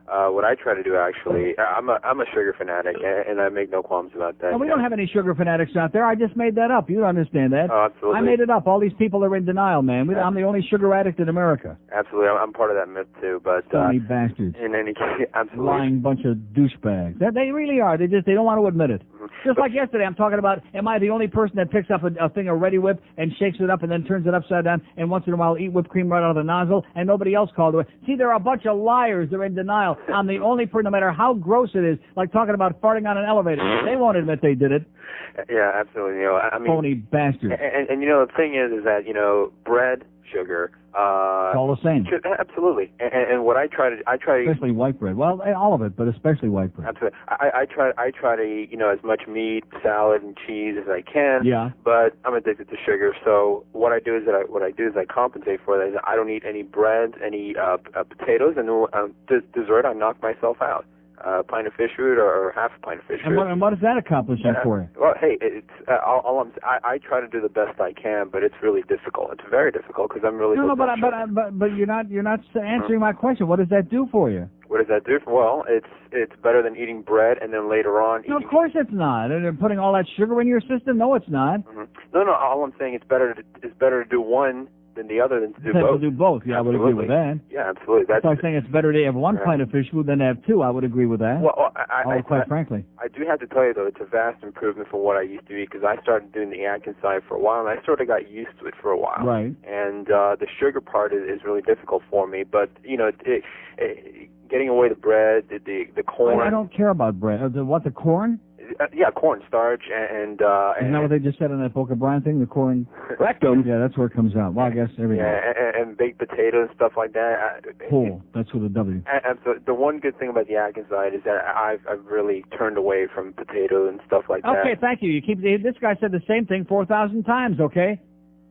What I try to do, actually, I'm a sugar fanatic, and I make no qualms about that. No, we don't have any sugar fanatics out there. I just made that up. You don't understand that. Oh, absolutely. I made it up. All these people are in denial, man. I'm the only sugar addict in America. Absolutely. I'm part of that myth, too. But phony bastards. In any case, absolutely. Lying bunch of douchebags. They really are. They don't want to admit it. Just like yesterday, I'm talking about, am I the only person that picks up a thing of Ready Whip and shakes it up and then turns it upside down and once in a while eat whipped cream right out of the nozzle and nobody else called it? See, they're a bunch of liars. They're in denial. I'm the only person, no matter how gross it is, like talking about farting on an elevator. They won't admit they did it. Yeah, absolutely. You know, I mean, phony bastards. And you know, the thing is that, you know, bread, sugar, it's all the same. Absolutely. And what I try to especially white bread. Well, all of it, but especially white bread. Absolutely. I try to eat, you know, as much meat, salad, and cheese as I can. Yeah. But I'm addicted to sugar, so what I do is I compensate for that. I don't eat any bread, any potatoes, and dessert. I knock myself out. A pint of fish food or half a pint of fish food. And what does that accomplish for you? Well, hey, it's I try to do the best I can, but it's really difficult. It's very difficult because I'm really but you're not answering my question. What does that do for you? What does that do? Well, it's better than eating bread and then later on. No, of course it's not. And they're putting all that sugar in your system. No, it's not. Mm-hmm. No. All I'm saying it's better to do one than the other than to do both. To do both, yeah, absolutely. I would agree with that. Yeah, absolutely. That's like saying it's better to have one pint of fish food than to have two. I would agree with that. Well, quite frankly. I do have to tell you, though, it's a vast improvement from what I used to be because I started doing the Atkins diet for a while, and I sort of got used to it for a while. Right. And the sugar part is really difficult for me, but, you know, getting away the bread, the corn. I don't care about bread. The corn? Yeah, corn starch and isn't that what they just said on that Boca Brian thing? The corn rectum. Yeah, that's where it comes out. Well, I guess everything. Yeah, and baked potatoes and stuff like that. Cool. That's with a W. And so the one good thing about the Atkins diet is that I've really turned away from potato and stuff like that. Okay, thank you. This guy said the same thing 4,000 times. Okay.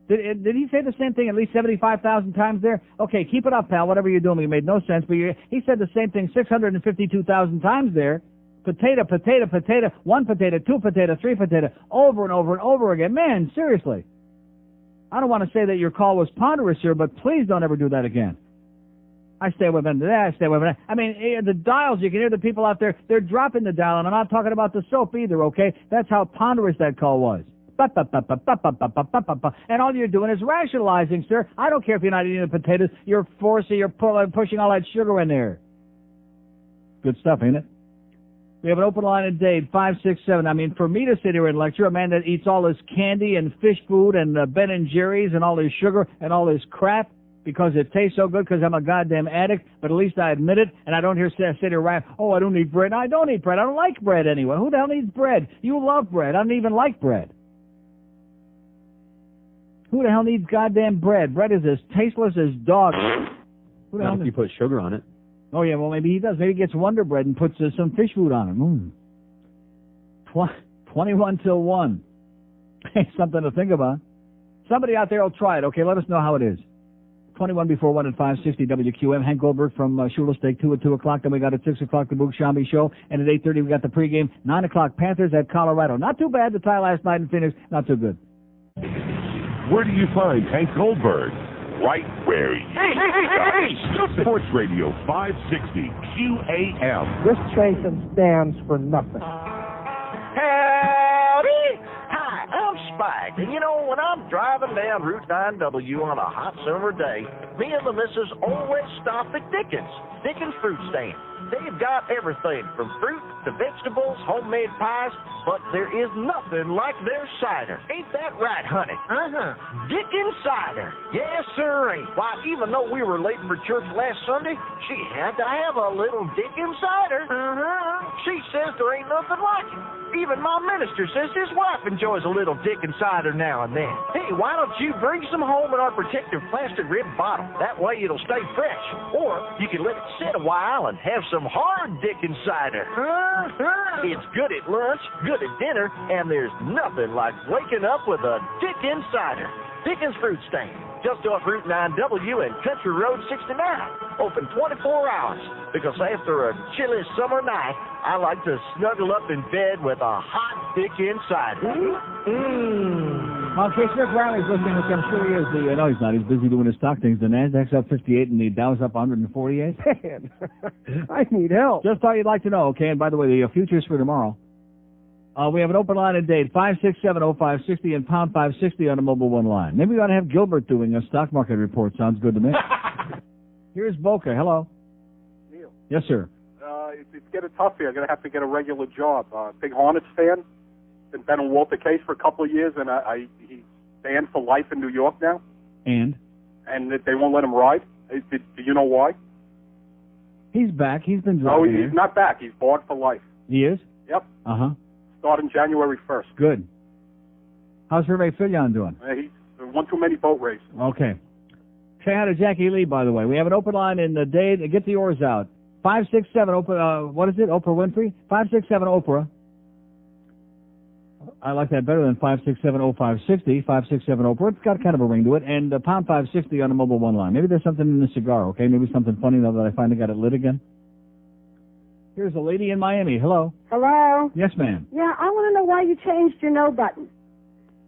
Did he say the same thing at least 75,000 times there? Okay, keep it up, pal. Whatever you're doing, it made no sense. But he said the same thing 652,000 times there. Potato, one potato, two potato, three potato, over and over and over again. Man, seriously. I don't want to say that your call was ponderous here, but please don't ever do that again. I stay away from that, I stay away from that. I mean, the dials, you can hear the people out there, they're dropping the dial, and I'm not talking about the soap either, okay? That's how ponderous that call was. And all you're doing is rationalizing, sir. I don't care if you're not eating the potatoes. You're pushing all that sugar in there. Good stuff, ain't it? We have an open line at Dade, 567. I mean, for me to sit here and lecture a man that eats all this candy and fish food and Ben and Jerry's and all this sugar and all this crap because it tastes so good because I'm a goddamn addict, but at least I admit it, and I don't sit here right, oh, I don't eat bread. I don't eat bread. I don't like bread anyway. Who the hell needs bread? You love bread. I don't even like bread. Who the hell needs goddamn bread? Bread is as tasteless as dog. Who the hell Not if you put sugar on it. Oh, yeah, well, maybe he does. Maybe he gets Wonder Bread and puts some fish food on it. 21 till 1. Something to think about. Somebody out there will try it. Okay, let us know how it is. 21 before 1 at 560 WQAM. Hank Goldberg from Shula Steak 2 at 2 o'clock. Then we got at 6 o'clock the Boog Shambi Show. And at 8:30 we got the pregame. 9 o'clock Panthers at Colorado. Not too bad. The tie last night in Phoenix. Not too good. Where do you find Hank Goldberg? Right where you Hey, Sports Radio 560 QAM. This station stands for nothing. Howdy! Hi, I'm Spike, and you know, when I'm driving down Route 9W on a hot summer day, me and the missus always stop at Dickens Fruit Stand. They've got everything from fruit to vegetables, homemade pies, but there is nothing like their cider. Ain't that right, honey? Uh-huh. Dickens cider. Yes, sir. Why, even though we were late for church last Sunday, she had to have a little Dickens cider. Uh-huh. She says there ain't nothing like it. Even my minister says his wife enjoys a little Dickens cider now and then. Hey, why don't you bring some home in our protective plastic rib bottle? That way it'll stay fresh. Or you can let it sit a while and have some hard Dickens cider. It's good at lunch, good at dinner, and there's nothing like waking up with a Dickens cider. Dickens Fruit Stand, just off Route 9W and Country Road 69. Open 24 hours, because after a chilly summer night, I like to snuggle up in bed with a hot Dickens cider. Okay, Smith Riley's listening, which I'm sure he is. No, he's not. He's busy doing his stock things. The Nasdaq's up 58 and the Dow's up 148. Man, I need help. Just thought you'd like to know, okay? And by the way, the futures for tomorrow. We have an open line at Dade, 567-0560 and pound 560 on the mobile one line. Maybe we ought to have Gilbert doing a stock market report. Sounds good to me. Here's Boca. Hello. Neil. Yes, sir. It's getting tough here. I'm going to have to get a regular job. Big Hornets fan. Been on Walter Case for a couple of years, and he's banned for life in New York now. And they won't let him ride. Do you know why? He's back. He's been driving. No, he's not back. He's barred for life. He is? Yep. Uh-huh. Starting January 1st. Good. How's Hervé Fillon doing? He's won too many boat races. Okay. Say hi to Jackie Lee, by the way. We have an open line in the day. Get the oars out. 567 Oprah. What is it? Oprah Winfrey? 567 Oprah. I like that better than 567-0560. 567 Oprah. It's got kind of a ring to it. And pound 560 on the mobile one line. Maybe there's something in the cigar, okay? Maybe something funny now that I finally got it lit again. Here's a lady in Miami. Hello. Hello? Yes, ma'am. Yeah, I want to know why you changed your no button.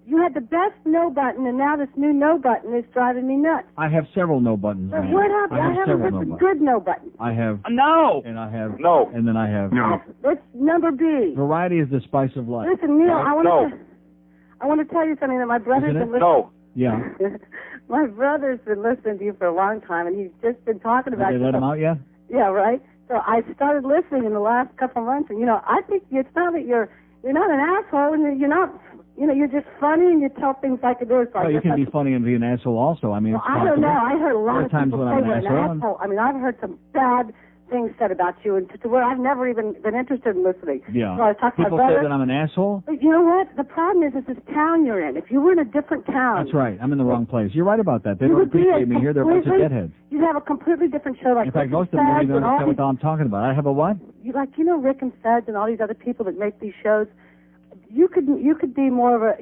You had the best no button, and now this new no button is driving me nuts. I have several no buttons. But what happened? I haven't heard the good no button. I have no, and I have no, and then I have no. It's number B. Variety is the spice of life. Listen, Neil, I want to tell you something that my brother's been listening. No. Yeah. My brother's been listening to you for a long time, and he's just been talking about. Did they let him out yet? Yeah, right. So I started listening in the last couple of months, and I think it's not that you're not an asshole, and you're not. You're just funny and you tell things like it is. Well, you can be funny and be an asshole also. I mean, well, I don't know. I heard a lot of times people when say I'm you're an an asshole. I mean, I've heard some bad things said about you, and to where I've never even been interested in listening. Yeah. So I was talking people to my brother. say that I'm an asshole? But you know what? The problem is this town you're in. If you were in a different town. That's right. I'm in the wrong place. You're right about that. They don't appreciate me here. They're a bunch of deadheads. You'd have a completely different show. Like in fact, most of them don't even understand what I'm talking about. I have a what? Rick and Feds and all these other people that make these shows. You could be more of a,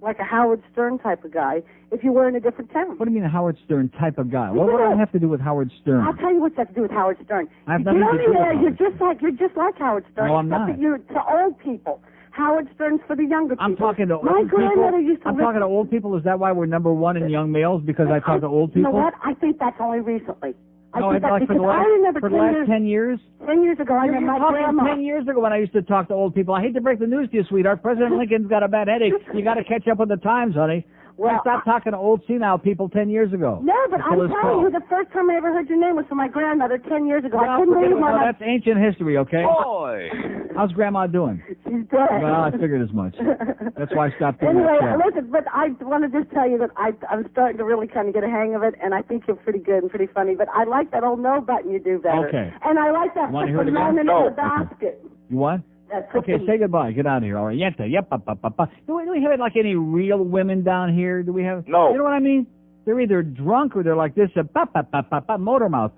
like a Howard Stern type of guy if you were in a different town. What do you mean a Howard Stern type of guy? What do I have to do with Howard Stern? I'll tell you what's got to do with Howard Stern. I have nothing to do with Howard. You're just like Howard Stern. No, I'm not. Except that you're to old people. Howard Stern's for the younger people. I'm talking to old My people. grandmother used to I'm talking to old people. Is that why we're number one in young males? Because I talk to old people? You know what? I think that's only recently. I think that because I remember for the last 10 years? 10 years ago, I remember my grandma. 10 years ago when I used to talk to old people. I hate to break the news to you, sweetheart. President Lincoln's got a bad headache. You got to catch up with the times, honey. Well, I stopped talking to old senile people 10 years ago. No, but I'm telling you, the first time I ever heard your name was from my grandmother 10 years ago. I couldn't believe my... That's ancient history, okay? Boy! How's Grandma doing? She's dead. Well, I figured as much. That's why I stopped doing Anyway, that show. listen, but I want to just tell you that I'm starting to really kind of get a hang of it, and I think you're pretty good and pretty funny, but I like that old no button you do better. Okay. And I like that put the man in the basket. You what? Okay, say goodbye. Get out of here. All right. Yenta. Yep. Do we have like any real women down here? Do we have? No. You know what I mean? They're either drunk or they're like this. Motor mouth.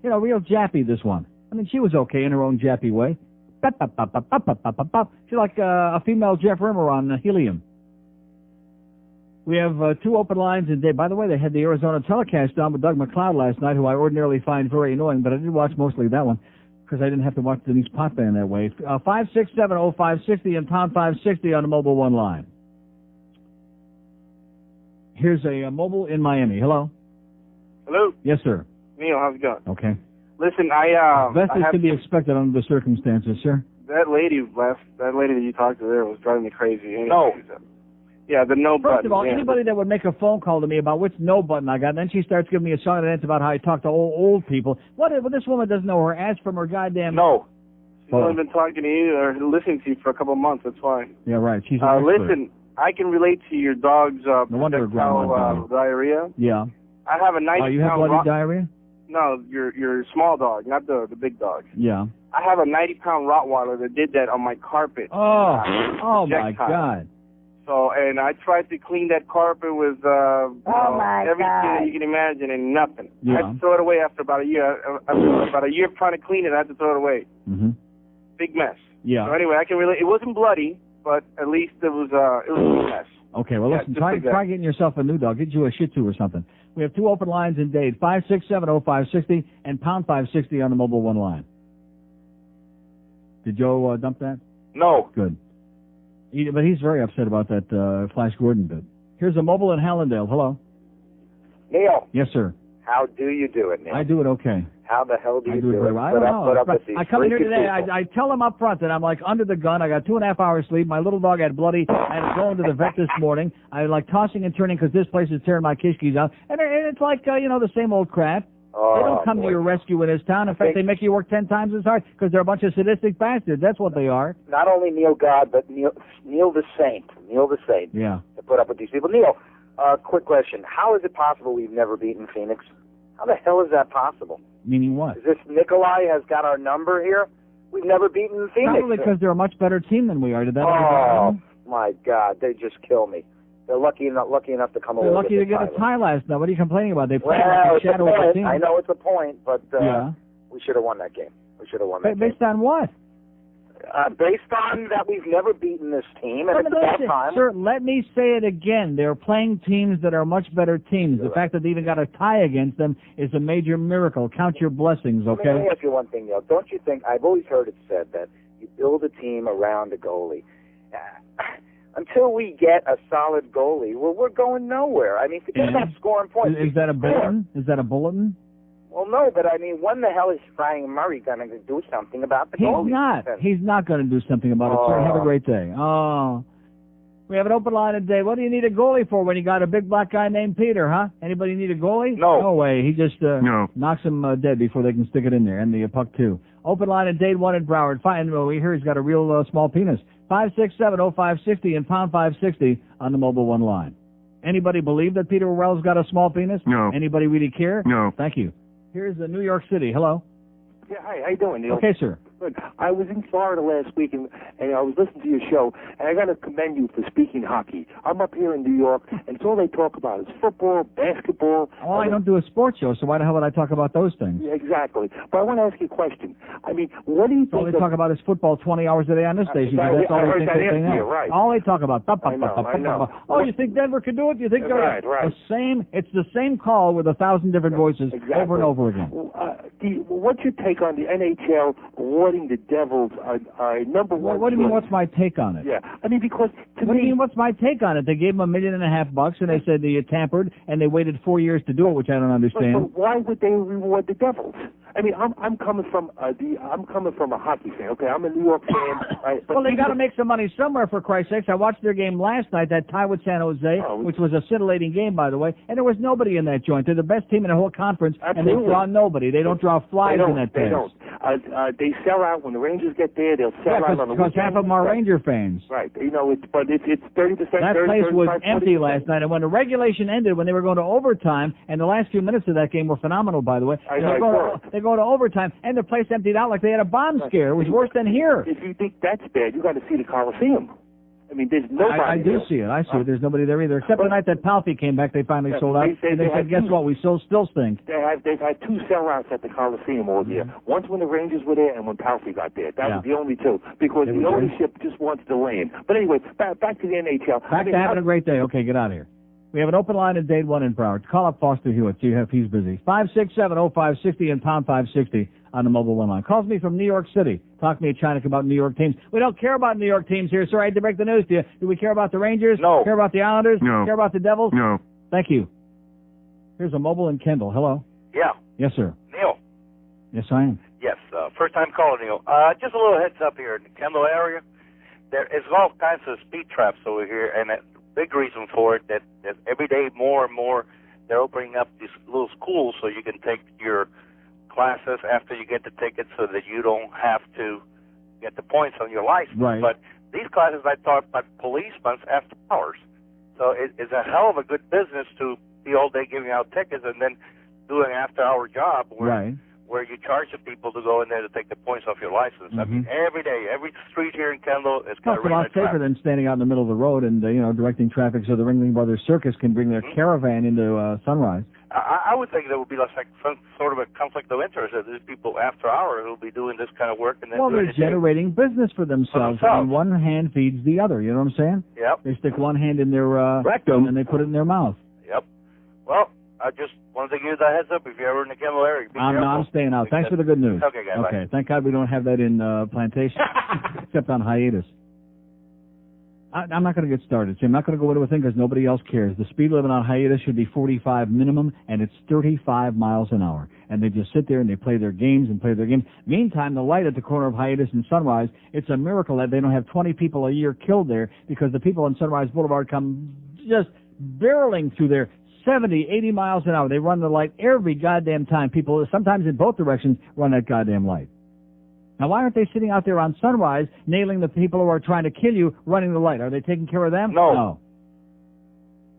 You know, real jappy. This one. I mean, she was okay in her own jappy way. She's like a female Jeff Rimmer on helium. We have 2 open lines in day. By the way, they had the Arizona telecast on with Doug McLeod last night, who I ordinarily find very annoying, but I did watch mostly that one, because I didn't have to watch Denise Potvin that way. 5670560 and pound 560 on the mobile one line. Here's a mobile in Miami. Hello? Hello? Yes, sir. Neil, how's it going? Okay. Listen, Best is to be expected under the circumstances, sir. That lady that you talked to there was driving me crazy. No. Yeah, the no button. First of all, anybody that would make a phone call to me about which no button I got, and then she starts giving me a song and dance about how I talk to old people. Well, this woman doesn't know her ass from her goddamn... No. She's only been talking to you or listening to you for a couple of months. That's why. Yeah, right. She's an expert. Listen, I can relate to your dog's diarrhea. Yeah. I have a 90-pound... Oh, you have bloody diarrhea? No, your small dog, not the big dog. Yeah. I have a 90-pound Rottweiler that did that on my carpet. Oh my God. So, and I tried to clean that carpet with everything that you can imagine, and nothing. Yeah. I had to throw it away after about a year. After about a year of trying to clean it, I had to throw it away. Mm-hmm. Big mess. Yeah. So anyway, I can relate. It wasn't bloody, but at least it was a mess. Okay, well, listen, try getting yourself a new dog. Get you a Shih Tzu or something. We have 2 open lines in Dade, 5670560 and pound 560 on the mobile one line. Did Joe dump that? No. Good. But he's very upset about that Flash Gordon bit. Here's a mobile in Hallandale. Hello. Neil. Yes, sir. How do you do it, Neil? I do it okay. How the hell do you do it? Very well. I don't know. I come in here today, I tell them up front that I'm like under the gun. I got 2.5 hours sleep. My little dog had bloody. I had to go into the vet this morning. I was like tossing and turning because this place is tearing my kishkis out. And it's like, the same old crap. They don't come to your rescue in this town. In fact, they make you work 10 times as hard because they're a bunch of sadistic bastards. That's what they are. Not only Neil God, but Neil the Saint. Neil the Saint. Yeah. To put up with these people. Neil, quick question. How is it possible we've never beaten Phoenix? How the hell is that possible? Meaning what? Is this Nikolai has got our number here? We've never beaten Phoenix. Probably because they're a much better team than we are. Did that my God. They just kill me. They're lucky enough to come away. They're lucky to get a tie last night. What are you complaining about? They played like a shadow of the team. I know it's a point, but we should have won that game. We should have won that game. Based on what? Based on that we've never beaten this team, and at that time... Sir, let me say it again. They're playing teams that are much better teams. The fact that they even got a tie against them is a major miracle. Count your blessings, okay? Let me ask you one thing, Neil. Don't you think... I've always heard it said that you build a team around a goalie. Until we get a solid goalie, well, we're going nowhere. I mean, forget about scoring points. Is that a bulletin? Is that a bulletin? Well, no, but I mean, when the hell is Brian Murray going to do something about the goalie? He's not. He's not going to do something about it, sir. Have a great day. Oh. We have an open line today. What do you need a goalie for when you got a big black guy named Peter, huh? Anybody need a goalie? No. No way. He just knocks him dead before they can stick it in there. And the puck, too. Open line at Dade 1 in Broward. Fine. Well, we hear he's got a real small penis. 5670560 and pound 560 on the mobile one line. Anybody believe that Peter Worrell's got a small penis? No. Anybody really care? No. Thank you. Here's New York City. Hello. Yeah, hi. How you doing, Neil? Okay, sir. Good. I was in Florida last week, and I was listening to your show, and I got to commend you for speaking hockey. I'm up here in New York, and it's all they talk about is football, basketball. Oh, I don't do a sports show, so why the hell would I talk about those things? Yeah, exactly. But I want to ask you a question. I mean, what do you think... All they talk about is football 20 hours a day on this station. That's all they think they know. Right. All they talk about. I know. Oh, you think Denver can do it? You think right. It's the same call with 1,000 different voices over and over again. What's your take on the NHL supporting the Devils are number one. What do you mean, what's my take on it? Yeah, I mean, because to what me... do you mean, what's my take on it? They gave him $1.5 million, and they said you tampered, and they waited 4 years to do it, which I don't understand. But why would they reward the Devils? I mean, I'm coming from a hockey fan. Okay, I'm a New York fan. Right? But well, they got to make some money somewhere, for Christ's sakes. I watched their game last night, that tie with San Jose, which was a scintillating game, by the way, and there was nobody in that joint. They're the best team in the whole conference, Absolutely. and they draw nobody. They don't draw flies in that They place. don't. They sell out when the Rangers get there. They'll sell out on the because weekend. half of them are Ranger fans. Right. You know, it's 30%. That 30, place was 35, empty 40%. last night, and when the regulation ended, when they were going to overtime, and the last few minutes of that game were phenomenal, by the way. They go to overtime, and the place emptied out like they had a bomb scare. It was worse than here. If you think that's bad, you got to see the Coliseum. I mean, there's nobody. I do see it. I see it. There's nobody there either. Except the night that Palfi came back, they finally sold out. They said, guess what? We still stink. They've had two sellouts at the Coliseum all year. Once when the Rangers were there and when Palfi got there. That was the only two. Because the ownership just wants the land. But anyway, back to the NHL. Back to having a great day. Okay, get out of here. We have an open line in Dade 1 in Broward. Call up Foster Hewitt, see if he's busy. 567-0560 and pound 560 on the mobile one line. Calls me from New York City. Talk to me at China about New York teams. We don't care about New York teams here, sir. I had to break the news to you. Do we care about the Rangers? No. Care about the Islanders? No. Care about the Devils? No. Thank you. Here's a mobile in Kendall. Hello. Yeah. Yes, sir. Neil. Yes, I am. Yes, first time calling, Neil. Just a little heads up here in the Kendall area. There is all kinds of speed traps over here, and a big reason for it that every day more and more they're opening up these little schools so you can take your classes after you get the ticket so that you don't have to get the points on your license. Right. But these classes I taught by policemen after hours. So it's a hell of a good business to be all day giving out tickets and then do an after-hour job where you charge the people to go in there to take the points off your license. I mean, every day, every street here in Kendall is got It's a lot safer than standing out in the middle of the road and, directing traffic so the Ringling Brothers Circus can bring their caravan into Sunrise. I would think there would be like some sort of a conflict of interest that these people after hours will be doing this kind of work. And then They're generating business for themselves. And one hand feeds the other. You know what I'm saying? Yep. They stick one hand in their rectum and they put it in their mouth. Yep. Well, I just wanted to give you that heads up if you're ever in the Kendall area. I'm staying out. Thanks for the good news. Okay, guys. Okay. Thank God we don't have that in Plantation, except on hiatus. I'm not going to get started. See, I'm not going to go into a thing because nobody else cares. The speed limit on hiatus should be 45 minimum, and it's 35 miles an hour. And they just sit there and they play their games and play their games. Meantime, the light at the corner of hiatus and Sunrise, it's a miracle that they don't have 20 people a year killed there because the people on Sunrise Boulevard come just barreling through there 70, 80 miles an hour. They run the light every goddamn time. People, sometimes in both directions, run that goddamn light. Now, why aren't they sitting out there on Sunrise, nailing the people who are trying to kill you, running the light? Are they taking care of them? No.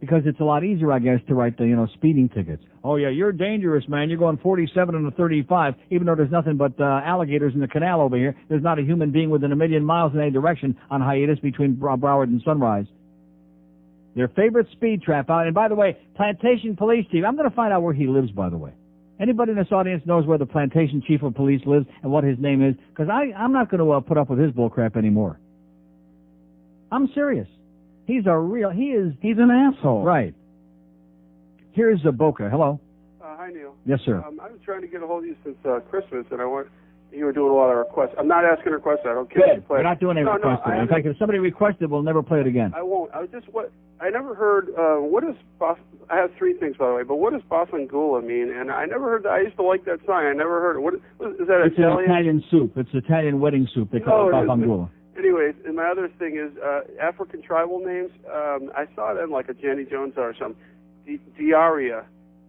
Because it's a lot easier, I guess, to write the, speeding tickets. Oh, yeah, you're dangerous, man. You're going 47 and a 35, even though there's nothing but alligators in the canal over here. There's not a human being within 1 million miles in any direction on hiatus between Broward and Sunrise. Their favorite speed trap out. And by the way, Plantation Police Chief, I'm going to find out where he lives, by the way. Anybody in this audience knows where the Plantation Chief of Police lives and what his name is? Because I'm not going to put up with his bullcrap anymore. I'm serious. He's an asshole. Right. Here's Boca. Hello. Hi, Neil. Yes, sir. I've been trying to get a hold of you since Christmas, and you were doing a lot of requests. I'm not asking requests. I don't care. We're not doing any requests. In fact, if somebody requested, we'll never play it again. I won't. I never heard, what is I have three things, by the way, but what does Bafangula mean? And I never heard that. I used to like that song. I never heard it. What is that? It's an Italian soup. It's Italian wedding soup. They call it Bafangula. Anyways, and my other thing is African tribal names. I saw it in like a Jenny Jones or something. Diarrhea.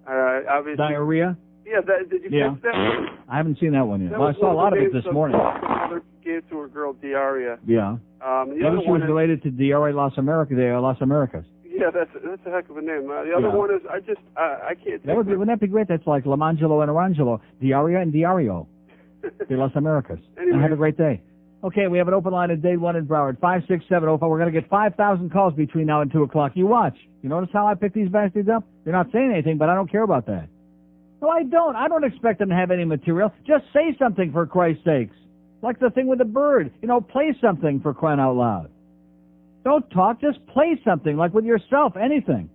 Obviously. Diarrhea? Yeah, did you catch that? I haven't seen that one yet. Well, I saw a lot of it this morning. Mother gave to her girl Diarrhea. Yeah. The other she one was related to Diarrhea Las Americas. Yeah, that's a heck of a name. The other one is I can't. Wouldn't that be great? That's like Lamangelo and Arangelo, Diarrhea and Diario, de Las Americas. Anyway. And have a great day. Okay, we have an open line at Day 1 in Broward, 56705. We're going to get 5,000 calls between now and 2 o'clock. You watch. You notice how I pick these bastards up? They're not saying anything, but I don't care about that. No, I don't. I don't expect them to have any material. Just say something, for Christ's sakes. Like the thing with the bird. Play something, for crying out loud. Don't talk. Just play something, like with yourself, anything.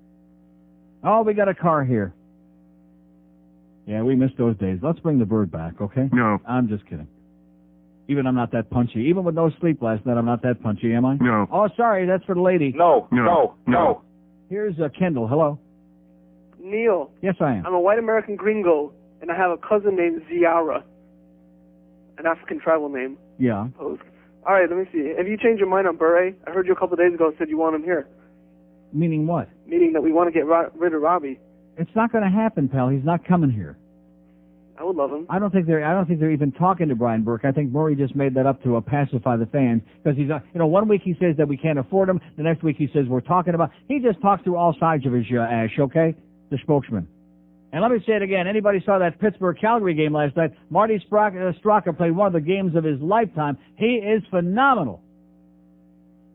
Oh, we got a car here. Yeah, we missed those days. Let's bring the bird back, okay? No. I'm just kidding. Even I'm not that punchy. Even with no sleep last night, I'm not that punchy, am I? No. Oh, sorry, that's for the lady. No. Here's Kendall. Hello. Neil. Yes, I am. I'm a white American gringo, and I have a cousin named Ziara, an African tribal name. Yeah. All right, let me see. Have you changed your mind on Bure? I heard you a couple of days ago said you want him here. Meaning what? Meaning that we want to get rid of Robbie. It's not going to happen, pal. He's not coming here. I would love him. I don't think they're even talking to Brian Burke. I think Murray just made that up to pacify the fans because he's, 1 week he says that we can't afford him. The next week he says we're talking about. He just talks through all sides of his ash. Okay, the spokesman. And let me say it again. Anybody saw that Pittsburgh-Calgary game last night? Marty Straka played one of the games of his lifetime. He is phenomenal.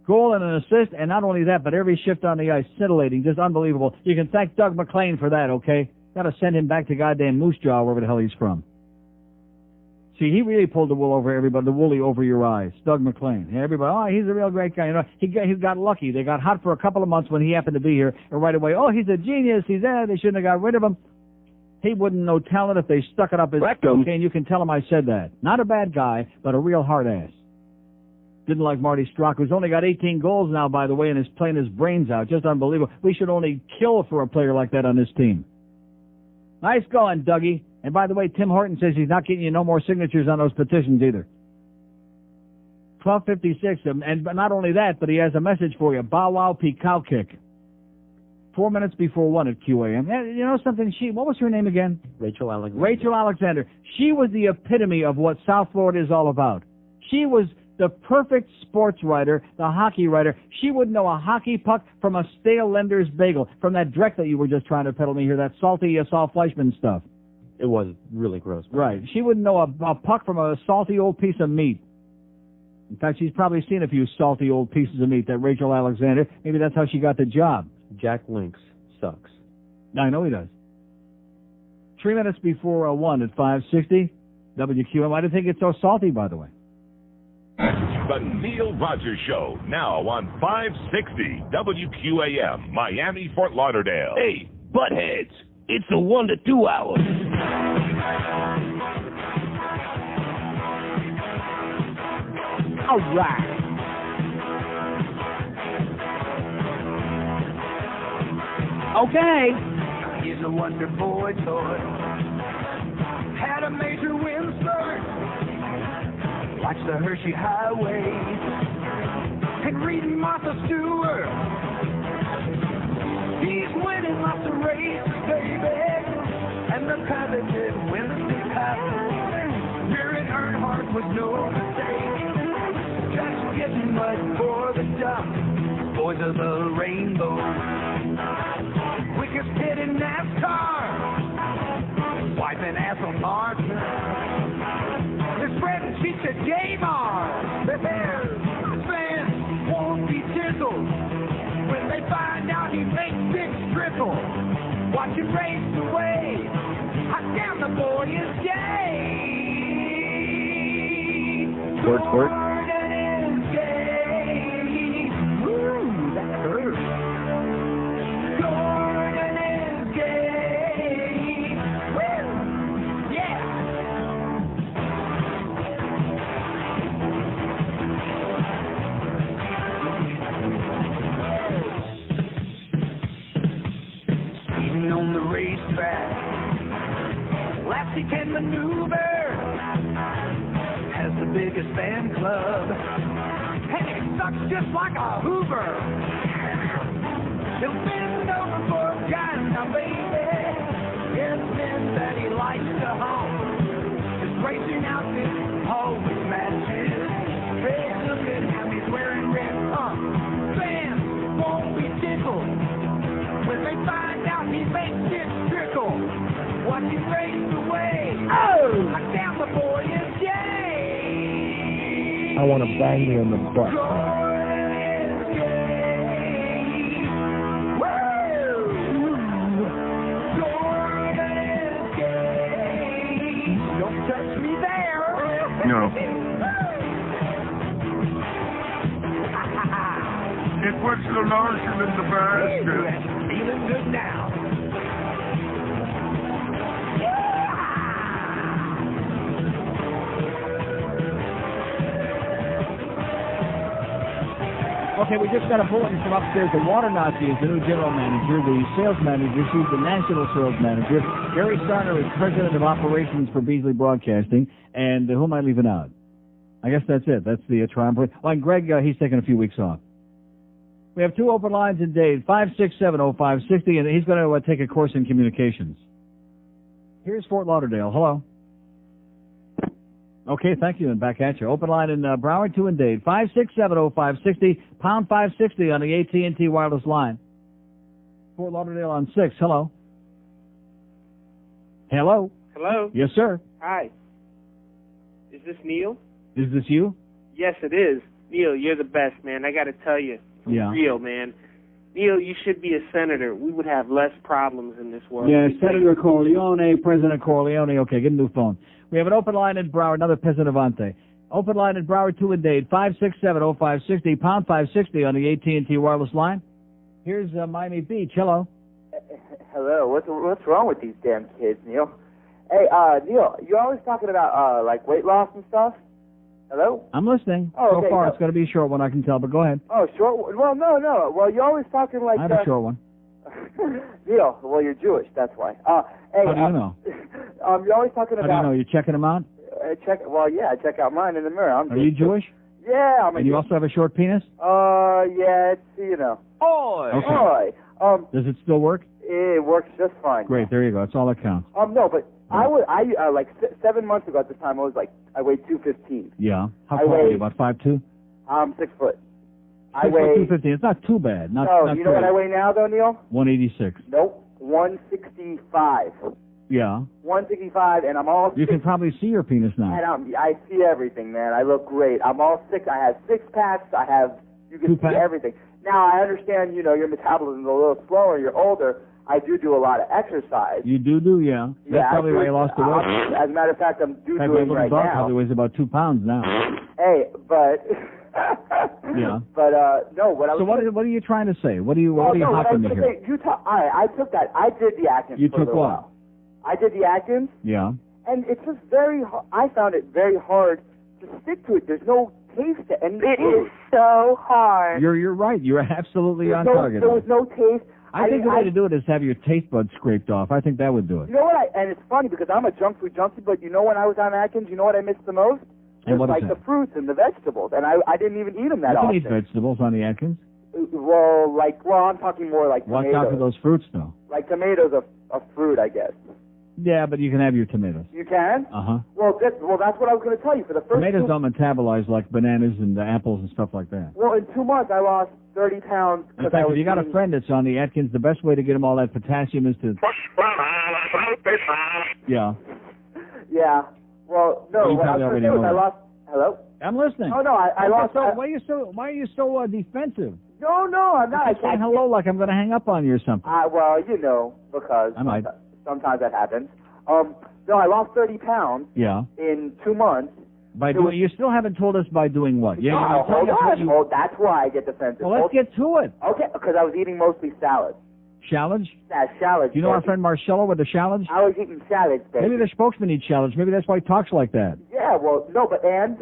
Goal and an assist, and not only that, but every shift on the ice, scintillating, just unbelievable. You can thank Doug McLean for that, okay? Got to send him back to goddamn Moose Jaw, wherever the hell he's from. See, he really pulled the wool over everybody, the woolly over your eyes. Doug McLean. Everybody, oh, he's a real great guy. He got lucky. They got hot for a couple of months when he happened to be here, and right away, oh, he's a genius. He's there. They shouldn't have got rid of him. He wouldn't know talent if they stuck it up his rectum. Okay, and you can tell him I said that. Not a bad guy, but a real hard ass. Didn't like Marty Straka, who's only got 18 goals now, by the way, and is playing his brains out. Just unbelievable. We should only kill for a player like that on this team. Nice going, Dougie. And by the way, Tim Horton says he's not getting you no more signatures on those petitions either. 12:56, and not only that, but he has a message for you. Bow wow, cow kick. 4 minutes before 1 at QAM. And you know something? What was her name again? Rachel Alexander. Rachel Alexander. She was the epitome of what South Florida is all about. She was the perfect sports writer, the hockey writer. She would know a hockey puck from a stale lender's bagel, from that Dreck that you were just trying to peddle me here, that salty Saul Fleischman stuff. It was really gross. Right. She wouldn't know a puck from a salty old piece of meat. In fact, she's probably seen a few salty old pieces of meat, that Rachel Alexander. Maybe that's how she got the job. Jack Lynx sucks. I know he does. 3 minutes before 1 at 560, WQAM. I didn't think it's so salty, by the way. The Neil Rogers Show, now on 560 WQAM, Miami, Fort Lauderdale. Hey, buttheads, it's the 1 to 2 hour. All right. Okay. He's a wonder boy toy. Had a major wind spurt. Watch the Hershey Highway and reading Martha Stewart. He's winning lots of races, baby, and the coveted Wednesday Cup. Jared Earnhardt was no mistake. Just getting mud for the dump. Boys of the rainbow. Quickest kid in NASCAR. Wiping ass on Martin. His friend cheats at game on. The fans won't be tickled when they find out he makes big triple. Watch him race away. Hot damn, the boy is gay. Squirt. Gordon is gay. Ooh, that hurts. Gordon is gay. Woo! Yeah. On the racetrack, Lassie can maneuver, has the biggest fan club, and he sucks just like a Hoover. He'll bend over for a guy now, baby. It's men that he likes to home. His racing outfit always matches. Hey, look at him, he's wearing red pumps. Fans won't be tickled when they find out he makes it trickle. Watch him race away. Oh! I down the boy is gay. I want to bang you in the butt. Gordon is gay. Woo! Gordon is gay. Don't touch me there. No. It puts the lotion in the basket. Feeling good now. Okay, we just got a bulletin from upstairs. The Water Nazi is the new general manager. The sales manager, she's the national sales manager. Gary Sarner is president of operations for Beasley Broadcasting. And who am I leaving out? I guess that's it. That's the triumvirate. Oh, and Greg, he's taking a few weeks off. We have 2 open lines in Dade, 5670560, and he's going to take a course in communications. Here's Fort Lauderdale. Hello. Okay, thank you, and back at you. Open line in Broward, 2 in Dade, 5670560, pound 560 on the AT&T wireless line. Fort Lauderdale on 6. Hello. Hello. Hello. Yes, sir. Hi. Is this Neil? Is this you? Yes, it is. Neil, you're the best, man. I got to tell you. For real, man. Neil, you should be a senator. We would have less problems in this world. Yeah, Senator Corleone, President Corleone. Okay, get a new phone. We have an open line in Broward, another President Avante. Open line in Broward, 2 in Dade, 5670560, pound 560 on the AT&T wireless line. Here's Miami Beach. Hello. Hello. What's wrong with these damn kids, Neil? Hey, Neil, you're always talking about like weight loss and stuff. Hello? I'm listening. Oh, okay, so far, it's going to be a short one, I can tell, but go ahead. Oh, short? Well, no. Well, you're always talking like... I have a short one. Neil, well, you're Jewish, that's why. Hey, how do you know? You're always talking about... How do you know? You're checking them out? I check out mine in the mirror. Are you Jewish? Yeah, I'm a And you also have a short penis? Yeah, it's, you know. Oi! Okay. Oi! Does it still work? It works just fine. Great, there you go. That's all that counts. No, but like 7 months ago at this time, I weighed 215. Yeah. How tall are you? About 5'2"? I'm 6 foot. 215. It's not too bad. Not you know what I weigh now, though, Neil? 186. Nope, 165. Yeah. 165, and I'm all... You can probably see your penis now. And I see everything, man. I look great. I'm all sick. I have 6 packs. You can see everything. Now, I understand, your metabolism is a little slower. You're older. I do a lot of exercise. You do, yeah. That's probably why you lost the weight. As a matter of fact, I'm doing right now. Probably weighs about 2 pounds now. Hey, but... yeah. But, no, what I was... So what are you trying to say? What are you hopping to here? I took that. I did the Atkins You for a took little what? while. I did the Atkins. Yeah. And it's just I found it very hard to stick to it. There's no taste to any food. It is so hard. You're right. You're absolutely on target. There was no taste. I think the way to do it is have your taste buds scraped off. I think that would do it. You know what? And it's funny because I'm a junk food junkie, but when I was on Atkins, you know what I missed the most? And what is that? The fruits and the vegetables, and I didn't even eat them that often. You can eat vegetables on the Atkins. Well, I'm talking more like tomatoes. Watch out for those fruits, though. Like tomatoes of fruit, I guess. Yeah, but you can have your tomatoes. You can? Uh-huh. Well, that's what I was going to tell you. For the first tomatoes don't metabolize like bananas and apples and stuff like that. Well, in 2 months, I lost 30 pounds. In fact, if you got a friend that's on the Atkins, the best way to get him all that potassium is to... Yeah. Yeah. Well, no, what I was going to say was I lost... Hello? I'm listening. Oh, no, I lost... Why are you so defensive? No, I'm not. I'm saying hello like I'm going to hang up on you or something. Well, because... I might. Sometimes that happens. No, I lost 30 pounds. Yeah. In 2 months. You still haven't told us by doing what? Yeah. Hold on. That's why I get defensive. Well, let's get to it. Okay, because I was eating mostly salads. Shallots? Shallots. You know our friend Marcello with the shallots? I was eating salads, baby. Maybe the spokesman eats shallots. Maybe that's why he talks like that. Yeah, well, no, but and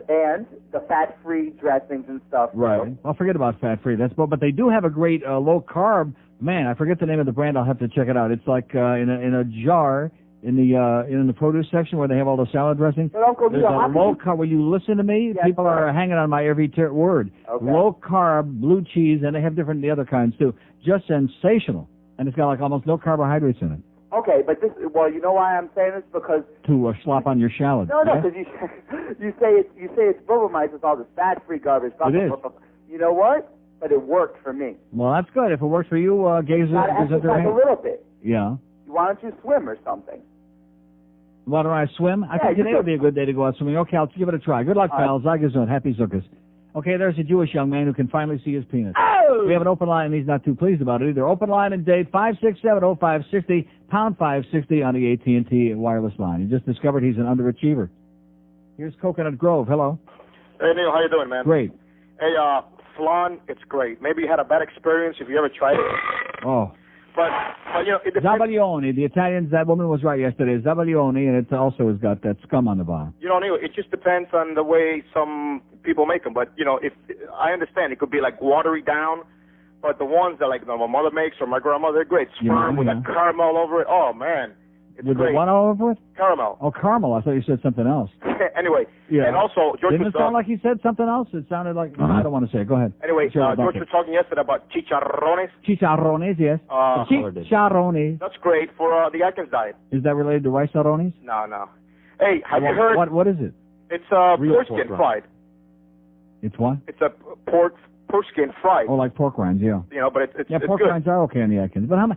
the fat-free dressings and stuff. Right. Well, forget about fat-free. But they do have a great low-carb. Man, I forget the name of the brand. I'll have to check it out. It's like in a jar in the produce section where they have all the salad dressings. But Uncle There's a low-carb. Will you listen to me? Yes, People are hanging on my every word. Okay. Low-carb, blue cheese, and they have the other kinds too. Just sensational. And it's got like almost no carbohydrates in it. Okay, but you know why I'm saying this? Because to slop on your shallot. No, because you say it's Bromamide with all this fat-free garbage. It is. You know what? But it worked for me. Well, that's good. If it works for you, exercise a little bit. Yeah. Why don't you swim or something? Why don't I swim? I think today would be a good day to go out swimming. Okay, I'll give it a try. Good luck, pals. Zagazun. Happy Circus. Okay, there's a Jewish young man who can finally see his penis. Oh! We have an open line, and he's not too pleased about it either. Open line in Dade, 5670560, pound 560 on the AT&T wireless line. He just discovered he's an underachiever. Here's Coconut Grove. Hello. Hey, Neil. How you doing, man? Great. Hey, flan, it's great. Maybe you had a bad experience. Have you ever tried it? Oh. But you know, it depends. Zabalione, the Italians, that woman was right yesterday. Zabalione, and it also has got that scum on the bottom. You know, Neil, it just depends on the way some people make them. But, you know, if I understand, it could be like watery down. But the ones that, like, my mother makes or my grandmother, they're great. Firm with that caramel over it. Oh, man. It's with great. The what all over it? Caramel. Oh, caramel. I thought you said something else. Anyway, and also, George Didn't was it sound like he said something else? It sounded like... I don't want to say it. Go ahead. Anyway, George was talking yesterday about chicharrones. Chicharrones, yes. Chicharrones. That's great for the Atkins diet. Is that related to rice-a-rones? No. Hey, have you heard... What is it? It's pork skin fried. It's what? It's a pork skin fried. Oh, like pork rinds, yeah. You know, but it's pork good. rinds are okay on the Atkins. But how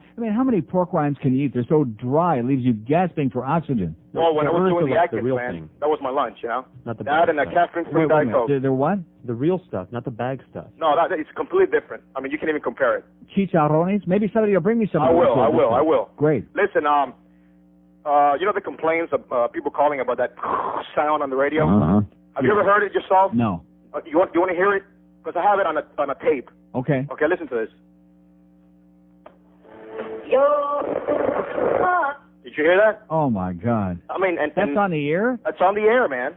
many pork rinds can you eat? They're so dry, it leaves you gasping for oxygen. Well, when I was doing the Atkins, man, that was my lunch, you know? Not the that and a caffeine-free Diet Coke. They're what? The real stuff, not the bag stuff. No, it's completely different. I mean, you can't even compare it. Chicharrones? Maybe somebody will bring me some. I will. Great. Listen, you know the complaints of people calling about that sound on the radio? Have you ever heard it yourself? No. You want to hear it? Because I have it on a tape. Okay. Okay, listen to this. Did you hear that? Oh, my God. I mean, that's on the air? That's on the air, man.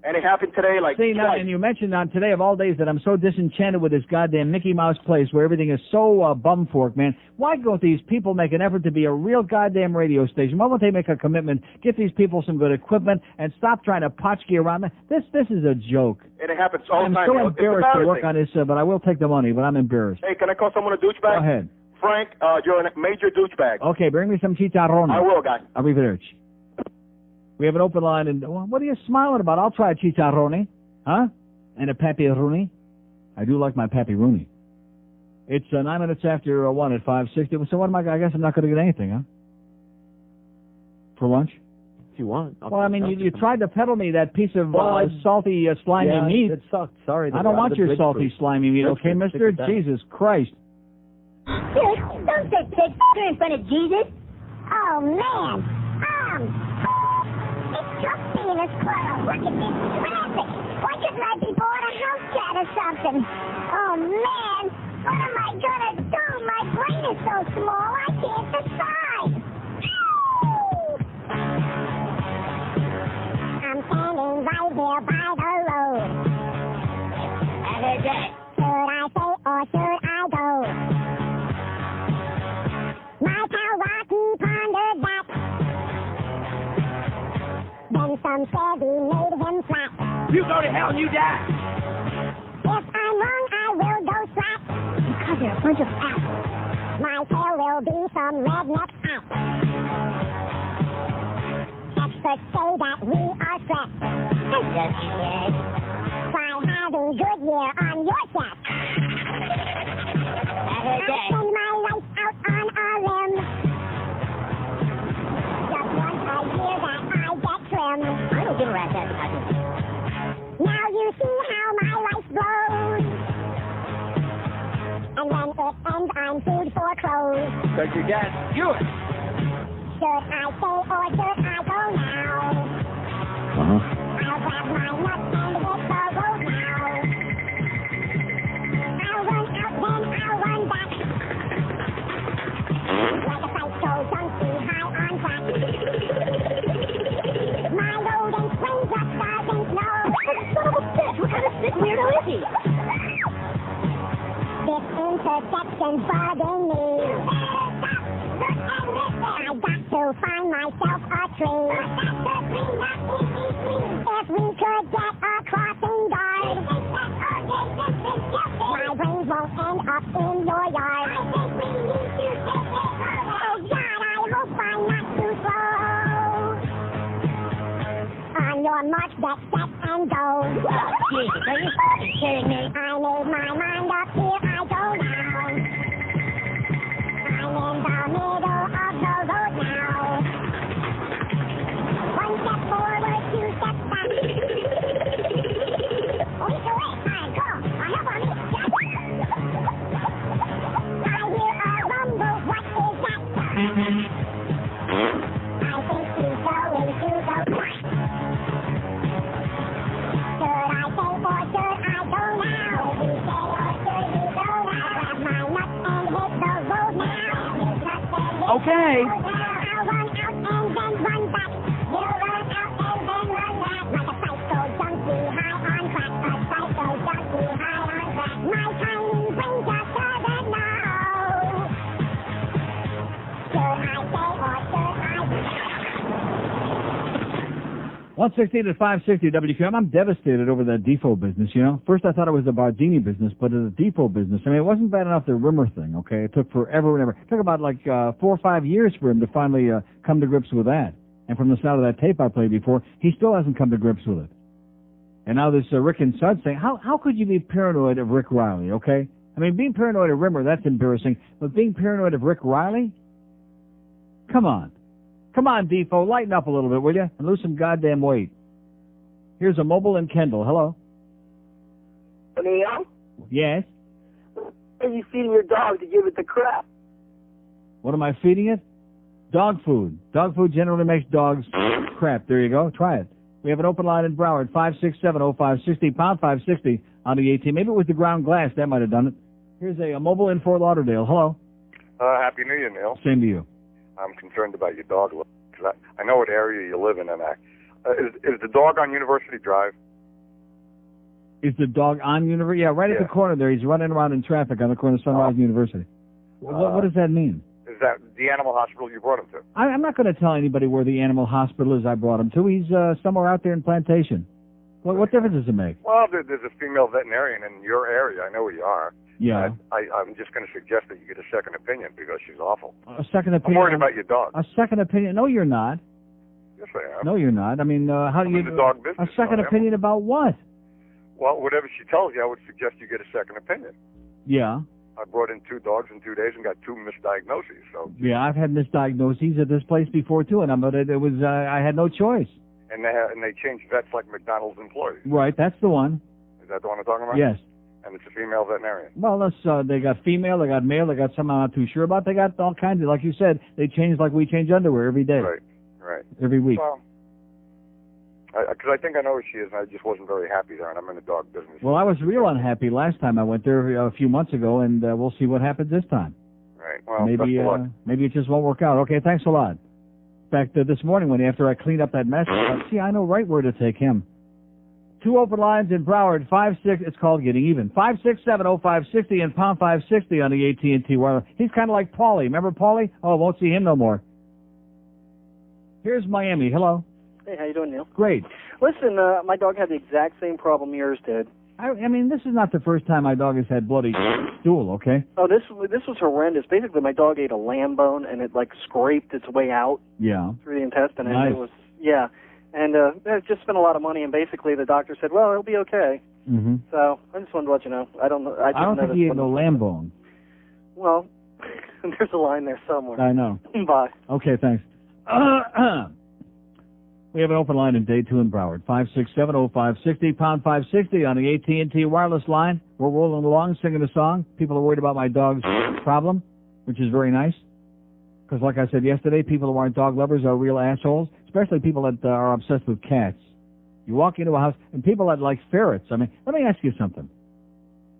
And it happened today, like, See, now, and you mentioned on Today of all days that I'm so disenchanted with this goddamn Mickey Mouse place where everything is so bumfork, man. Why don't these people make an effort to be a real goddamn radio station? Why won't they make a commitment, get these people some good equipment, and stop trying to potchkey around? This is a joke. And it happens all the time. I'm so embarrassed to work on this, but I will take the money, but I'm embarrassed. Hey, can I call someone a douchebag? Go ahead. Frank, you're a major douchebag. Okay, bring me some chicharrones. I will, guy. Arrivederci. We have an open line, and what are you smiling about? I'll try a chicharrone, huh? And a pepperoni. I do like my pepperoni. It's 9 minutes after 1 at 5:60. So what am I guess I'm not going to get anything, huh? For lunch? If you want. Well, I mean, you tried to peddle me that piece of salty, slimy meat. It sucked. Sorry. I don't want your salty, slimy meat, okay, mister? Jesus Christ. Dude, don't say pig in front of Jesus. Oh, man. It's tough being a squirrel. Look at this traffic. Why couldn't I be bored a house cat or something? Oh, man. What am I going to do? My brain is so small, I can't decide. I'm standing right here by the road. Should I stay or should I go? My pal Rocky pondered that. Then some said he made him flat. You go to hell and you die. If I'm wrong, I will go flat. Because they're a bunch of apps. My tail will be some redneck app. Experts say that we are stressed. By having Goodyear on your chest. I spend my life out on a limb. Just once a year that I get trimmed. I don't give a rat's ass. Now you see how my life blows. And when it ends, I'm food for crows. Because your dad, do it. Should I stay or should I go now? I'll grab my nuts and hit the road now. I'll run out, then I'll run back. Like a psycho junkie high on crack. My rodent brain just doesn't know. Son of a bitch, what kind of sick weirdo is he? This interception's bugging me. I got to find myself a tree. If we could get a crossing guard, my brains won't end up in your yard. Oh God, I hope I'm not too slow. On your march, get set and go. Jesus, are you fucking kidding me? I made my mind up, here I go now. I'm in the middle of the road now. One step forward, two steps back. Oh, he's away. Alright, go. Help on me. I hear a rumble. What is that? I think he's going to go. Should I stay or should I go now? Should you stay or should you Okay. .116 at 560 WQAM. I'm devastated over that Defo business, you know. First I thought it was the Bardini business, but it's a Defo business. I mean, it wasn't bad enough the Rimmer thing, okay? It took forever and ever. It took about 4 or 5 years for him to finally come to grips with that. And from the sound of that tape I played before, he still hasn't come to grips with it. And now this Rick and Sud saying, how could you be paranoid of Rick Riley, okay? I mean, being paranoid of Rimmer, that's embarrassing. But being paranoid of Rick Riley? Come on. Come on, Defo, lighten up a little bit, will you? And lose some goddamn weight. Here's a mobile in Kendall. Hello? Neil? Yes? Are you feeding your dog to give it the crap? What am I feeding it? Dog food. Dog food generally makes dogs crap. There you go. Try it. We have an open line in Broward, 567-0560, pound 560 on the 18. Maybe it was the ground glass. That might have done it. Here's a mobile in Fort Lauderdale. Hello? Happy New Year, Neil. Same to you. I'm concerned about your dog because I know what area you live in, and is the dog on University Drive? Is the dog on University? Yeah, right at the corner there. He's running around in traffic on the corner of Sunrise and University. What does that mean? Is that the animal hospital you brought him to? I'm not going to tell anybody where the animal hospital is I brought him to. He's somewhere out there in Plantation. What difference does it make? Well, there's a female veterinarian in your area. I know where you are. Yeah. I'm just going to suggest that you get a second opinion because she's awful. A second opinion? I'm worried about your dog. A second opinion? No, you're not. Yes, I am. No, you're not. I mean, how do you... I'm in the dog business. A second opinion about what? Well, whatever she tells you, I would suggest you get a second opinion. Yeah. I brought in 2 dogs in 2 days and got 2 misdiagnoses. So. Yeah, I've had misdiagnoses at this place before too, and it was I had no choice. And they changed vets like McDonald's employees. Right, that's the one. Is that the one I'm talking about? Yes. And it's a female veterinarian. Well, they got female, they got male, they got some I'm not too sure about. They got all kinds of, like you said, they change like we change underwear every day. Right. Every week. Well, because I think I know who she is, and I just wasn't very happy there, and I'm in the dog business. Well, I was real unhappy last time I went there a few months ago, and we'll see what happens this time. Right. Well, best of luck. Maybe it just won't work out. Okay, thanks a lot. In fact, this morning after I cleaned up that mess, I know right where to take him. 2 open lines in Broward, 5-6. It's called Getting Even. 567-0560 and pound 560 on the AT&T wireless. He's kind of like Paulie. Remember Paulie? Oh, won't see him no more. Here's Miami. Hello. Hey, how you doing, Neil? Great. Listen, my dog had the exact same problem yours did. I mean, this is not the first time my dog has had bloody stool, okay? Oh, this was horrendous. Basically, my dog ate a lamb bone, and it, scraped its way out through the intestine. And nice. It was, and it just spent a lot of money, and basically the doctor said, well, it'll be okay. Mm-hmm. So I just wanted to let you know. I don't think he ate no lamb bone. Well, there's a line there somewhere. I know. Bye. Okay, thanks. We have an open line in Day 2 in Broward, 567-0560, pound 560 on the AT&T wireless line. We're rolling along singing a song. People are worried about my dog's problem, which is very nice. Because like I said yesterday, people who aren't dog lovers are real assholes, especially people that are obsessed with cats. You walk into a house, and people that like ferrets. I mean, let me ask you something.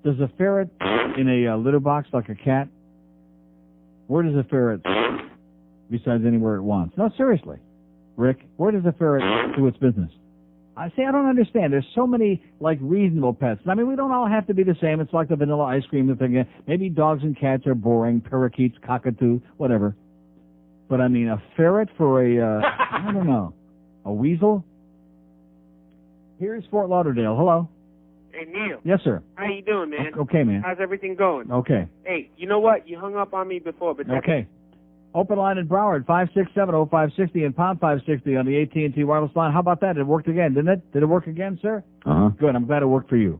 Does a ferret in a litter box like a cat? Where does a ferret, besides anywhere it wants? No, seriously. Rick, where does a ferret do its business? I don't understand. There's so many, reasonable pets. I mean, we don't all have to be the same. It's like the vanilla ice cream thing. Maybe dogs and cats are boring, parakeets, cockatoo, whatever. But, I mean, a ferret for I don't know, a weasel? Here's Fort Lauderdale. Hello. Hey, Neil. Yes, sir. How you doing, man? Okay, man. How's everything going? Okay. Hey, you know what? You hung up on me before, but okay. Open line in Broward, 567-0560 and pound 560 on the AT&T wireless line. How about that? It worked again, didn't it? Did it work again, sir? Uh-huh. Good. I'm glad it worked for you.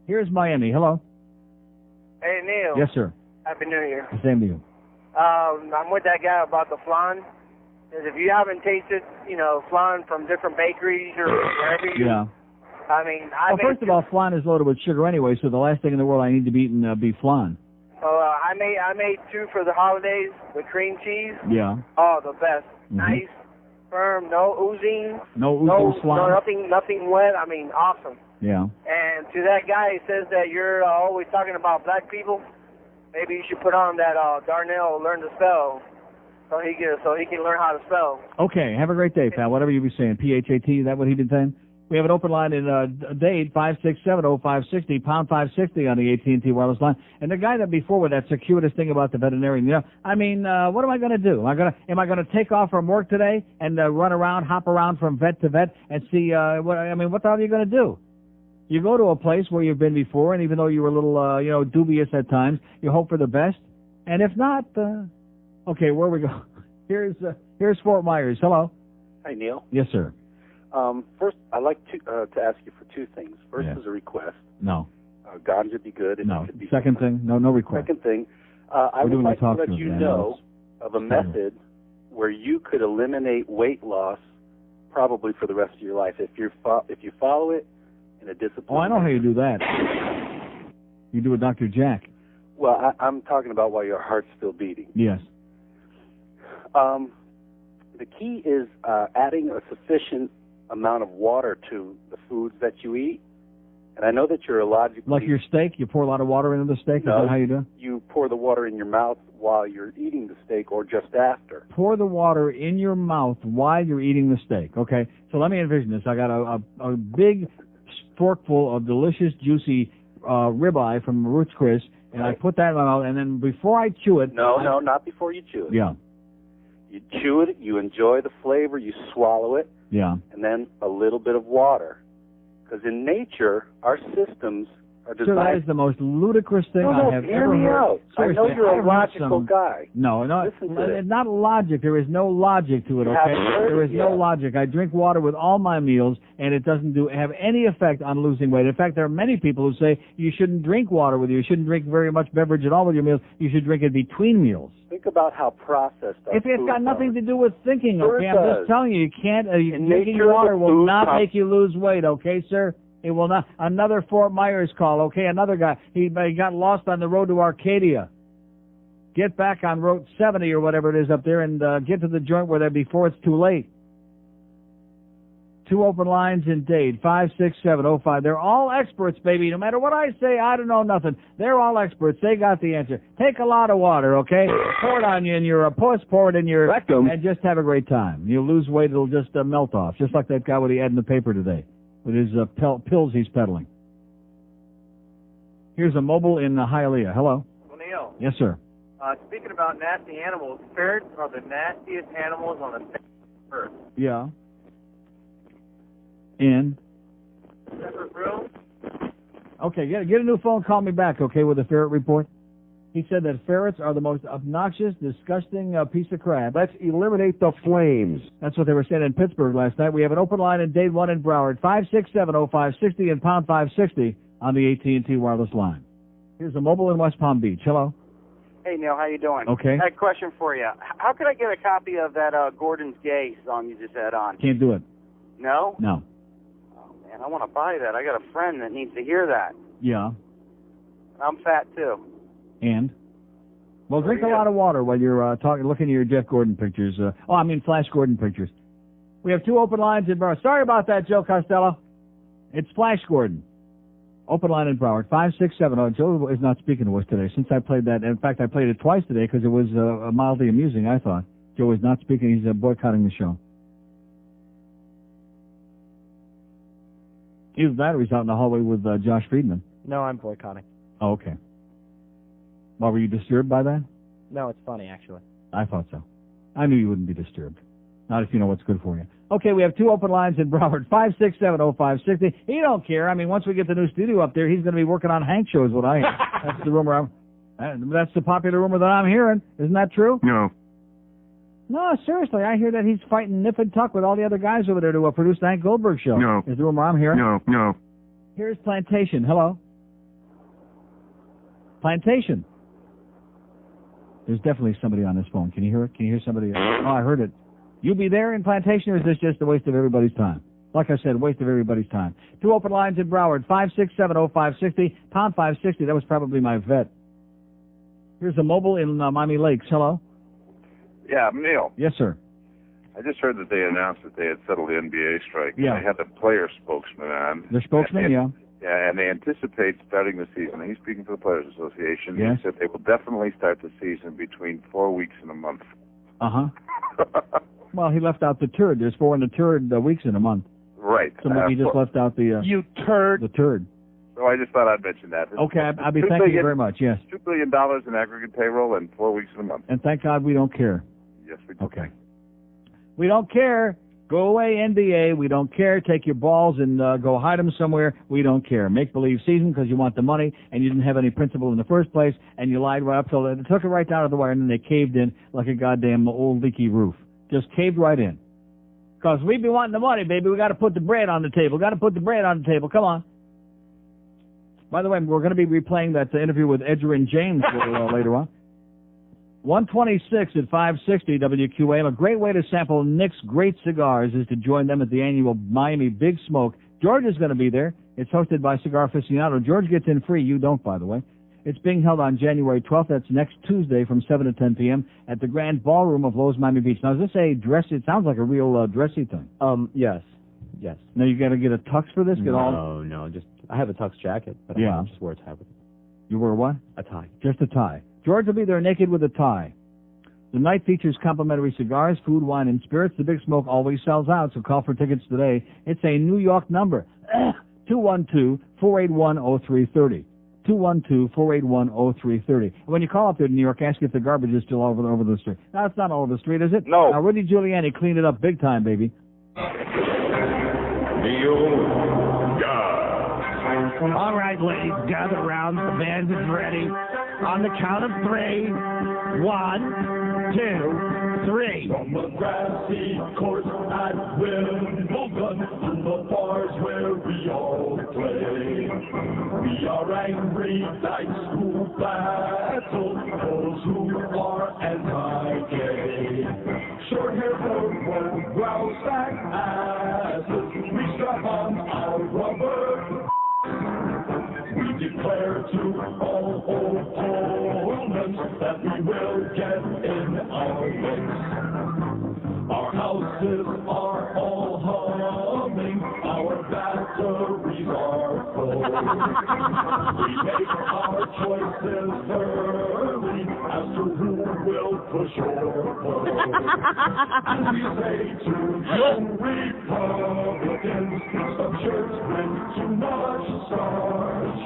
Here's Miami. Hello. Hey, Neil. Yes, sir. Happy New Year. Same to you. I'm with that guy about the flan. Because if you haven't tasted, flan from different bakeries or wherever you... Yeah. I mean, first of all, flan is loaded with sugar anyway, so the last thing in the world I need to be eating be flan. I made 2 for the holidays with cream cheese. Yeah. Oh, the best. Mm-hmm. Nice, firm, no oozing. No oozing flan. Nothing wet. I mean, awesome. Yeah. And to that guy who says that you're always talking about black people, maybe you should put on that Darnell Learn to Spell so he can learn how to spell. Okay, have a great day, pal. Whatever you be saying. PHAT, is that what he been saying? We have an open line in Dade, 567-0560, pound 560 on the AT&T wireless line. And the guy that before with that circuitous thing about the veterinarian, you know, I mean, what am I going to do? Am I going to take off from work today and run around, hop around from vet to vet and see, what the hell are you going to do? You go to a place where you've been before, and even though you were a little, dubious at times, you hope for the best. And if not, okay, where we go? Here's Fort Myers. Hello. Hi, Neil. Yes, sir. First, I'd like to ask you for two things. First is a request. No. Ganja would be good. No. Second thing, no request. Second thing, I would like to let you know of a method where you could eliminate weight loss probably for the rest of your life if you follow it in a disciplined Oh, I know how you do that. You do it, Dr. Jack. Well, I'm talking about while your heart's still beating. Yes. The key is adding a sufficient amount of water to the foods that you eat. And I know that you're illogically... Like your steak? You pour a lot of water into the steak? No, Is that how you do it? You pour the water in your mouth while you're eating the steak or just after. Pour the water in your mouth while you're eating the steak. Okay, so let me envision this. I got a big forkful of delicious, juicy ribeye from Ruth's Chris, and I put that in my mouth, and then before I chew it... No, not before you chew it. Yeah. You chew it, you enjoy the flavor, you swallow it, yeah, and then a little bit of water. Because in nature, our systems are designed... Sir, that is the most ludicrous thing I have hear ever me heard. out. Seriously, I know you're a logical guy. No, Listen to it's not logic. There is no logic to it, okay? There is no logic. I drink water with all my meals, and it doesn't have any effect on losing weight. In fact, there are many people who say you shouldn't drink water with you. You shouldn't drink very much beverage at all with your meals. You should drink it between meals. Think about how processed our It's got nothing to do with thinking, Sure okay? it I'm does. just telling you, drinking nature, water the will food not com- make you lose weight, okay, sir? It will not. Another Fort Myers call, okay? Another guy. He got lost on the road to Arcadia. Get back on Route 70 or whatever it is up there and get to the joint where they're before it's too late. 2 open lines in Dade, 56705. They're all experts, baby. No matter what I say, I don't know nothing. They're all experts. They got the answer. Take a lot of water, okay? Pour it on you in your puss, pour it in your rectum, and just have a great time. You'll lose weight. It'll just melt off, just like that guy with the ad in the paper today with his pills he's peddling. Here's a mobile in Hialeah. Hello. O'Neill. Yes, sir. Speaking about nasty animals, ferrets are the nastiest animals on the face of earth. Yeah. And? Separate room? Okay, get a new phone. Call me back, okay, with a ferret report. He said that ferrets are the most obnoxious, disgusting piece of crap. Let's eliminate the flames. That's what they were saying in Pittsburgh last night. We have an open line in Dade 1 in Broward, 5670560 and pound 560 on the AT&T wireless line. Here's a mobile in West Palm Beach. Hello. Hey, Neil, how you doing? Okay. I had a question for you. How can I get a copy of that Gordon's Gay song you just had on? Can't do it. No? No. Oh, man, I want to buy that. I got a friend that needs to hear that. Yeah. I'm fat, too. And? Well, drink a lot of water while you're looking at your Jeff Gordon pictures. Flash Gordon pictures. We have 2 open lines in Broward. Sorry about that, Joe Costello. It's Flash Gordon. Open line in Broward, 567. Joe is not speaking to us today since I played that. In fact, I played it twice today because it was mildly amusing, I thought. Joe is not speaking. He's boycotting the show. Either that or he's out in the hallway with Josh Friedman. No, I'm boycotting. Oh, okay. Well, were you disturbed by that? No, it's funny, actually. I thought so. I knew you wouldn't be disturbed. Not if you know what's good for you. Okay, we have 2 open lines in Broward, 5670560. He don't care. I mean, once we get the new studio up there, he's going to be working on Hank shows, what I hear. That's the rumor. That's the popular rumor that I'm hearing. Isn't that true? No. No, seriously, I hear that he's fighting nip and tuck with all the other guys over there to produce the Hank Goldberg show. No. Is the rumor I'm hearing? No. Here's Plantation. Hello? Plantation. There's definitely somebody on this phone. Can you hear it? Can you hear somebody? Oh, I heard it. You be there in Plantation, or is this just a waste of everybody's time? Like I said, waste of everybody's time. 2 open lines in Broward, 5670560, pound 560. That was probably my vet. Here's a mobile in Miami Lakes. Hello? Yeah, Neil. Yes, sir. I just heard that they announced that they had settled the NBA strike. Yeah. And they had the player spokesman on. The spokesman, yeah. Yeah, and they anticipate starting the season. He's speaking for the Players Association. Yes. He said they will definitely start the season between 4 weeks and a month. Uh-huh. Well, he left out the turd. There's 4 in the turd weeks in a month. Right. So maybe he just left out the... you turd. The turd. So I just thought I'd mention that. Okay, I'll be thanking you very much, yes. $2 billion in aggregate payroll and 4 weeks in a month. And thank God we don't care. Yes, we do. Okay. We don't care. Go away, NBA. We don't care. Take your balls and go hide them somewhere. We don't care. Make-believe season because you want the money and you didn't have any principle in the first place and you lied right up till it took it right down to the wire and then they caved in like a goddamn old leaky roof. Just caved right in. Because we be wanting the money, baby. We got to put the bread on the table. Got to put the bread on the table. Come on. By the way, we're going to be replaying that interview with Edgerrin James later on. 126 at 560 WQAM. A great way to sample Nick's great cigars is to join them at the annual Miami Big Smoke. George is going to be there. It's hosted by Cigar Aficionado. George gets in free. You don't, by the way. It's being held on January 12th. That's next Tuesday from 7 to 10 p.m. at the Grand Ballroom of Lowe's Miami Beach. Now, is this a dress? It sounds like a real dressy thing. Yes. Yes. Now, you got to get a tux for this? No. Just I have a tux jacket, but I just wear a tie with it. You wear what? A tie. Just a tie. George will be there naked with a tie. The night features complimentary cigars, food, wine, and spirits. The Big Smoke always sells out, so call for tickets today. It's a New York number, 212-481-0330. 212-481-0330. And when you call up there to New York, ask if the garbage is still all over the street. Now, it's not all over the street, is it? No. Now, Rudy Giuliani cleaned it up big time, baby. All right, ladies, gather around. The band is ready. On the count of 3. 1, 2, 3. From the grassy court at Wimbledon to the bars where we all play. We are angry dice who battle those who are anti-gay. Short hair for grouse back asses. We strap on our rubber. We declare to all opponents that we will get in our mix. Our houses are all humming, our batteries are full. We make our choices early as to who will push or pull. And we say to young Republicans, some shirts bring too much starch.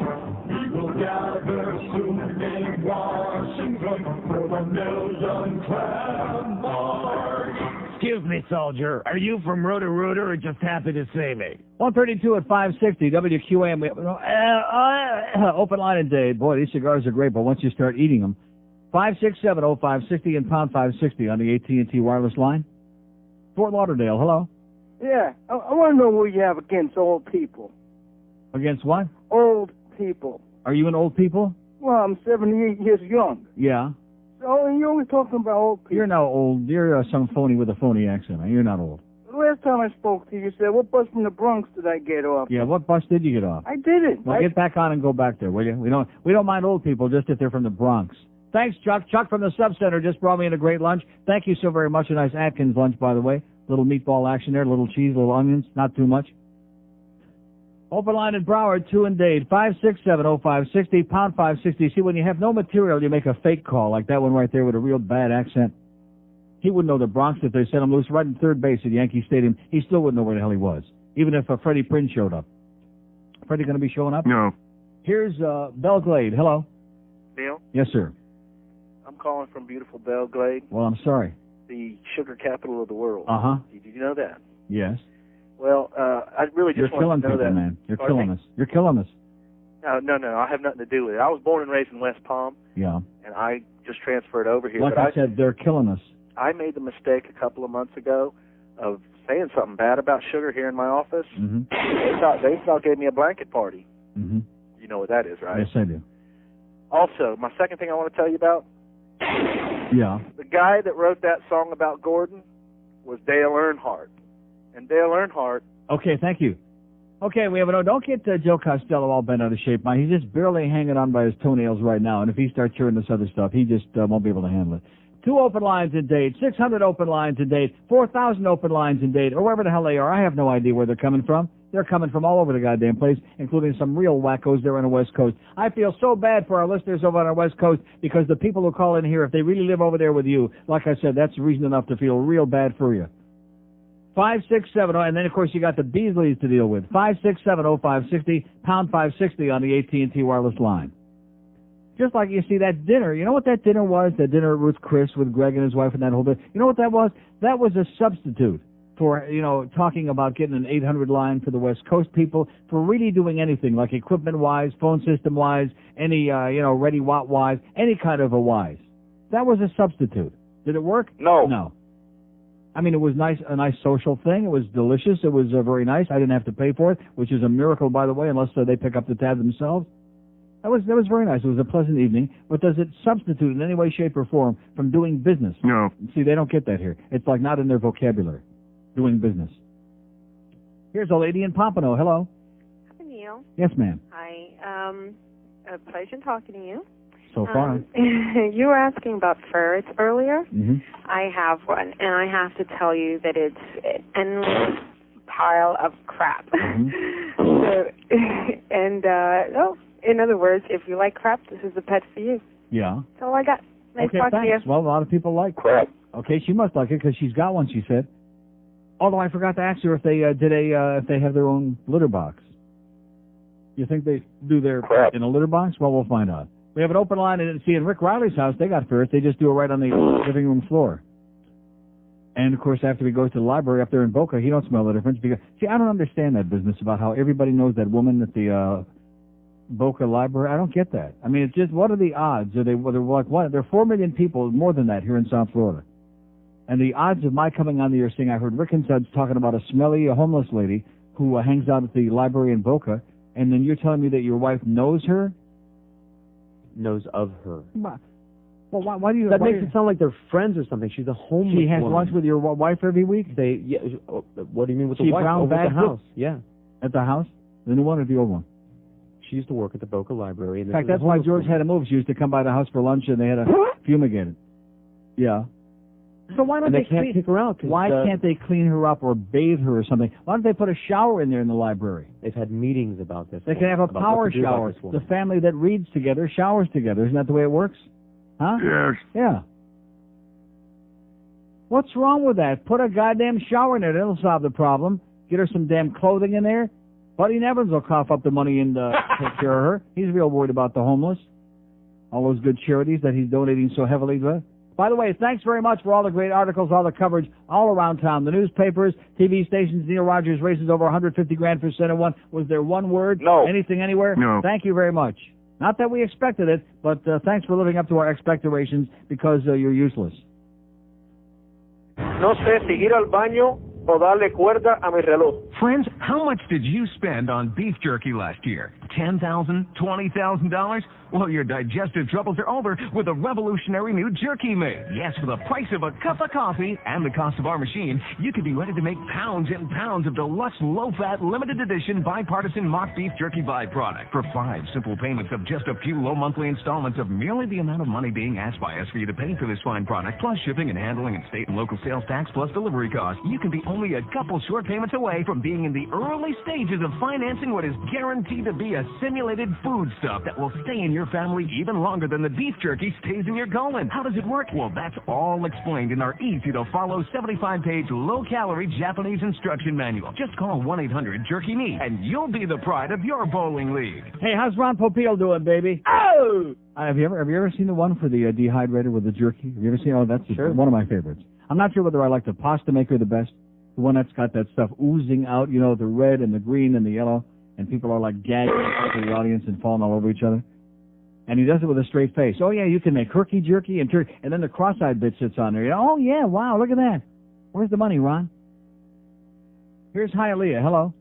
We will gather soon in Washington for the Million Clam March. Excuse me, soldier. Are you from Roto-Rooter or just happy to see me? 132 at 560 WQAM. Open line today. Boy, these cigars are great, but once you start eating them, 567-0560 and pound 560 on the AT&T wireless line. Fort Lauderdale, hello. Yeah, I want to know what you have against old people. Against what? Old people. Are you an old people? Well, I'm 78 years young. Yeah. So you're always talking about old people. You're not old. You're some phony with a phony accent. You're not old. The last time I spoke to you, you said, what bus from the Bronx did I get off? Yeah, what bus did you get off? I didn't. Well, get back on and go back there, will you? We don't mind old people, just if they're from the Bronx. Thanks, Chuck. Chuck from the Sub-Center just brought me in a great lunch. Thank you so very much. A nice Atkins lunch, by the way. Little meatball action there, little cheese, little onions, not too much. Open line in Broward, 2 and Dade, 567-0560, pound 560. See, when you have no material, you make a fake call, like that one right there with a real bad accent. He wouldn't know the Bronx if they set him loose right in third base at Yankee Stadium. He still wouldn't know where the hell he was, even if Freddie Prinze showed up. Freddie going to be showing up? No. Here's Belglade. Hello. Neil? Yes, sir. I'm calling from beautiful Belglade, Well, I'm sorry. the sugar capital of the world. Uh-huh. Did you know that? Yes. Well, I really just You're want killing to know people, that. man. You're Pardon killing me? us. You're killing us. No, I have nothing to do with it. I was born and raised in West Palm, Yeah. and I just transferred over here. Like but I said, they're killing us. I made the mistake a couple of months ago of saying something bad about sugar here in my office. Mm-hmm. They thought gave me a blanket party. Mm-hmm. You know what that is, right? Yes, I do. Also, my second thing I want to tell you about, Yeah. the guy that wrote that song about Gordon was Dale Earnhardt. And Dale Earnhardt... Okay, thank you. Okay, we have a no. Don't get Joe Costello all bent out of shape, man. He's just barely hanging on by his toenails right now, and if he starts hearing this other stuff, he just won't be able to handle it. 2 open lines in Dade, 600 open lines in Dade, 4,000 open lines in Dade, or wherever the hell they are. I have no idea where they're coming from. They're coming from all over the goddamn place, including some real wackos there on the West Coast. I feel so bad for our listeners over on the West Coast because the people who call in here, if they really live over there with you, like I said, that's reason enough to feel real bad for you. 567, and then, of course, you got the Beasleys to deal with. 567-0560, pound 560 on the AT&T wireless line. Just like you see that dinner. You know what that dinner was? That dinner with Chris, with Greg and his wife and that whole bit. You know what that was? That was a substitute for, talking about getting an 800 line for the West Coast people, for really doing anything, like equipment-wise, phone system-wise, any, ready watt-wise, any kind of a wise. That was a substitute. Did it work? No. No. I mean, it was a nice social thing. It was delicious. It was very nice. I didn't have to pay for it, which is a miracle, by the way, unless they pick up the tab themselves. That was very nice. It was a pleasant evening. But does it substitute in any way, shape, or form from doing business? No. See, they don't get that here. It's like not in their vocabulary, doing business. Here's a lady in Pompano. Hello. Hi, Neil. Yes, ma'am. Hi. A pleasure talking to you. So far. You were asking about ferrets earlier. Mm-hmm. I have one, and I have to tell you that it's an endless pile of crap. Mm-hmm. In other words, if you like crap, this is the pet for you. Yeah. That's all I got. Nice okay, talking to you. thanks. Well, a lot of people like crap. Okay, she must like it because she's got one, she said. Although I forgot to ask her if they if they have their own litter box. You think they do their crap in a litter box? Well, we'll find out. We have an open line, and see, in Rick Riley's house, they got ferrets. They just do it right on the living room floor. And, of course, after he goes to the library up there in Boca, he don't smell the difference. Because, see, I don't understand that business about how everybody knows that woman at the Boca Library. I don't get that. I mean, it's just, what are the odds? They're like, what? There are 4 million people, more than that, here in South Florida. And the odds of my coming on the air saying I heard Rick and Suds talking about a smelly, homeless lady who hangs out at the library in Boca, and then you're telling me that your wife knows her? Knows of her. Well, why do you... That makes it sound like they're friends or something. She's a homeless She has woman. lunch with your wife every week? Yeah. What do you mean with the wife? Brown Over at bag the house. Yeah. At the house? The new one or the old one? She used to work at the Boca Library. And in fact, that's why George had to move. She used to come by the house for lunch, and they had to fumigate it. Yeah. So why don't they can't kick her out? Why can't they clean her up or bathe her or something? Why don't they put a shower in there in the library? They've had meetings about this. They can have a power shower. The family that reads together showers together. Isn't that the way it works? Huh? Yes. Yeah. What's wrong with that? Put a goddamn shower in there. That'll solve the problem. Get her some damn clothing in there. Buddy Nevins will cough up the money and take care of her. He's real worried about the homeless. All those good charities that he's donating so heavily to. By the way, thanks very much for all the great articles, all the coverage all around town. The newspapers, TV stations. Neil Rogers races over $150,000 for Center One. Was there one word? No. Anything anywhere? No. Thank you very much. Not that we expected it, but thanks for living up to our expectations because you're useless. No sé si ir al baño o darle cuerda a mi reloj. Friends, how much did you spend on beef jerky last year? $10,000? $20,000? Well, your digestive troubles are over with a revolutionary new jerky made. Yes, for the price of a cup of coffee and the cost of our machine, you could be ready to make pounds and pounds of deluxe, low-fat, limited edition, bipartisan mock beef jerky byproduct for 5 simple payments of just a few low monthly installments of merely the amount of money being asked by us for you to pay for this fine product, plus shipping and handling and state and local sales tax, plus delivery costs. You can be only a couple short payments away from being in the early stages of financing what is guaranteed to be a simulated foodstuff that will stay in your family even longer than the beef jerky stays in your colon. How does it work? Well, that's all explained in our easy-to-follow 75-page low-calorie Japanese instruction manual. Just call 1-800-JERKY-ME, and you'll be the pride of your bowling league. Hey, how's Ron Popeil doing, baby? Oh! Have you ever seen the one for the dehydrator with the jerky? Have you ever seen? Oh, that's one of my favorites. I'm not sure whether I like the pasta maker the best, the one that's got that stuff oozing out, you know, the red and the green and the yellow, and people are like gagging out the audience and falling all over each other. And he does it with a straight face. Oh, yeah, you can make herky jerky and turkey. And then the cross-eyed bit sits on there. Oh, yeah, wow, look at that. Where's the money, Ron? Here's Hialeah. Hello.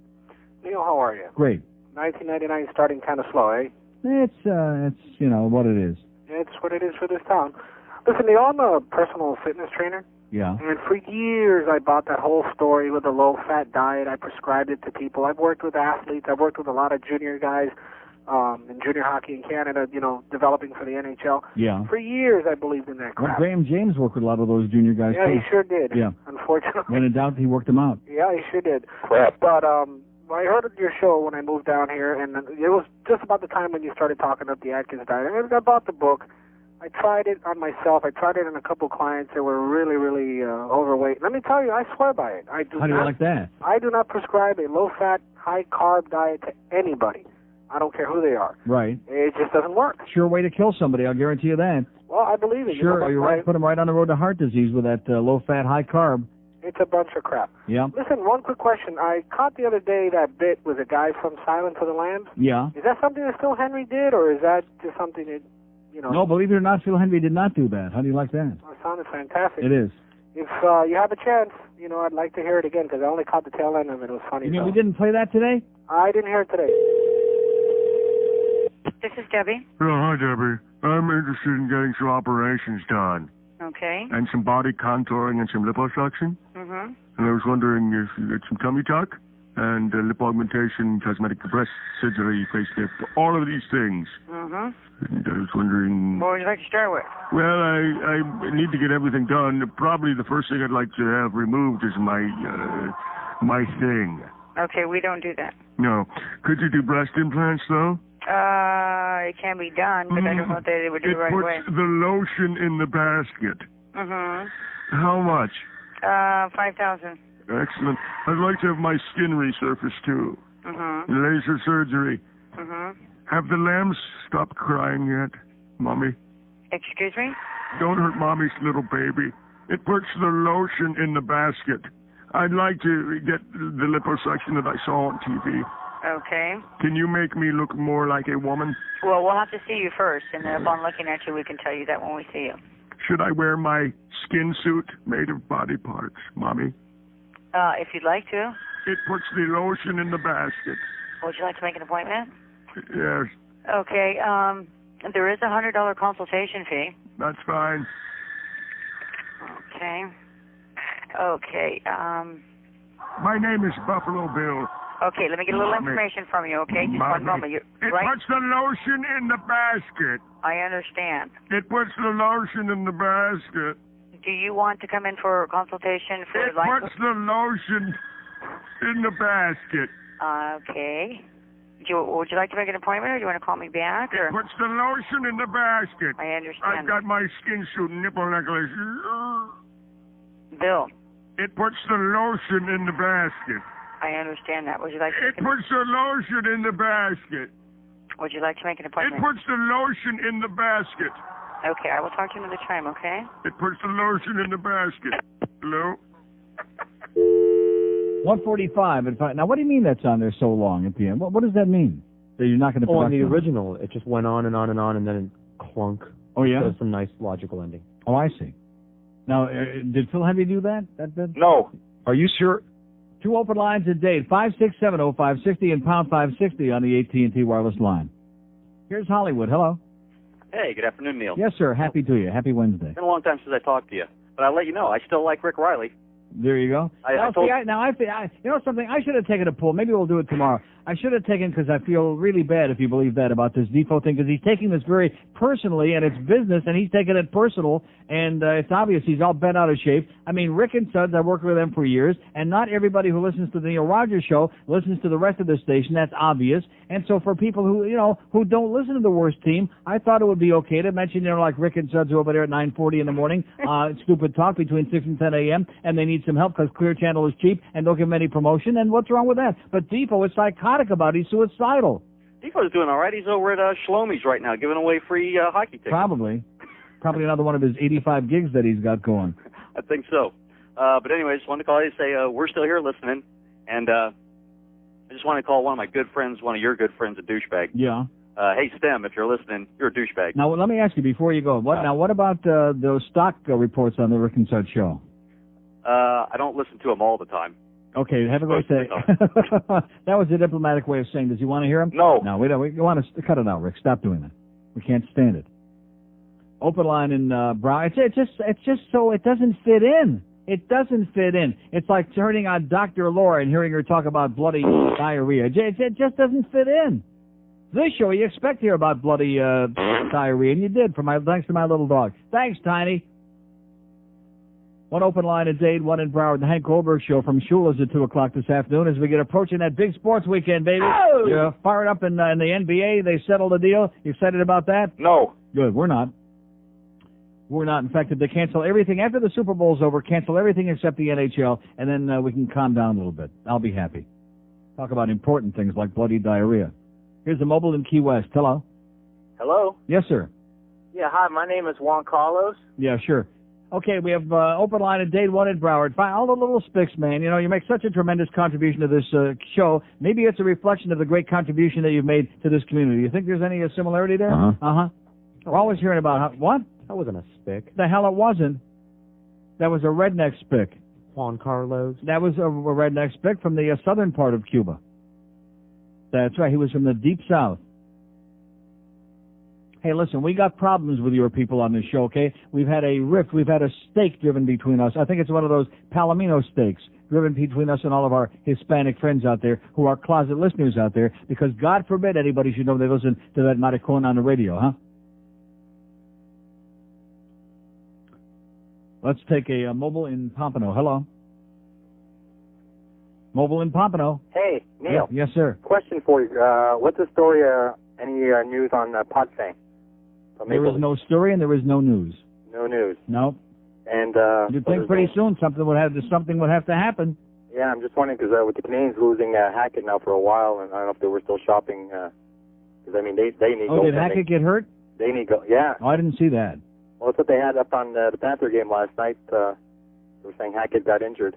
Neil, how are you? Great. 1999 starting kind of slow, eh? It's you know, what it is. It's what it is for this town. Listen, Neil, I'm a personal fitness trainer. Yeah. And for years, I bought that whole story with the low-fat diet. I prescribed it to people. I've worked with athletes. I've worked with a lot of junior guys in junior hockey in Canada, you know, developing for the NHL. Yeah. For years, I believed in that crap. Well, Graham James worked with a lot of those junior guys, yeah, too. he sure did. Yeah. Unfortunately. When in doubt, he worked them out. Yeah, he sure did. Crap. But I heard of your show when I moved down here, and it was just about the time when you started talking about the Atkins diet. And I bought the book. I tried it on myself. I tried it on a couple clients that were really, really overweight. Let me tell you, I swear by it. How do you like that? I do not prescribe a low-fat, high-carb diet to anybody. I don't care who they are. Right. It just doesn't work. Sure way to kill somebody, I'll guarantee you that. Well, I believe it. Sure, you're right. Put them right on the road to heart disease with that low-fat, high-carb. It's a bunch of crap. Yeah. Listen, one quick question. I caught the other day that bit with a guy from Silence of the Lambs. Yeah. Is that something that Phil Henry did, or is that just something that, you know? No, believe it or not, Phil Henry did not do that. How do you like that? It sounded fantastic. It is. If you have a chance, you know, I'd like to hear it again, because I only caught the tail end of it. It was funny. You mean we didn't play that today? I didn't hear it today. This is Debbie. Oh, hi, Debbie. I'm interested in getting some operations done. Okay. And some body contouring and some liposuction. Mm-hmm. And I was wondering if you get some tummy tuck and lip augmentation, cosmetic breast surgery, facelift, all of these things. Mm-hmm. And I was wondering... What would you like to start with? Well, I need to get everything done. Probably the first thing I'd like to have removed is my thing. Okay, we don't do that. No. Could you do breast implants, though? It can be done, but I don't know that they would do it right away. It puts the lotion in the basket. Mm-hmm. How much? 5,000. Excellent. I'd like to have my skin resurfaced, too. Mm-hmm. Laser surgery. Mm-hmm. Have the lambs stopped crying yet, Mommy? Excuse me? Don't hurt Mommy's little baby. It puts the lotion in the basket. I'd like to get the liposuction that I saw on TV. Okay. Can you make me look more like a woman? Well, we'll have to see you first, and then upon looking at you, we can tell you that when we see you. Should I wear my skin suit made of body parts, Mommy? If you'd like to. It puts the lotion in the basket. Would you like to make an appointment? Yes. Okay. There is a $100 consultation fee. That's fine. Okay. Okay. My name is Buffalo Bill. Okay, let me get a little information from you, okay? Just one moment. It puts the lotion in the basket. I understand. It puts the lotion in the basket. Do you want to come in for a consultation for It puts the lotion in the basket. Okay. Would you like to make an appointment, or do you want to call me back? Or? It puts the lotion in the basket. I understand. I've got my skin suit nipple necklace. Bill. It puts the lotion in the basket. I understand that. Would you like to It puts the lotion in the basket. Would you like to make an appointment? It puts the lotion in the basket. Okay, I will talk to you another time, okay? It puts the lotion in the basket. Hello? 1:45. In fact, now, what do you mean that's on there so long at the end? What does that mean? That you're not going to... Oh, on the original, it just went on, and then it clunk. Oh, yeah? There's some nice logical ending. Oh, I see. Now, did Phil Henry do that? No. Are you sure? 2 open lines a day, 5670560 and pound 560 on the AT&T wireless line. Here's Hollywood. Hello. Hey, good afternoon, Neil. Yes, sir. Happy to you. Happy Wednesday. It's been a long time since I talked to you, but I'll let you know, I still like Rick Riley. There you go. You know something? I should have taken a poll. Maybe we'll do it tomorrow. I should have taken, because I feel really bad if you believe that about this default thing, because he's taking this very personally, and it's business, and he's taking it personal, and it's obvious he's all bent out of shape. I mean, Rick and Sons, I've worked with them for years, and not everybody who listens to the Neil Rogers show listens to the rest of the station. That's obvious. And so for people who don't listen to the worst team, I thought it would be okay to mention, like Rick and Sons over there at 9:40 in the morning, stupid talk between 6 and 10 a.m., and they need some help because Clear Channel is cheap, and don't give them any promotion, and what's wrong with that? But Defoe is psychotic about it. He's suicidal. Defoe's doing all right. He's over at Shlomi's right now, giving away free hockey tickets. Probably another one of his 85 gigs that he's got going. I think so. But anyway, I just wanted to call you to say we're still here listening, and I just want to call one of my good friends, one of your good friends, a douchebag. Yeah. Hey, Stem, if you're listening, you're a douchebag. Now, let me ask you before you go. What about those stock reports on the Rick and Sud show? I don't listen to them all the time. Okay, have a great day. That was a diplomatic way of saying, does he want to hear him? No. No, we don't. We want to cut it out, Rick. Stop doing that. We can't stand it. Open line in Brown. It's just so it doesn't fit in. It doesn't fit in. It's like turning on Dr. Laura and hearing her talk about bloody diarrhea. It just doesn't fit in. This show, you expect to hear about bloody diarrhea, and you did. Thanks to my little dog. Thanks, Tiny. One open line at Dade, one in Broward. The Hank Goldberg Show from Shula's at 2 o'clock this afternoon as we get approaching that big sports weekend, baby. Oh! You're fired up in the NBA. They settled the deal. You excited about that? No. Good. We're not. We're not. In fact, if they cancel everything after the Super Bowl's over, cancel everything except the NHL, and then we can calm down a little bit. I'll be happy. Talk about important things like bloody diarrhea. Here's the mobile in Key West. Hello. Hello? Yes, sir. Yeah, hi, my name is Juan Carlos. Yeah, sure. Okay, we have open line at Dade, one in Broward. All the little spicks, man. You know, you make such a tremendous contribution to this show. Maybe it's a reflection of the great contribution that you've made to this community. You think there's any similarity there? Uh-huh. We're always hearing about what? That wasn't a spick. The hell it wasn't. That was a redneck spick. Juan Carlos. That was a redneck spick from the southern part of Cuba. That's right. He was from the deep south. Hey, listen, we got problems with your people on this show, okay? We've had a rift. We've had a stake driven between us. I think it's one of those Palomino stakes driven between us and all of our Hispanic friends out there who are closet listeners out there, because God forbid anybody should know they listen to that maricon on the radio, huh? Let's take a mobile in Pompano. Hello. Mobile in Pompano. Hey, Neil. Yes, sir. Question for you. What's the story, any news on Potsdam? There is no story and there is no news. No news. No. And you'd think pretty soon something would have to happen. Yeah, I'm just wondering, because with the Canadians losing Hackett now for a while, and I don't know if they were still shopping, because, I mean, they need Oh, did Hackett get hurt? They need go. Yeah. Oh, I didn't see that. Well, that's what they had up on the Panther game last night. They were saying Hackett got injured.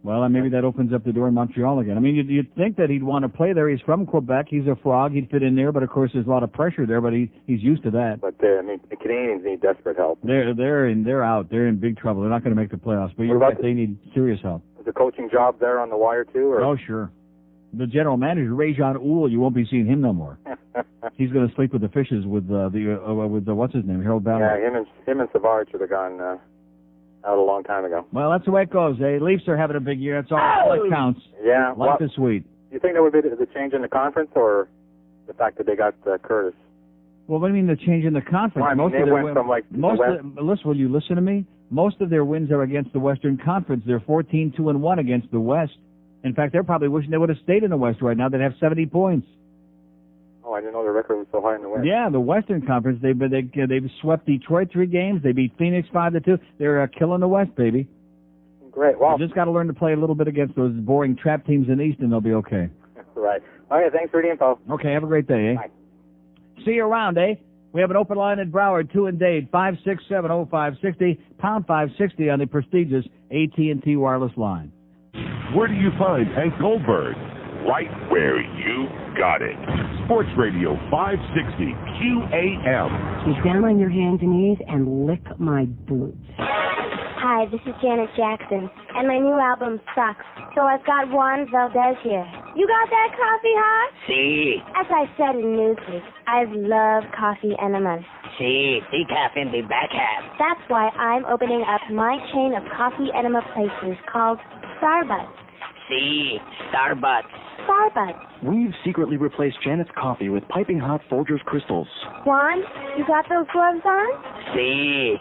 Well, maybe that opens up the door in Montreal again. I mean, you'd think that he'd want to play there. He's from Quebec. He's a frog. He'd fit in there, but of course there's a lot of pressure there. But he's used to that. But I mean, the Canadians need desperate help. They're out. They're in big trouble. They're not going to make the playoffs. But you're right. They need serious help. Is the coaching job there on the wire too? Or? Oh, sure. The general manager, Rajan Uhl, you won't be seeing him no more. He's going to sleep with the fishes with what's his name, Harold Ballard. Yeah, him and Savard should have gone out a long time ago. Well, that's the way it goes. Leafs are having a big year. That's all that counts. Yeah. Life is sweet. Do you think that would be the change in the conference, or the fact that they got Curtis? Well, what do you mean the change in the conference? Well, I mean, they went from will you listen to me? Most of their wins are against the Western Conference. They're 14-2-1 against the West. In fact, they're probably wishing they would have stayed in the West right now. They'd have 70 points. Oh, I didn't know their record was so high in the West. Yeah, the Western Conference. They've swept Detroit 3 games. They beat Phoenix 5-2. They're killing the West, baby. Great. Well, you just got to learn to play a little bit against those boring trap teams in the East, and they'll be okay. Right. All right. Thanks for the info. Okay. Have a great day, eh? Bye. See you around, eh? We have an open line in Broward, 2 in Dade, 5670560, pound 560 on the prestigious AT&T wireless line. Where do you find Hank Goldberg? Right where you got it. Sports Radio 560 QAM. Get down on your hands and knees and lick my boots. Hi, this is Janet Jackson, and my new album sucks. So I've got Juan Valdez here. You got that coffee hot? Sí. As I said in Newsweek, I love coffee enemas. Sí, decaf in the back half. That's why I'm opening up my chain of coffee enema places called Starbucks. Sí, Starbucks. Starbucks. We've secretly replaced Janet's coffee with piping hot Folgers crystals. Juan, you got those gloves on? Sí.